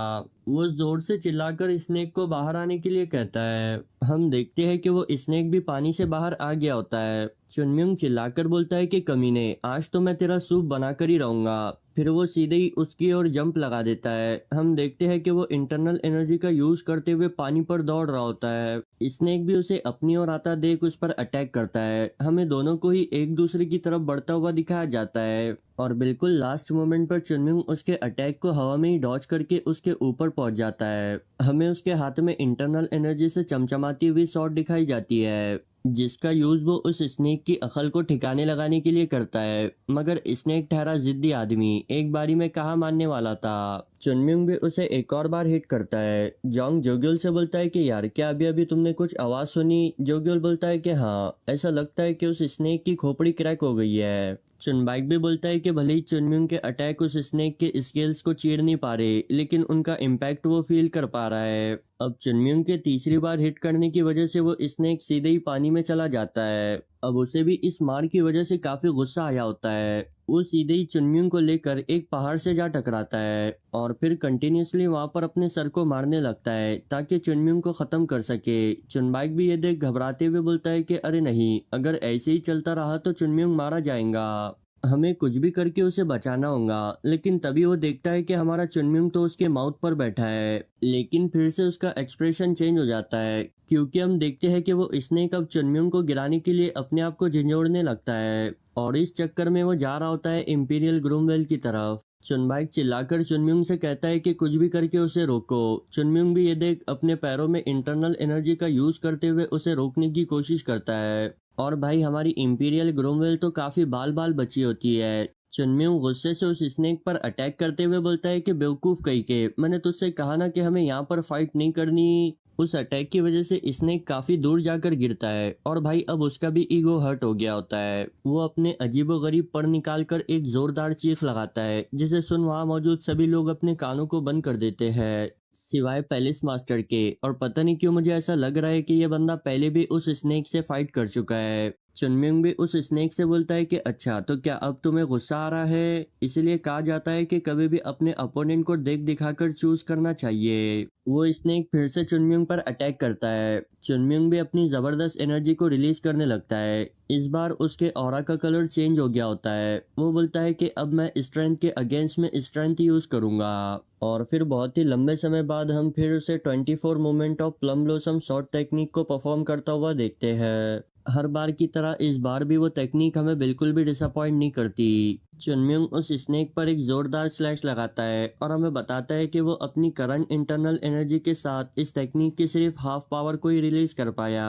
वो जोर से चिल्लाकर स्नेक को बाहर आने के लिए कहता है हम देखते हैं कि वो स्नेक भी पानी से बाहर आ गया होता है। चुनम्युंग चिल्लाकर बोलता है कि कमीने, आज तो मैं तेरा सूप बनाकर ही रहूंगा। फिर वो सीधे ही उसकी ओर जंप लगा देता है। हम देखते हैं कि वो इंटरनल एनर्जी का यूज करते हुए पानी पर दौड़ रहा होता है। स्नेक भी उसे अपनी ओर आता देख उस पर अटैक करता है। हमें दोनों को ही एक दूसरे की तरफ बढ़ता हुआ दिखाया जाता है और बिल्कुल लास्ट मोमेंट पर चुनम्युंग उसके अटैक को हवा में ही डॉज करके उसके ऊपर पहुंच जाता है। हमें उसके हाथ में इंटरनल एनर्जी से चमचमाती हुई शॉट दिखाई जाती है, जिसका यूज वो उस स्नेक की अकल को ठिकाने लगाने के लिए करता है। मगर स्नेक ठहरा जिद्दी आदमी, एक बारी में कहाँ मानने वाला था। चुनम्युंग भी उसे एक और बार हिट करता है। जोंग जोग्योल से बोलता है कि यार क्या अभी अभी तुमने कुछ आवाज सुनी? जोग्योल बोलता है कि हाँ, ऐसा लगता है कि उस स्नेक की खोपड़ी क्रैक हो गई है। चुनबाइक भी बोलता है कि भले ही चुनम्युंग के अटैक उस स्नेक के स्केल्स को चीर नहीं पा रहे, लेकिन उनका इम्पैक्ट वो फील कर पा रहा है। अब चुनम्युंग के तीसरी बार हिट करने की वजह से वो स्नेक सीधे ही पानी में चला जाता है। अब उसे भी इस मार की वजह से काफी गुस्सा आया होता है। वो सीधे ही चुनम्युंग को लेकर एक पहाड़ से जा टकराता है और फिर कंटिन्यूसली वहां पर अपने सर को मारने लगता है ताकि चुनम्युंग को खत्म कर सके। चुनबाइक भी ये देख घबराते हुए बोलता है कि अरे नहीं, अगर ऐसे ही चलता रहा तो चुनम्युंग मारा जाएगा, हमें कुछ भी करके उसे बचाना होगा। लेकिन तभी वो देखता है कि हमारा चुनम्युंग तो उसके माउथ पर बैठा है। लेकिन फिर से उसका एक्सप्रेशन चेंज हो जाता है, क्योंकि हम देखते हैं कि वो स्नेक अब चुनम्युंग को गिराने के लिए अपने आप को झंझोड़ने लगता है और इस चक्कर में वो जा रहा होता है इंपीरियल ग्रूमवेल की तरफ। चुनबाइक चिल्लाकर चुनम्युंग से कहता है कि कुछ भी करके उसे रोको। चुनम्युंग भी ये देख अपने पैरों में इंटरनल एनर्जी का यूज करते हुए उसे रोकने की कोशिश करता है। और भाई हमारी इंपीरियल ग्रोमवेल तो काफी बाल बाल बची होती है। चुनम्युंग गुस्से से उस स्नेक पर अटैक करते हुए बोलता है कि बेवकूफ कहीं के, मैंने तुझसे कहा ना कि हमें यहाँ पर फाइट नहीं करनी। उस अटैक की वजह से स्नेक काफी दूर जाकर गिरता है और भाई अब उसका भी ईगो हर्ट हो गया होता है। वो अपने अजीबोगरीब पर निकाल कर एक जोरदार चीख लगाता है, जिसे सुन वहां मौजूद सभी लोग अपने कानों को बंद कर देते हैं, सिवाय पैलेस मास्टर के। और पता नहीं क्यों मुझे ऐसा लग रहा है कि यह बंदा पहले भी उस स्नेक से फाइट कर चुका है। चुनम्युंग भी उस स्नेक से बोलता है कि अच्छा, तो क्या अब तुम्हें गुस्सा आ रहा है? इसलिए कहा जाता है कि कभी भी अपने अपोनेंट को देख दिखाकर चूज करना चाहिए। वो स्नेक फिर से चुनम्युंग पर अटैक करता है। चुनम्युंग भी अपनी जबरदस्त एनर्जी को रिलीज करने लगता है। इस बार उसके ऑरा का कलर चेंज हो गया होता है। वो बोलता है कि अब मैं स्ट्रेंथ के अगेंस्ट में स्ट्रेंथ यूज करूंगा। और फिर बहुत ही लंबे समय बाद हम फिर उसे 24 movement of plum blossom shot technique को परफॉर्म करता हुआ देखते हैं। हर बार की तरह इस बार भी वो टेक्निक हमें बिल्कुल भी डिसअपॉइंट नहीं करती। चुनम्युंग उस स्नेक पर एक जोरदार स्लैश लगाता है और हमें बताता है कि वो अपनी करंट इंटरनल एनर्जी के साथ इस टेक्निक की सिर्फ हाफ पावर को ही रिलीज कर पाया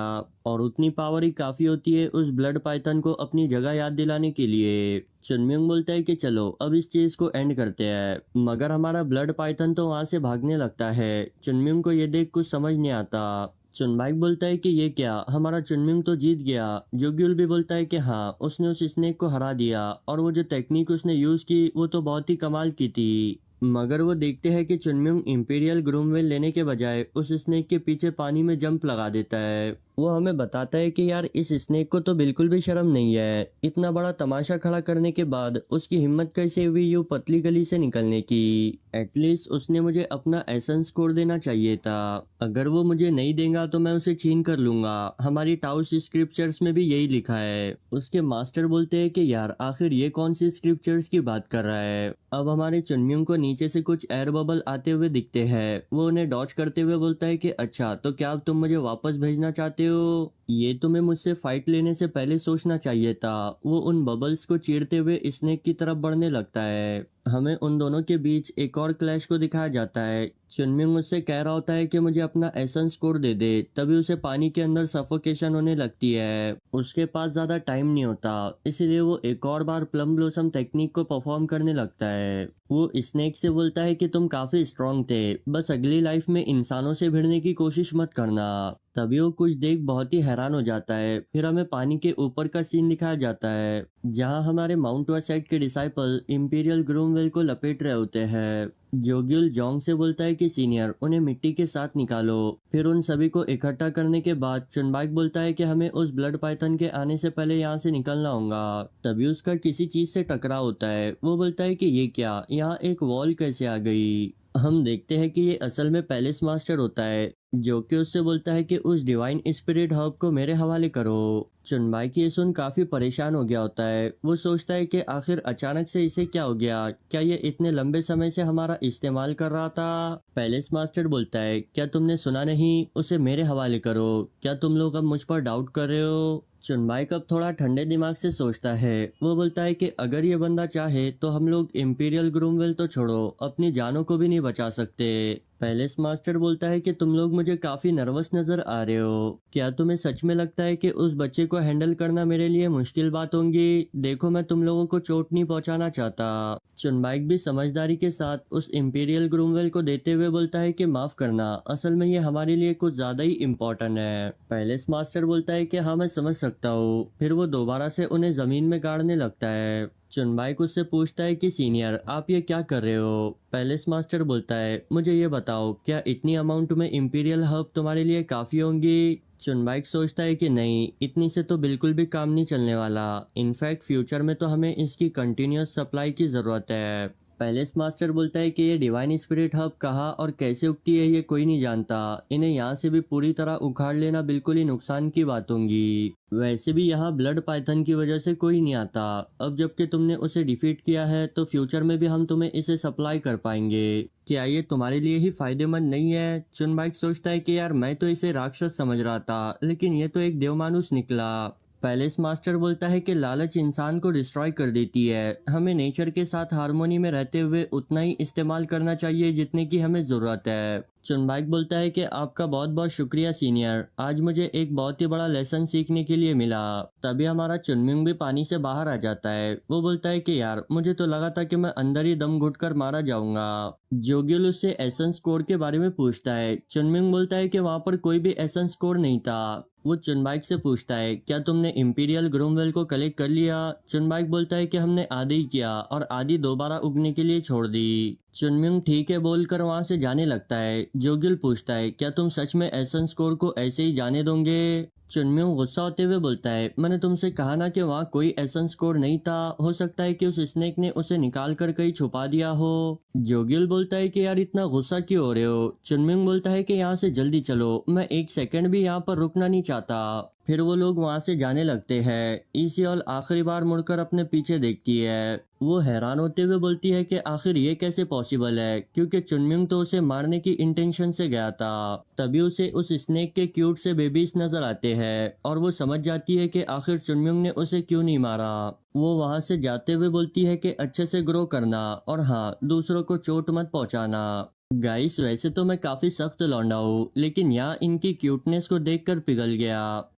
और उतनी पावर ही काफी होती है उस ब्लड पाइथन को अपनी जगह याद दिलाने के लिए। चुनम्युंग बोलता है कि चलो अब इस चीज को एंड करते हैं, मगर हमारा ब्लड पाइथन तो वहां से भागने लगता है। चुनम्युंग को ये देख कुछ समझ नहीं आता। चुनबाइक बोलता है कि ये क्या, हमारा चुनम्युंग तो जीत गया। जोग्युल भी बोलता है कि हाँ, उसने उस स्नेक को हरा दिया और वो जो टेक्निक उसने यूज की वो तो बहुत ही कमाल की थी। मगर वो देखते हैं कि चुनम्युंग इंपीरियल ग्रूमवेल लेने के बजाय उस स्नेक के पीछे पानी में जंप लगा देता है। वो हमें बताता है कि यार इस स्नेक को तो बिल्कुल भी शर्म नहीं है, इतना बड़ा तमाशा खड़ा करने के बाद उसकी हिम्मत कैसे हुई यूं पतली गली से निकलने की। एटलीस्ट उसने मुझे अपना एसेंस स्कोर देना चाहिए था। अगर वो मुझे नहीं देगा तो मैं उसे छीन कर लूंगा। हमारी टाउस स्क्रिप्चर्स में भी यही लिखा है। उसके मास्टर बोलते हैं कि यार आखिर ये कौन सी स्क्रिप्चर्स की बात कर रहा है। अब हमारे चुनम्युंग को नीचे से कुछ एयर बबल आते हुए दिखते हैं। वो उन्हें डॉच करते हुए बोलता है कि अच्छा, तो क्या अब तुम मुझे वापस भेजना चाहते हो? ये तुम्हें मुझसे फाइट लेने से पहले सोचना चाहिए था। वो उन बबल्स को चीरते हुए स्नेक की तरफ बढ़ने लगता है। हमें उन दोनों के बीच एक और क्लैश को दिखाया जाता है। चुनम्युंग उससे कह रहा होता है कि मुझे अपना एसेंस कोड दे दे, तभी उसे पानी के अंदर सफोकेशन होने लगती है। उसके पास ज्यादा टाइम नहीं होता, इसलिए वो एक और बार प्लम ब्लॉसम टेक्निक को परफॉर्म करने लगता है। वो स्नेक से बोलता है कि तुम काफी स्ट्रांग थे, बस अगली लाइफ में इंसानों से भिड़ने की कोशिश मत करना। तभी वो कुछ देख बहुत ही हैरान हो जाता है। फिर हमें पानी के ऊपर का सीन दिखाया जाता है, जहां हमारे माउंट वर्साइड के डिसाइपल इंपीरियल ग्रूमवेल को लपेट रहे होते हैं। जोग्युल जोंग से बोलता है कि सीनियर, उन्हें मिट्टी के साथ निकालो। फिर उन सभी को इकट्ठा करने के बाद चुनबाइक बोलता है कि हमें उस ब्लड पाइथन के आने से पहले यहाँ से निकलना होगा। तभी उसका किसी चीज से टकराव होता है। वो बोलता है कि ये क्या, यहाँ एक वॉल कैसे आ गई? हम देखते हैं कि ये असल में पैलेस मास्टर होता है, जो कि उससे बोलता है कि उस डिवाइन स्पिरिट हर्ब को मेरे हवाले करो। चुनबाई की ये सुन काफी परेशान हो गया होता है। वो सोचता है कि आखिर अचानक से इसे क्या हो गया, क्या ये इतने लंबे समय से हमारा इस्तेमाल कर रहा था। पैलेस मास्टर बोलता है, क्या तुमने सुना नहीं, उसे मेरे हवाले करो। क्या तुम लोग अब मुझ पर डाउट कर रहे हो। चुनबाई कब थोड़ा ठंडे दिमाग से सोचता है। वो बोलता है कि अगर ये बंदा चाहे तो हम लोग इंपीरियल ग्रूमवेल तो छोड़ो, अपनी जानों को भी नहीं बचा सकते। पैलेस मास्टर बोलता है कि तुम लोग मुझे काफी नर्वस नजर आ रहे हो। क्या तुम्हें सच में लगता है कि उस बच्चे को हैंडल करना मेरे लिए मुश्किल बात होगी। देखो, मैं तुम लोगों को चोट नहीं पहुंचाना चाहता। चुनबाइक भी समझदारी के साथ उस इंपीरियल ग्रूमवेल को देते हुए बोलता है कि माफ करना, असल में ये हमारे लिए कुछ ज्यादा ही इम्पोर्टेंट है। पैलेस मास्टर बोलता है कि हाँ, मैं समझ सकता हूँ। फिर वो दोबारा से उन्हें जमीन में गाड़ने लगता है। चुनबाइक उससे पूछता है कि सीनियर, आप ये क्या कर रहे हो। पैलेस मास्टर बोलता है, मुझे ये बताओ, क्या इतनी अमाउंट में इंपीरियल हर्ब तुम्हारे लिए काफी होंगी। चुनबाइक सोचता है कि नहीं, इतनी से तो बिल्कुल भी काम नहीं चलने वाला। इनफैक्ट फ्यूचर में तो हमें इसकी कंटिन्यूस सप्लाई की ज़रूरत है। पैलेस मास्टर बोलता है कि ये डिवाइन स्पिरिट हब कहाँ और कैसे उगती है ये कोई नहीं जानता। इन्हें यहाँ से भी पूरी तरह उखाड़ लेना बिल्कुल ही नुकसान की बात होगी। वैसे भी यहाँ ब्लड पाइथन की वजह से कोई नहीं आता। अब जबकि तुमने उसे डिफीट किया है तो फ्यूचर में भी हम तुम्हें इसे सप्लाई कर पाएंगे। क्या ये तुम्हारे लिए ही फायदेमंद नहीं है। चुनबाइक सोचता है कि यार, मैं तो इसे राक्षस समझ रहा था, लेकिन ये तो एक देवमानुष निकला। पैलेस मास्टर बोलता है कि लालच इंसान को डिस्ट्रॉय कर देती है। हमें नेचर के साथ हार्मोनी में रहते हुए उतना ही इस्तेमाल करना चाहिए जितने की हमें ज़रूरत है। चुनबाइक बोलता है कि आपका बहुत बहुत शुक्रिया सीनियर, आज मुझे एक बहुत ही बड़ा लेसन सीखने के लिए मिला। तभी हमारा चुनमिंग भी पानी से बाहर आ जाता है। वो बोलता है कि यार, मुझे तो लगा था कि मैं अंदर ही दम घुटकर मारा जाऊंगा। जोगिल उससे एसेंस कोर के बारे में पूछता है। चुनमिंग बोलता है कि वहां पर कोई भी एसेंस कोर नहीं था। वो चुनबाइक से पूछता है, क्या तुमने इंपीरियल ग्रूमवेल को कलेक्ट कर लिया। चुनबाइक बोलता है कि हमने आधी ही किया और आधी दोबारा उगने के लिए छोड़ दी। चुनमिंग ठीक है बोलकर वहां से जाने लगता है। जोगिल पूछता है, क्या तुम सच में एसेंस कोर को ऐसे ही जाने दोगे। चुनमिंग गुस्सा होते हुए बोलता है, मैंने तुमसे कहा ना कि वहाँ कोई एसेंस कोर नहीं था। हो सकता है कि उस स्नेक ने उसे निकाल कर कहीं छुपा दिया हो। जोगिल बोलता है कि यार, इतना गुस्सा क्यों हो रहे हो। चुनमिंग बोलता है कि यहाँ से जल्दी चलो, मैं एक सेकंड भी यहाँ पर रुकना नहीं चाहता। फिर वो लोग वहां से जाने लगते हैं। ईसीओल आखिरी बार मुड़कर अपने पीछे देखती है। वो हैरान होते हुए बोलती है कि आखिर ये कैसे पॉसिबल है, क्योंकि चुनमिंग तो उसे मारने की इंटेंशन से गया था। तभी उसे उस स्नेक के क्यूट से बेबीज नजर आते हैं और वो समझ जाती है कि आखिर चुनमिंग ने उसे क्यों नहीं मारा। वो वहां से जाते हुए बोलती है कि अच्छे से ग्रो करना और हाँ, दूसरों को चोट मत पहुंचाना। गाइस, वैसे तो मैं काफी सख्त लौंडा हूँ, लेकिन यहाँ इनकी क्यूटनेस को देखकर पिघल गया।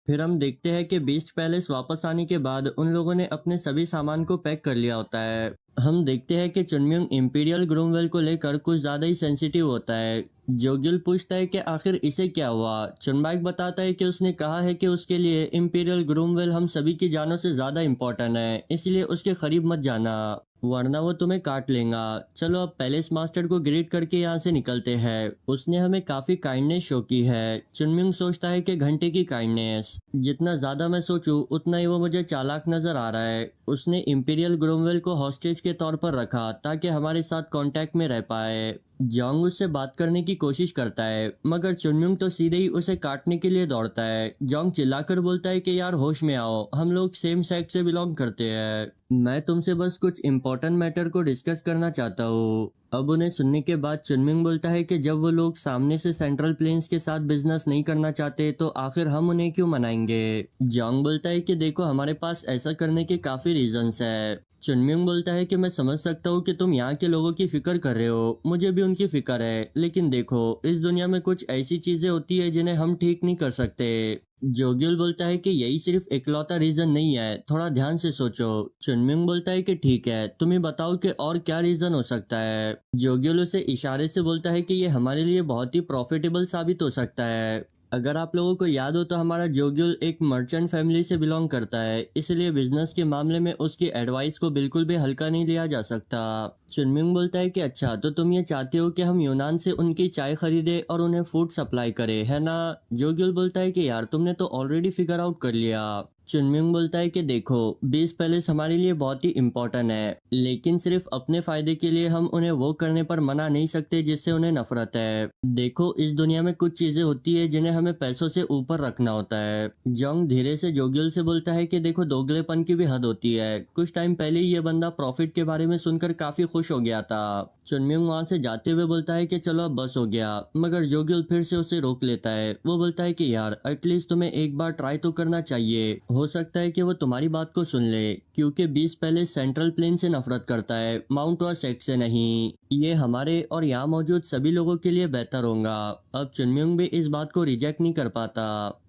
फिर हम देखते हैं कि बीस्ट पैलेस वापस आने के बाद उन लोगों ने अपने सभी सामान को पैक कर लिया होता है। हम देखते हैं कि चुनम्यूंग इंपीरियल ग्रूमवेल को लेकर कुछ ज्यादा ही सेंसिटिव होता है। जोगिल पूछता है कि आखिर इसे क्या हुआ। चुनबाइक बताता है कि उसने कहा है कि उसके लिए इंपीरियल ग्रूमवेल हम सभी की जानों से ज्यादा इंपॉर्टेंट है, इसलिए उसके करीब मत जाना, वरना वो तुम्हें काट लेगा। चलो अब पैलेस मास्टर को ग्रीट करके यहाँ से निकलते हैं। उसने हमें काफी काइंडनेस शो की है। चुनमिंग सोचता है कि घंटे की काइंडनेस। जितना ज्यादा मैं सोचूं उतना ही वो मुझे चालाक नजर आ रहा है। उसने इंपीरियल ग्रोमवेल को हॉस्टेज के तौर पर रखा ताकि हमारे साथ कांटेक्ट में रह पाए। जोंग उससे बात करने की कोशिश करता है, मगर चुनम्यूंग तो सीधे ही उसे काटने के लिए दौड़ता है। जोंग चिल्लाकर बोलता है कि यार होश में आओ, हम लोग सेम सेक्स से बिलोंग करते हैं। मैं तुमसे बस कुछ इंपॉर्टेंट मैटर को डिस्कस करना चाहता हूँ। अब उन्हें सुनने के बाद चुनमिंग बोलता है कि जब वो लोग सामने से सेंट्रल प्लेन्स के साथ बिजनेस नहीं करना चाहते तो आखिर हम उन्हें क्यों मनाएंगे। जोंग बोलता है कि देखो, हमारे पास ऐसा करने के काफी रीजंस है। चुनमिंग बोलता है कि मैं समझ सकता हूँ कि तुम यहाँ के लोगों की फिक्र कर रहे हो, मुझे भी उनकी फिक्र है, लेकिन देखो, इस दुनिया में कुछ ऐसी चीजें होती है जिन्हें हम ठीक नहीं कर सकते। जोगिल बोलता है कि यही सिर्फ इकलौता रीजन नहीं है, थोड़ा ध्यान से सोचो। चुनमिंग बोलता है कि ठीक है, तुम्हें बताओ कि और क्या रीजन हो सकता है। जोगिल उसे इशारे से बोलता है कि ये हमारे लिए बहुत ही प्रॉफिटेबल साबित हो सकता है। अगर आप लोगों को याद हो तो हमारा जोगिल एक मर्चेंट फैमिली से बिलोंग करता है, इसलिए बिजनेस के मामले में उसकी एडवाइस को बिल्कुल भी हल्का नहीं लिया जा सकता। चुनमिंग बोलता है कि अच्छा, तो तुम ये चाहते हो कि हम यूनान से उनकी चाय खरीदे और उन्हें फूड सप्लाई करें, है ना। जोगिल बोलता है कि यार, तुमने तो ऑलरेडी फिगर आउट कर लिया। चुनमिंग बोलता है कि देखो, 20 पैलेस हमारे लिए बहुत ही इम्पोर्टेंट है, लेकिन सिर्फ अपने फायदे के लिए हम उन्हें वो करने पर मना नहीं सकते जिससे उन्हें नफरत है। देखो, इस दुनिया में कुछ चीजें होती है जिन्हें हमें पैसों से ऊपर रखना होता है। जोंग धीरे से जोगिल से बोलता है कि देखो, दोगलेपन की भी हद होती है। कुछ टाइम पहले ही ये बंदा प्रॉफिट के बारे में सुनकर काफी खुश हो गया था। चुनमिंग वहां से जाते हुए बोलता है कि चलो अब बस हो गया, मगर जोगिल फिर से उसे रोक लेता है। वो बोलता है कि यार, एटलीस्ट तुम्हें एक बार ट्राई तो करना चाहिए, हो सकता है कि वो तुम्हारी बात को सुन ले, क्योंकि 20 पैलेस सेंट्रल प्लेन से नफरत करता है, माउंट वासेक से नहीं। ये हमारे और यहाँ मौजूद सभी लोगों के लिए बेहतर होगा। अब चुनमिंग भी इस बात को रिजेक्ट नहीं कर पाता।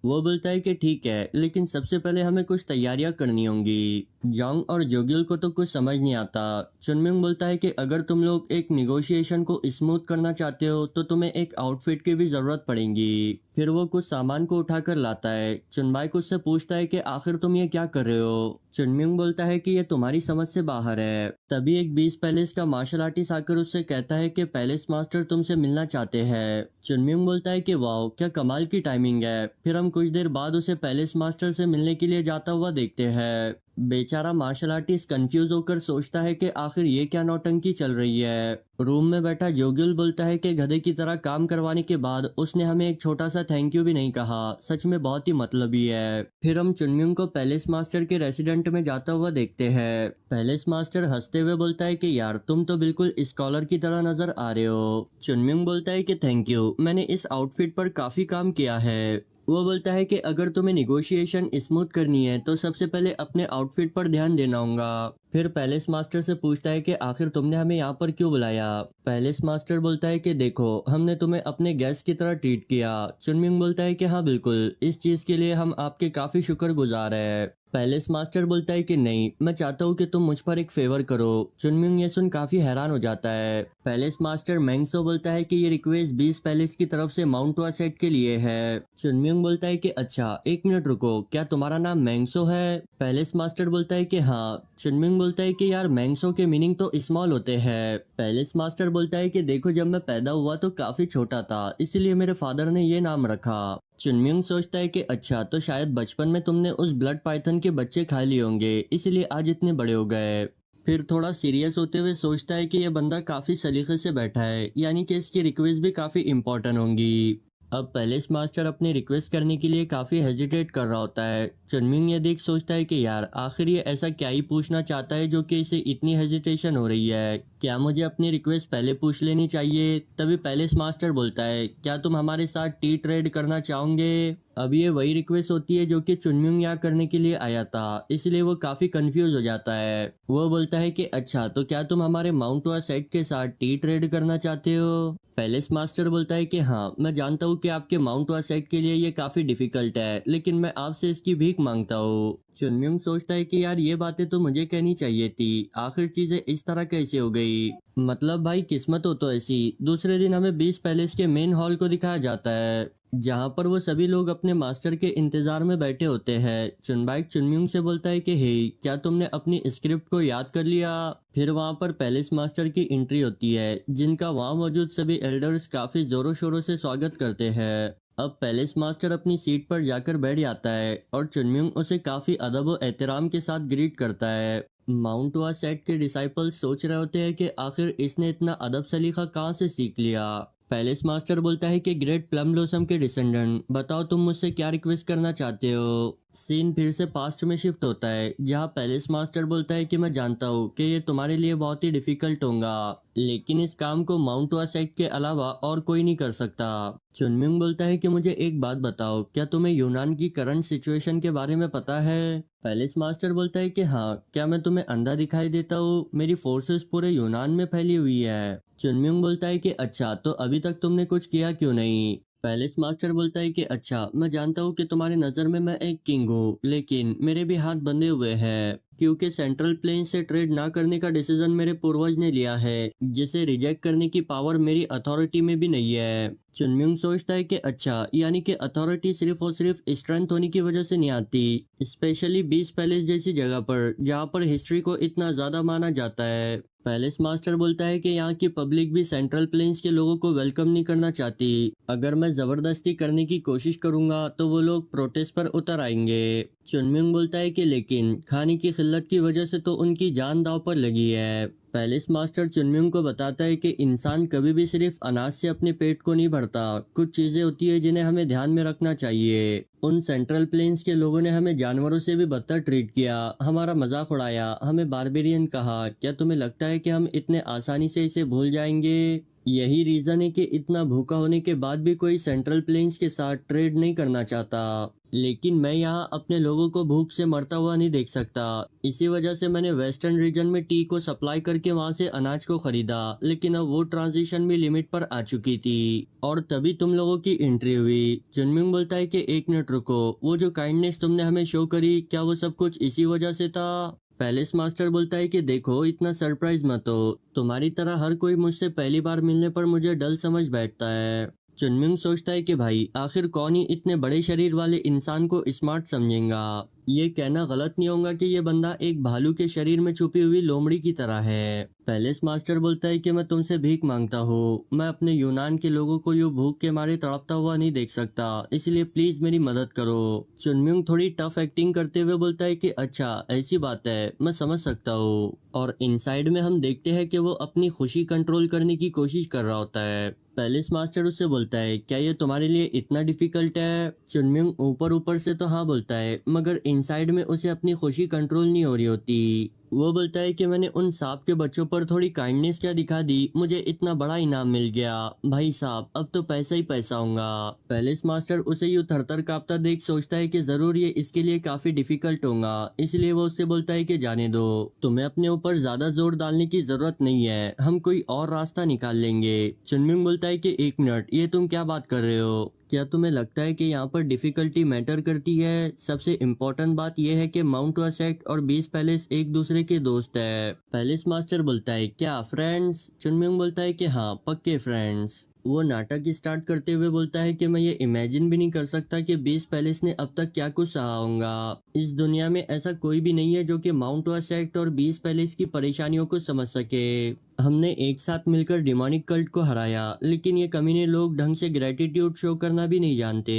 वो बोलता है कि ठीक है, लेकिन सबसे पहले हमें कुछ तैयारियां करनी होंगी। जोंग और जोगिल को तो कुछ समझ नहीं आता। चुनमिंग बोलता है कि अगर तुम लोग एक निगोशिएशन को स्मूथ करना चाहते हो तो तुम्हें एक आउटफिट की भी जरूरत पड़ेगी। फिर वो कुछ सामान को उठाकर लाता है। चुनबाई उससे पूछता है कि आखिर तुम ये क्या कर रहे हो। चुनमिंग बोलता है कि ये तुम्हारी समझ से बाहर है। तभी एक 20 पैलेस का मार्शल आर्टिस्ट आकर उससे कहता है कि पैलेस मास्टर तुमसे मिलना चाहते हैं। चुनमिंग बोलता है कि वाओ, क्या कमाल की टाइमिंग है। फिर हम कुछ देर बाद उसे पैलेस मास्टर से मिलने के लिए जाता हुआ देखते हैं। बेचारा मार्शल आर्टिस्ट कंफ्यूज होकर सोचता है कि आखिर ये क्या नौटंकी चल रही है। रूम में बैठा जोगिल बोलता है कि गधे की तरह काम करवाने के बाद उसने हमें एक छोटा सा थैंक यू भी नहीं कहा, सच में बहुत ही मतलबी है। फिर हम चुनमिंग को पैलेस मास्टर के रेसिडेंट में जाता हुआ देखते हैं। पैलेस मास्टर हंसते हुए बोलता है कि यार, तुम तो बिल्कुल स्कॉलर की तरह नजर आ रहे हो। चुनमिंग बोलता है कि थैंक यू, मैंने इस आउटफिट पर काफी काम किया है। वो बोलता है कि अगर तुम्हें निगोशिएशन स्मूथ करनी है तो सबसे पहले अपने आउटफिट पर ध्यान देना होगा। फिर पैलेस मास्टर से पूछता है कि आखिर तुमने हमें यहाँ पर क्यों बुलाया। पैलेस मास्टर बोलता है कि देखो, हमने तुम्हें अपने गेस्ट की तरह ट्रीट किया। चुनमिंग बोलता है कि हाँ बिल्कुल, इस चीज के लिए हम आपके काफी शुक्रगुजार हैं। पैलेस मास्टर बोलता है कि नहीं, मैं चाहता हूँ कि तुम मुझ पर एक फेवर करो। चुनमिंग ये सुन काफी हैरान हो जाता है। पैलेस मास्टर मैंगसो बोलता है कि ये रिक्वेस्ट 20 पैलेस की तरफ से माउंट वासेट के लिए है। चुनमिंग बोलता है कि अच्छा, एक मिनट रुको, क्या तुम्हारा नाम मैंगसो है? पैलेस मास्टर बोलता है कि हाँ। चुनमिंग बोलता है कि यार, मैंगसो के मीनिंग तो स्मॉल होते हैं। पैलेस मास्टर बोलता है कि देखो, जब मैं पैदा हुआ तो काफी छोटा था, इसीलिए मेरे फादर ने ये नाम रखा। चुनमिंग सोचता है कि अच्छा, तो शायद बचपन में तुमने उस ब्लड पाइथन के बच्चे खा लिए होंगे, इसलिए आज इतने बड़े हो गए। फिर थोड़ा सीरियस होते हुए सोचता है कि यह बंदा काफी सलीके से बैठा है, यानी कि इसकी रिक्वेस्ट भी काफी इंपॉर्टेंट होंगी। अब पैलेस मास्टर अपनी रिक्वेस्ट करने के लिए काफी हेजिटेट कर रहा होता है। चुनमिंग ये देख सोचता है कि यार, आखिर ये ऐसा क्या ही पूछना चाहता है जो कि इसे इतनी हेजिटेशन हो रही है। क्या मुझे अपनी रिक्वेस्ट पहले पूछ लेनी चाहिए? तभी पैलेस मास्टर बोलता है, क्या तुम हमारे साथ टी ट्रेड करना चाहोगे? अब ये वही रिक्वेस्ट होती है जो कि चुनमिंग यहाँ करने के लिए आया था, इसलिए वो काफी कंफ्यूज हो जाता है। वो बोलता है कि अच्छा, तो क्या तुम हमारे माउंट वासेट के साथ टी ट्रेड करना चाहते हो? पैलेस मास्टर बोलता है कि हाँ, मैं जानता हूँ कि आपके माउंट वासेट के लिए ये काफी डिफिकल्ट है, लेकिन मैं आपसे इसकी भीख मांगता हूँ। चुनमिंग सोचता है कि यार, ये बातें तो मुझे कहनी चाहिए थी, आखिर चीजें इस तरह कैसे हो गई? मतलब भाई, किस्मत हो तो ऐसी। दूसरे दिन हमें 20 पैलेस के मेन हॉल को दिखाया जाता है, जहाँ पर वो सभी लोग अपने मास्टर के इंतजार में बैठे होते हैं। चुनबाई चुनमिंग से बोलता है कि हे, क्या तुमने अपनी स्क्रिप्ट को याद कर लिया? फिर वहाँ पर पैलेस मास्टर की एंट्री होती है, जिनका वहाँ मौजूद सभी एल्डर्स काफी जोरों शोरों से स्वागत करते हैं। अब पैलेस मास्टर अपनी सीट पर जाकर बैठ जाता है और चुनमिंग उसे काफी अदब और एहतराम के साथ ग्रीट करता है। माउंट वासेट के डिसाइपल्स सोच रहे होते हैं कि आखिर इसने इतना अदब सलीका कहाँ से सीख लिया। पैलेस मास्टर बोलता है कि ग्रेट प्लम ब्लॉसम के डिसेंडेंट, बताओ तुम मुझसे क्या रिक्वेस्ट करना चाहते हो। सीन फिर से पास्ट में शिफ्ट होता है, जहाँ पैलेस मास्टर बोलता है कि मैं जानता हूँ कि ये तुम्हारे लिए बहुत ही डिफिकल्ट होगा, लेकिन इस काम को माउंट वासेट के अलावा और कोई नहीं कर सकता। चुनमिंग बोलता है कि मुझे एक बात बताओ, क्या तुम्हें यूनान की करंट सिचुएशन के बारे में पता है? पैलेस मास्टर बोलता है कि हाँ, क्या मैं तुम्हें अंधा दिखाई देता हूँ? मेरी फोर्सेस पूरे यूनान में फैली हुई है। चुनमिंग बोलता है कि अच्छा, तो अभी तक तुमने कुछ किया क्यों नहीं? पैलेस मास्टर बोलता है कि अच्छा, मैं जानता हूँ कि तुम्हारी नज़र में मैं एक किंग हूँ, लेकिन मेरे भी हाथ बंधे हुए हैं। क्योंकि सेंट्रल प्लेन से ट्रेड ना करने का डिसीजन मेरे पूर्वज ने लिया है, जिसे रिजेक्ट करने की पावर मेरी अथॉरिटी में भी नहीं है। चुनमिंग सोचता है कि अच्छा, यानी कि अथॉरिटी सिर्फ और सिर्फ स्ट्रेंथ होने की वजह से नहीं आती, स्पेशली बीस पैलेस जैसी जगह पर जहाँ पर हिस्ट्री को इतना ज्यादा माना जाता है। पैलेस मास्टर बोलता है कि यहाँ की पब्लिक भी सेंट्रल प्लेन्स के लोगों को वेलकम नहीं करना चाहती। अगर मैं जबरदस्ती करने की कोशिश करूंगा तो वो लोग प्रोटेस्ट पर उतर आएंगे। चुनमिंग बोलता है कि लेकिन खाने की किल्लत की वजह से तो उनकी जान दांव पर लगी है। पैलेस मास्टर चुनमिंग को बताता है कि इंसान कभी भी सिर्फ अनाज से अपने पेट को नहीं भरता, कुछ चीजें होती है जिन्हें हमें ध्यान में रखना चाहिए। उन सेंट्रल प्लेन्स के लोगों ने हमें जानवरों से भी बदतर ट्रीट किया, हमारा मजाक उड़ाया, हमें बारबेरियन कहा। क्या तुम्हें लगता है कि हम इतने आसानी से इसे भूल जाएंगे? यही रीजन है कि इतना भूखा होने के बाद भी कोई सेंट्रल प्लेन्स के साथ ट्रेड नहीं करना चाहता। लेकिन मैं यहाँ अपने लोगों को भूख से मरता हुआ नहीं देख सकता। इसी वजह से मैंने वेस्टर्न रीजन में टी को सप्लाई करके वहाँ से अनाज को खरीदा, लेकिन अब वो ट्रांजिशन भी लिमिट पर आ चुकी थी और तभी तुम लोगों की एंट्री हुई। चुनमिंग बोलता है कि एक मिनट रुको, वो जो काइंडनेस तुमने हमें शो करी, क्या वो सब कुछ इसी वजह से था? पैलेस मास्टर बोलता है कि देखो, इतना सरप्राइज मत हो, तुम्हारी तरह हर कोई मुझसे पहली बार मिलने पर मुझे डल समझ बैठता है। चुनमिंग सोचता है कि भाई आखिर कौन ही इतने बड़े शरीर वाले इंसान को स्मार्ट समझेगा। ये कहना गलत नहीं होगा कि ये बंदा एक भालू के शरीर में छुपी हुई लोमड़ी की तरह है। पैलेस मास्टर बोलता है कि मैं तुमसे भीख मांगता हूँ, मैं अपने यूनान के लोगों को यूं भूख के मारे तड़पता हुआ नहीं देख सकता, इसलिए प्लीज मेरी मदद करो। चुनमिंग थोड़ी टफ एक्टिंग करते हुए बोलता है कि अच्छा ऐसी बात है, मैं समझ सकता हूँ। और इनसाइड में हम देखते हैं कि वो अपनी खुशी कंट्रोल करने की कोशिश कर रहा होता है। पैलेस मास्टर उससे बोलता है, क्या ये तुम्हारे लिए इतना डिफिकल्ट है? चुनमिंग ऊपर ऊपर से तो हाँ बोलता है, मगर इनसाइड में उसे अपनी खुशी कंट्रोल नहीं हो रही होती। वो बोलता है कि मैंने उन सांप के बच्चों पर थोड़ी काइंडनेस क्या दिखा दी, मुझे इतना बड़ा इनाम मिल गया। भाई साहब, अब तो पैसा ही पैसा होगा। पैलेस मास्टर उसे यूं थरथर कांपता देख सोचता है कि जरूर ये इसके लिए काफी डिफिकल्ट होगा, इसलिए वो उससे बोलता है कि जाने दो, तुम्हें अपने ऊपर ज्यादा जोर डालने की जरूरत नहीं है, हम कोई और रास्ता निकाल लेंगे। चुनमिंग बोलता है कि एक मिनट, ये तुम क्या बात कर रहे हो? क्या तुम्हें लगता है कि यहाँ पर डिफिकल्टी मैटर करती है? सबसे इम्पोर्टेंट बात यह है कि माउंट वेसेक्ट और बीस पैलेस एक दूसरे के दोस्त है। पैलेस मास्टर बोलता है, क्या फ्रेंड्स? चुनमिंग बोलता है कि हाँ, पक्के फ्रेंड्स। वो नाटक स्टार्ट करते हुए बोलता है कि मैं ये इमेजिन भी नहीं कर सकता कि बीस पैलेस ने अब तक क्या कुछ सहा होगा। इस दुनिया में ऐसा कोई भी नहीं है जो कि माउंट वेसेक्ट और बीस पैलेस की परेशानियों को समझ सके। हमने एक साथ मिलकर डिमोनिक कल्ट को हराया, लेकिन ये कमीने लोग ढंग से ग्रेटिट्यूड शो करना भी नहीं जानते।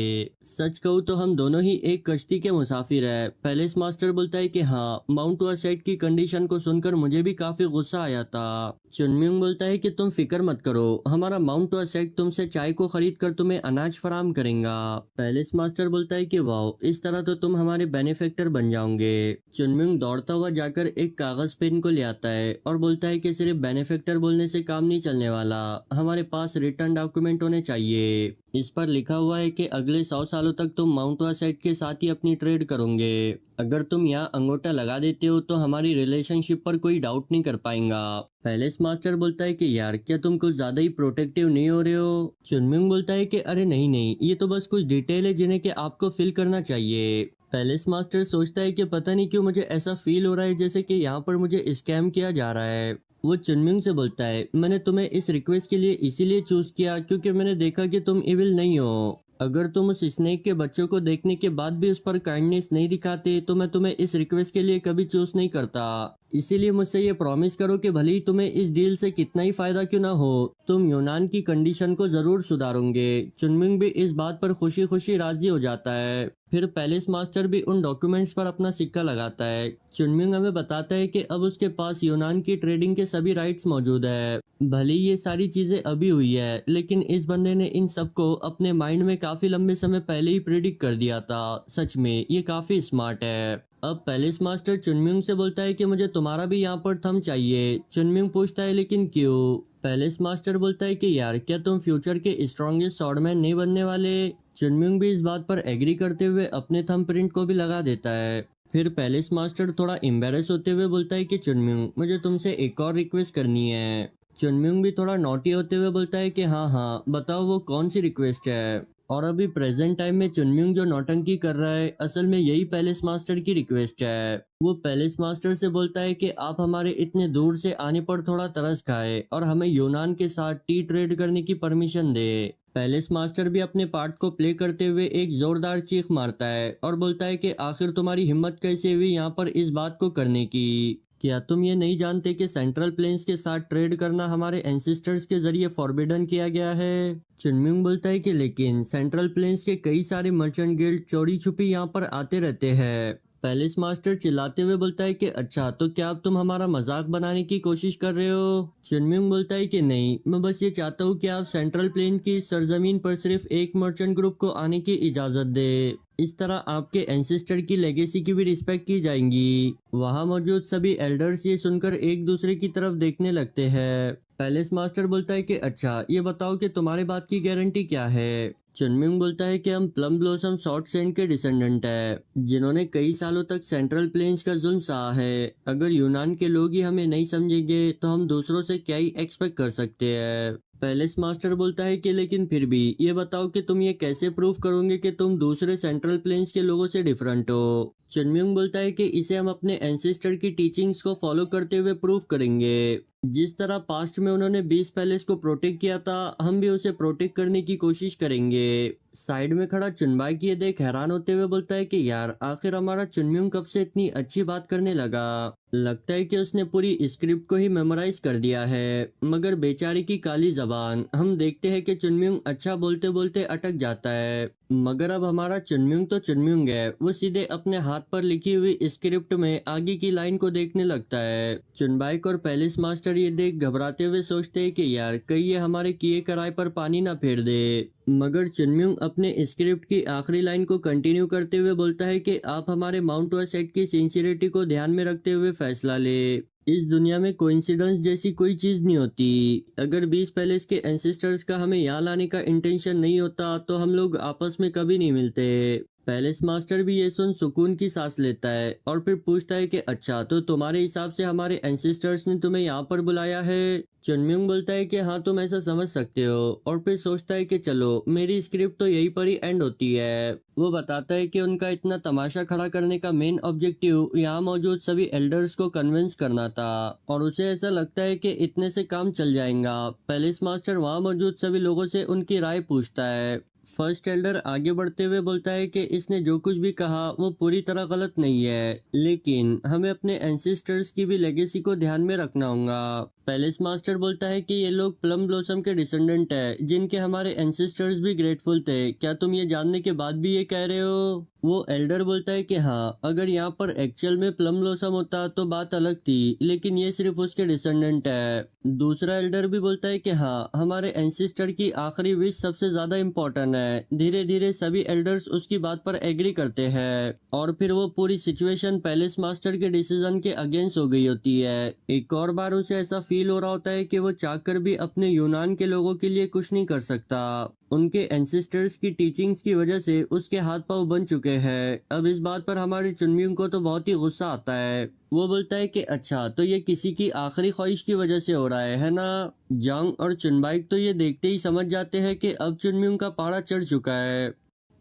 सच कहूँ तो हम दोनों ही एक कश्ती के मुसाफिर हैं। पैलेस मास्टर बोलता है कि हाँ, माउंट वेसेक्ट की कंडीशन को सुनकर मुझे भी काफी गुस्सा आया था। चुनमिंग बोलता है कि तुम फिक्र मत करो, हमारा माउंट वेसेक्ट तुमसे चाय को खरीद कर तुम्हें अनाज फराम करेगा। पैलेस मास्टर बोलता है कि वाओ, इस तरह तो तुम हमारे बेनिफेक्टर बन जाओगे। चुनमिंग दौड़ता हुआ जाकर एक कागज पेन को ले आता है और बोलता है कि सिर्फ बेनिफेक्टर बोलने से काम नहीं चलने वाला, हमारे पास रिटर्न डॉक्यूमेंट होने चाहिए। इस पर लिखा हुआ है कि अगले 100 सालों तक तुम माउंट वेसेक्ट के साथ ही अपनी ट्रेड करोगे। अगर तुम यहाँ अंगूठा लगा देते हो तो हमारी रिलेशनशिप पर कोई डाउट नहीं कर पाएगा। पैलेस मास्टर बोलता है कि यार, क्या तुम कुछ ज्यादा ही प्रोटेक्टिव नहीं हो रहे हो? चुनमिंग बोलता है कि अरे नहीं नहीं, ये तो बस कुछ डिटेल है जिन्हें कि आपको फिल करना चाहिए। पैलेस मास्टर सोचता है कि पता नहीं क्यों मुझे ऐसा फील हो रहा है जैसे कि यहाँ पर मुझे स्कैम किया जा रहा है। वो चुनमिंग से बोलता है, मैंने तुम्हें इस रिक्वेस्ट के लिए इसीलिए चूज किया क्योंकि मैंने देखा कि तुम इविल नहीं हो। अगर तुम उस स्नेक के बच्चों को देखने के बाद भी उस पर काइंडनेस नहीं दिखाते तो मैं तुम्हें इस रिक्वेस्ट के लिए कभी चूज नहीं करता। इसीलिए मुझसे ये प्रॉमिस करो कि भले ही तुम्हें इस डील से कितना ही फायदा क्यों ना हो, तुम यूनान की कंडीशन को जरूर सुधारोगे। चुनमिंग भी इस बात पर खुशी खुशी राजी हो जाता है। फिर पैलेस मास्टर भी उन डॉक्यूमेंट्स पर अपना सिक्का लगाता है। चुनमिंग हमें बताता है कि अब उसके पास यूनान की ट्रेडिंग के सभी राइट्स मौजूद है। भले ये सारी चीजें अभी हुई है, लेकिन इस बंदे ने इन सबको अपने माइंड में काफी लंबे समय पहले ही प्रेडिक्ट कर दिया था। सच में ये काफी स्मार्ट है। अब पैलेस मास्टर चुनमिंग से बोलता है कि मुझे तुम्हारा भी यहाँ पर थंब चाहिए। चुनमिंग पूछता है, लेकिन क्यों? पैलेस मास्टर बोलता है कि यार, क्या तुम फ्यूचर के स्ट्रॉन्गेस्ट स्वॉर्डमैन नहीं बनने वाले? चुनमिंग भी इस बात पर एग्री करते हुए अपने थंब प्रिंट को भी लगा देता है। फिर पैलेस मास्टर थोड़ा एम्बेरस होते हुए बोलता है कि चुनमिंग, मुझे तुमसे एक और रिक्वेस्ट करनी है। चुनमिंग भी थोड़ा नॉटी होते हुए बोलता है कि हाँ हाँ, बताओ वो कौन सी रिक्वेस्ट है? और अभी प्रेजेंट टाइम में चुनम्यूंग जो नौटंकी कर रहा है, असल में यही पैलेस मास्टर की रिक्वेस्ट है। वो पैलेस मास्टर से बोलता है कि आप हमारे इतने दूर से आने पर थोड़ा तरस खाए और हमें यूनान के साथ टी ट्रेड करने की परमिशन दे। पैलेस मास्टर भी अपने पार्ट को प्ले करते हुए एक जोरदार चीख मारता है और बोलता है कि आखिर तुम्हारी हिम्मत कैसे हुई यहाँ पर इस बात को करने की। क्या तुम ये नहीं जानते कि सेंट्रल प्लेन्स के साथ ट्रेड करना हमारे एंसेस्टर्स के जरिए फॉरबिडन किया गया है। चुनम्यूंग बोलता है कि लेकिन सेंट्रल प्लेन्स के कई सारे मर्चेंट गिल्ड चोरी छुपी यहाँ पर आते रहते हैं। पैलेस मास्टर चिल्लाते हुए बोलता है कि अच्छा, तो क्या अब तुम हमारा मजाक बनाने की कोशिश कर रहे हो। चुनम्यूंग बोलता है कि नहीं, मैं बस ये चाहता हूँ कि आप सेंट्रल प्लेन की इस सरजमीन पर सिर्फ एक मर्चेंट ग्रुप को आने की इजाजत दे। इस तरह आपके एंसेस्टर की लेगेसी की भी रिस्पेक्ट की जाएंगी। वहां मौजूद सभी एल्डर्स ये सुनकर एक दूसरे की तरफ देखने लगते हैं। पैलेस मास्टर बोलता है कि अच्छा, ये बताओ कि तुम्हारे बात की गारंटी क्या है। चुनमिंग बोलता है कि हम प्लम ब्लॉसम शॉर्ट सेंड के डिसेंडेंट है, जिन्होंने कई सालों तक सेंट्रल प्लेन्स का जुल्म सहा है। अगर यूनान के लोग ही हमें नहीं समझेंगे तो हम दूसरों से क्या ही एक्सपेक्ट कर सकते हैं। पैलेस मास्टर बोलता है कि लेकिन फिर भी ये बताओ कि तुम ये कैसे प्रूव करोगे कि तुम दूसरे सेंट्रल प्लेन्स के लोगों से डिफरेंट हो। चुनम्यूंग बोलता है कि इसे हम अपने एंसेस्टर की टीचिंग्स को फॉलो करते हुए प्रूव करेंगे। जिस तरह पास्ट में उन्होंने 20 पैलेस को प्रोटेक्ट किया था, हम भी उसे प्रोटेक्ट करने की कोशिश करेंगे। साइड में खड़ा चुनबाई की ये देख हैरान होते हुए बोलता है कि यार, आखिर हमारा चुनम्यूंग कब से इतनी अच्छी बात करने लगा। लगता है कि उसने पूरी स्क्रिप्ट को ही मेमोराइज कर दिया है। मगर बेचारी की काली जबान, हम देखते हैं कि चुनम्यूंग अच्छा बोलते बोलते अटक जाता है। मगर अब हमारा चुनम्यूंग तो चुनम्यूंग है, वो सीधे अपने हाथ पर लिखी हुई स्क्रिप्ट में आगे की लाइन को देखने लगता है। चुनबाइक और पैलेस मास्टर ये देख घबराते हुए सोचते हैं कि यार, कहीं ये हमारे किए कराए पर पानी ना फेर दे। मगर चुनम्यूंग अपने स्क्रिप्ट की आखिरी लाइन को कंटिन्यू करते हुए बोलता है कि आप हमारे माउंट सेट की सिंसियरिटी को ध्यान में रखते हुए फैसला ले। इस दुनिया में कोइंसिडेंस जैसी कोई चीज नहीं होती। अगर 20 पैलेस के एंसेस्टर्स का हमें यहाँ लाने का इंटेंशन नहीं होता तो हम लोग आपस में कभी नहीं मिलते। पैलेस मास्टर भी ये सुन सुकून की सांस लेता है और फिर पूछता है कि अच्छा, तो तुम्हारे हिसाब से हमारे एंसेस्टर्स ने तुम्हें यहाँ पर बुलाया है। चुनम्यूंग बोलता है कि हाँ, तुम ऐसा समझ सकते हो, और फिर सोचता है कि चलो, मेरी स्क्रिप्ट तो यहीं पर ही एंड होती है। वो बताता है कि उनका इतना तमाशा खड़ा करने का मेन ऑब्जेक्टिव यहाँ मौजूद सभी एल्डर्स को कन्विंस करना था, और उसे ऐसा लगता है कि इतने से काम चल जाएगा। पैलेस मास्टर वहाँ मौजूद सभी लोगों से उनकी राय पूछता है। फर्स्ट एल्डर आगे बढ़ते हुए बोलता है कि इसने जो कुछ भी कहा वो पूरी तरह गलत नहीं है, लेकिन हमें अपने एंसेस्टर्स की भी लेगेसी को ध्यान में रखना होगा। पैलेस मास्टर बोलता है कि ये लोग प्लम ब्लॉसम के डिसेंडेंट है, जिनके हमारे एंसेस्टर्स भी ग्रेटफुल थे। क्या तुम ये जानने के बाद भी ये कह रहे हो। वो एल्डर बोलता है कि हाँ, अगर यहाँ पर एक्चुअल में प्लम ब्लॉसम होता तो बात अलग थी, लेकिन ये सिर्फ उसके डिसेंडेंट है। दूसरा एल्डर भी बोलता है कि हाँ, हमारे एंसेस्टर की आखिरी विश सबसे ज्यादा इम्पोर्टेंट है। धीरे धीरे सभी एल्डर्स उसकी बात पर एग्री करते हैं, और फिर वो पूरी सिचुएशन पैलेस मास्टर के डिसीजन के अगेंस्ट हो गई होती है। एक और बार उसे ऐसा फील हो रहा होता है कि वो चाहकर भी अपने यूनान के लोगों के लिए कुछ नहीं कर सकता। उनके एंसेस्टर्स की टीचिंग्स की वजह से उसके हाथ पांव बन चुके हैं। अब इस बात पर हमारे चुनम्यूंग को तो बहुत ही गुस्सा आता है। वो बोलता है कि अच्छा, तो ये किसी की आखिरी ख्वाहिश की वजह से हो रहा है ना। जांग और चुनबाइक तो ये देखते ही समझ जाते हैं कि अब चुनम्यूंग का पारा चढ़ चुका है।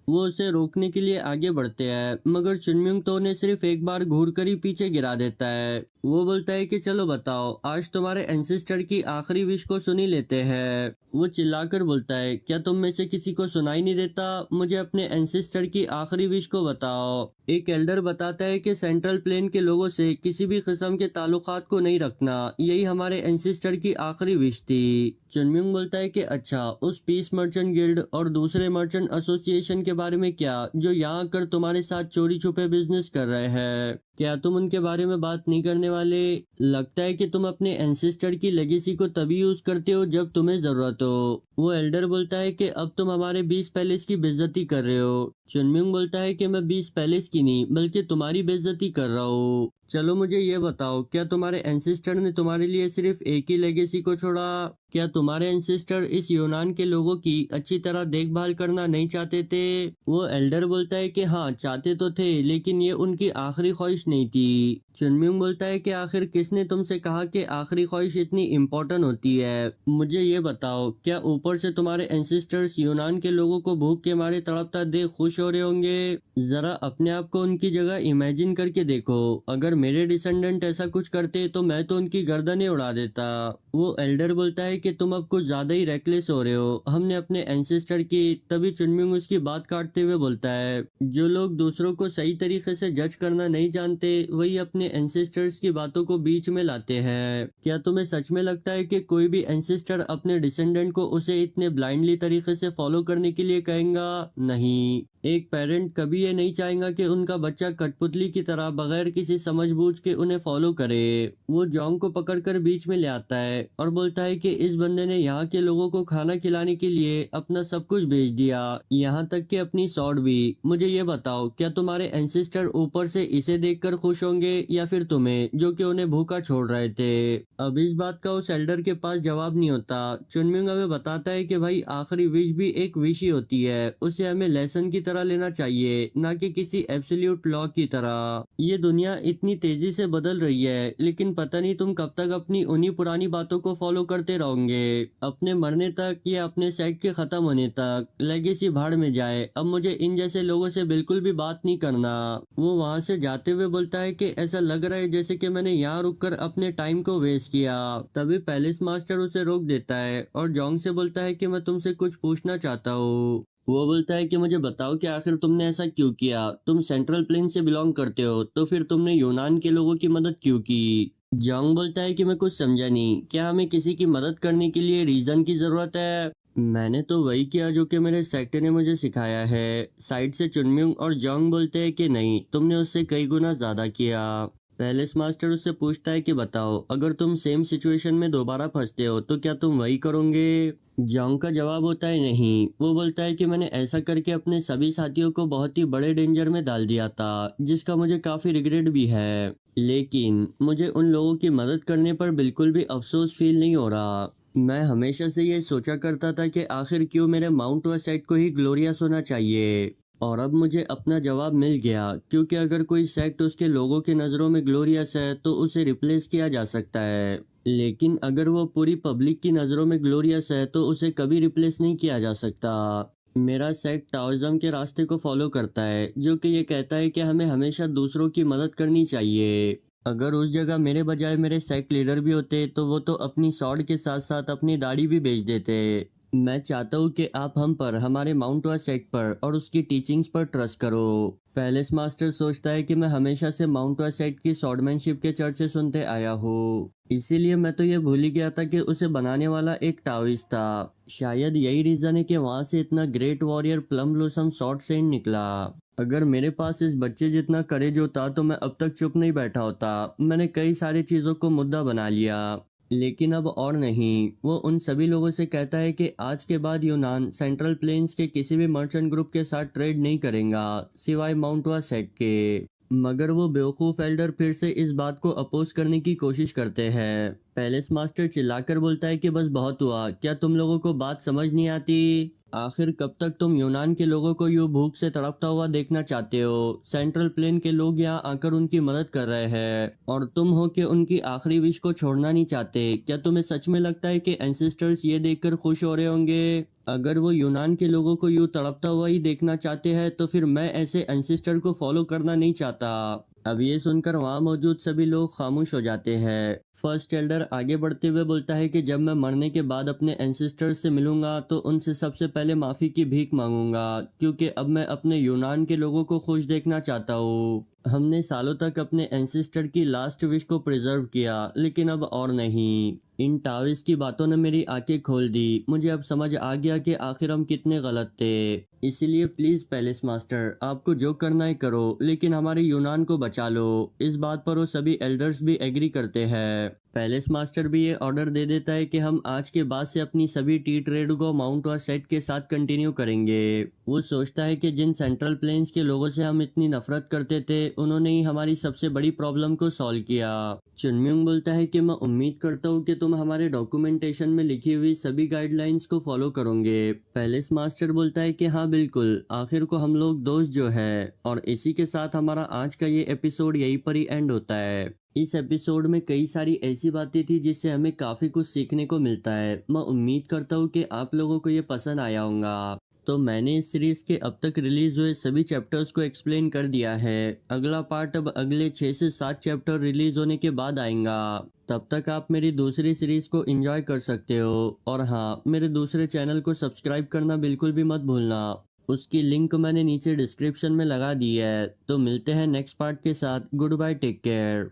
वो उसे रोकने के लिए आगे बढ़ते हैं, मगर चुनम्यूंग तो उन्हें सिर्फ एक बार घूर कर ही पीछे गिरा देता है। वो बोलता है कि चलो बताओ, आज तुम्हारे एंसेस्टर की आखिरी विश को सुनी लेते हैं। वो चिल्लाकर बोलता है, क्या तुम में से किसी को सुनाई नहीं देता, मुझे अपने एंसेस्टर की आखिरी विश को बताओ। एक एल्डर बताता है कि सेंट्रल प्लेन के लोगों से किसी भी किस्म के ताल्लुकात को नहीं रखना, यही हमारे एंसेस्टर की आखिरी विश थी। चुनम्यूंग बोलता है कि अच्छा, उस पीस मर्चेंट गिल्ड और दूसरे मर्चेंट एसोसिएशन के बारे में क्या, जो यहाँ आकर तुम्हारे साथ चोरी छुपे बिजनेस कर रहे हैं, क्या तुम उनके बारे में बात नहीं करने वाले। लगता है कि तुम अपने एंसेस्टर की लेगेसी को तभी यूज करते हो जब तुम्हें जरूरत हो। वो एल्डर बोलता है कि अब तुम हमारे 20 पैलेस की बेइज्जती कर रहे हो। चुनम्यूंग बोलता है कि मैं 20 पैलेस की नहीं, बल्कि तुम्हारी बेइज्जती कर रहा हूँ। चलो मुझे ये बताओ, क्या तुम्हारे एंसेस्टर ने तुम्हारे लिए सिर्फ एक ही लेगेसी को छोड़ा? क्या तुम्हारे एंसेस्टर इस यूनान के लोगों की अच्छी तरह देखभाल करना नहीं चाहते थे? वो एल्डर बोलता है कि हाँ चाहते तो थे, लेकिन ये उनकी आखिरी ख्वाहिश नहीं थी। चुनम्यूंग बोलता है कि आखिर किसने तुमसे कहा कि आखिरी ख्वाहिश इतनी इम्पोर्टेंट होती है? मुझे ये बताओ, क्या ऊपर से तुम्हारे एंसेस्टर्स यूनान के लोगों को भूख के मारे तड़पता देख खुश हो रहे होंगे? जरा अपने आप को उनकी जगह इमेजिन करके देखो। अगर मेरे डिसेंडेंट ऐसा कुछ करते तो मैं तो उनकी गर्दनें उड़ा देता। वो एल्डर बोलता है कि तुम अब कुछ ज्यादा ही रेकलेस हो रहे हो, हमने अपने एंसेस्टर की। तभी चुनमिंग उसकी बात काटते हुए बोलता है, जो लोग दूसरों को सही तरीके से जज करना नहीं जानते वही अपने एंसेस्टर्स की बातों को बीच में लाते हैं। क्या तुम्हें सच में लगता है कि कोई भी एंसेस्टर अपने डिसेंडेंट को उसे इतने ब्लाइंडली तरीके से फॉलो करने के लिए कहेगा? नहीं, एक पेरेंट कभी ये नहीं चाहेगा कि उनका बच्चा कठपुतली की तरह बगैर किसी समझबूझ के उन्हें फॉलो करे। वो जॉन्ग को पकड़कर बीच में ले आता है और बोलता है कि इस बंदे ने यहाँ के लोगों को खाना खिलाने के लिए अपना सब कुछ बेच दिया, यहाँ तक कि अपनी सॉर्ड भी। मुझे ये बताओ, क्या तुम्हारे एंसेस्टर ऊपर से इसे देखकर खुश होंगे या फिर तुम्हें, जो कि उन्हें भूखा छोड़ रहे थे? अब इस बात का उस एल्डर के पास जवाब नहीं होता। चुनमिंग हमें बताता है कि भाई आखिरी विश भी एक विश ही होती है, उसे हमें लेसन की तरह लेना चाहिए, ना कि किसी एब्सोल्यूट लॉ की तरह। ये दुनिया इतनी तेजी से बदल रही है, लेकिन पता नहीं तुम कब तक अपनी उन्हीं पुरानी बातों को फॉलो करते रहोगे। अपने मरने तक या अपने सेट के खत्म होने तक लेगेसी भाड़ में जाए। अब मुझे इन जैसे लोगों से बिल्कुल भी बात नहीं करना। वो वहां से जाते हुए बोलता है कि ऐसा लग रहा है जैसे कि मैंने यहाँ रुककर अपने टाइम को वेस्ट किया। तभी पैलेस मास्टर उसे रोक देता है और जोंग से बोलता है कि मैं तुमसे कुछ पूछना चाहता हूँ। वो बोलता है कि मुझे बताओ कि आखिर तुमने ऐसा क्यों किया? तुम सेंट्रल प्लेन से बिलोंग करते हो, तो फिर तुमने यूनान के लोगों की मदद क्यों की? जोंग बोलता है कि मैं कुछ समझा नहीं, क्या हमें किसी की मदद करने के लिए रीजन की जरूरत है? मैंने तो वही किया जो कि मेरे सेक्टर ने मुझे सिखाया है। साइड से चुनम्यूंग और जोंग बोलते हैं कि नहीं, तुमने उससे कई गुना ज्यादा किया। पैलेस मास्टर उससे पूछता है कि बताओ, अगर तुम सेम सिचुएशन में दोबारा फंसते हो तो क्या तुम वही करोगे? जोंग का जवाब होता है नहीं। वो बोलता है कि मैंने ऐसा करके अपने सभी साथियों को बहुत ही बड़े डेंजर में डाल दिया था, जिसका मुझे काफी रिग्रेट भी है। लेकिन मुझे उन लोगों की मदद करने पर बिल्कुल भी अफसोस फील नहीं हो रहा। मैं हमेशा से ये सोचा करता था कि आखिर क्यों मेरे माउंट वेसेट को ही ग्लोरियस होना चाहिए। और अब मुझे अपना जवाब मिल गया, क्योंकि अगर कोई सेक्ट उसके लोगों की नज़रों में ग्लोरियस है तो उसे रिप्लेस किया जा सकता है, लेकिन अगर वो पूरी पब्लिक की नज़रों में ग्लोरियस है तो उसे कभी रिप्लेस नहीं किया जा सकता। मेरा सेक्ट टाओइज्म के रास्ते को फॉलो करता है, जो कि ये कहता है कि हमें हमेशा दूसरों की मदद करनी चाहिए। अगर उस जगह मेरे बजाय मेरे सेक्ट लीडर भी होते तो वो तो अपनी सॉर्ड के साथ साथ अपनी दाढ़ी भी बेच देते। मैं चाहता हूँ कि आप हम पर, हमारे माउंट वा सेट पर और उसकी टीचिंग्स पर ट्रस्ट करो। पैलेस मास्टर सोचता है कि मैं हमेशा से माउंट वा सेट की स्वॉर्डमैनशिप के चर्चे सुनते आया हूँ, इसीलिए मैं तो ये भूल ही गया था कि उसे बनाने वाला एक टाओइस्ट था। शायद यही रीजन है कि वहां से इतना great warrior plum blossom sword saint निकला। अगर मेरे पास इस बच्चे जितना करेज होता तो मैं अब तक चुप नहीं बैठा होता। मैंने कई सारी चीजों को मुद्दा बना लिया, लेकिन अब और नहीं। वो उन सभी लोगों से कहता है कि आज के बाद यूनान सेंट्रल प्लेन्स के किसी भी मर्चेंट ग्रुप के साथ ट्रेड नहीं करेगा, सिवाय माउंट वा सेट के। मगर वो बेवकूफ एल्डर फिर से इस बात को अपोज करने की कोशिश करते हैं। पैलेस मास्टर चिल्लाकर बोलता है कि बस बहुत हुआ, क्या तुम लोगों को बात समझ नहीं आती? आखिर कब तक तुम यूनान के लोगों को यूं भूख से तड़पता हुआ देखना चाहते हो? सेंट्रल प्लेन के लोग यहाँ आकर उनकी मदद कर रहे हैं और तुम हो कि उनकी आखिरी विश को छोड़ना नहीं चाहते। क्या तुम्हें सच में लगता है कि एंसेस्टर्स ये देखकर खुश हो रहे होंगे? अगर वो यूनान के लोगों को यूं तड़पता हुआ ही देखना चाहते हैं तो फिर मैं ऐसे एंसेस्टर को फॉलो करना नहीं चाहता। अब ये सुनकर वहां मौजूद सभी लोग खामोश हो जाते हैं। फर्स्ट एल्डर आगे बढ़ते हुए बोलता है कि जब मैं मरने के बाद अपने एंसेस्टर्स से मिलूंगा तो उनसे सबसे पहले माफी की भीख मांगूंगा, क्योंकि अब मैं अपने यूनान के लोगों को खुश देखना चाहता हूँ। हमने सालों तक अपने एंसेस्टर की लास्ट विश को प्रिजर्व किया, लेकिन अब और नहीं। इन टाविस की बातों ने मेरी आंखें खोल दी। मुझे अब समझ आ गया कि आखिर हम कितने गलत थे। इसीलिए प्लीज पैलेस मास्टर, आपको जो करना है करो, लेकिन हमारे यूनान को बचा लो। इस बात पर वो सभी एल्डर्स भी एग्री करते हैं। पैलेस मास्टर भी ये ऑर्डर दे देता है कि हम आज के बाद से अपनी सभी टी ट्रेड को माउंट और सेट के साथ कंटिन्यू करेंगे। वो सोचता है कि जिन सेंट्रल प्लेन्स के लोगों से हम इतनी नफरत करते थे उन्होंने ही हमारी सबसे बड़ी प्रॉब्लम को सॉल्व किया। चुनम्युंग बोलता है कि मैं उम्मीद करता हूँ कि तुम हमारे डॉक्यूमेंटेशन में लिखी हुई सभी गाइडलाइंस को फॉलो करोगे। पैलेस मास्टर बोलता है कि हाँ बिल्कुल, आखिर को हम लोग दोस्त जो है। और इसी के साथ हमारा आज का ये एपिसोड यहीं पर ही एंड होता है। इस एपिसोड में कई सारी ऐसी बातें थी जिससे हमें काफी कुछ सीखने को मिलता है। मैं उम्मीद करता हूँ कि आप लोगों को ये पसंद आया होगा। तो मैंने इस सीरीज के अब तक रिलीज हुए सभी चैप्टर्स को एक्सप्लेन कर दिया है। अगला पार्ट अब अगले 6 से 7 चैप्टर रिलीज होने के बाद आएगा। तब तक आप मेरी दूसरी सीरीज को एंजॉय कर सकते हो। और हाँ, मेरे दूसरे चैनल को सब्सक्राइब करना बिल्कुल भी मत भूलना। उसकी लिंक मैंने नीचे डिस्क्रिप्शन में लगा दी है। तो मिलते हैं नेक्स्ट पार्ट के साथ। Good bye, take care.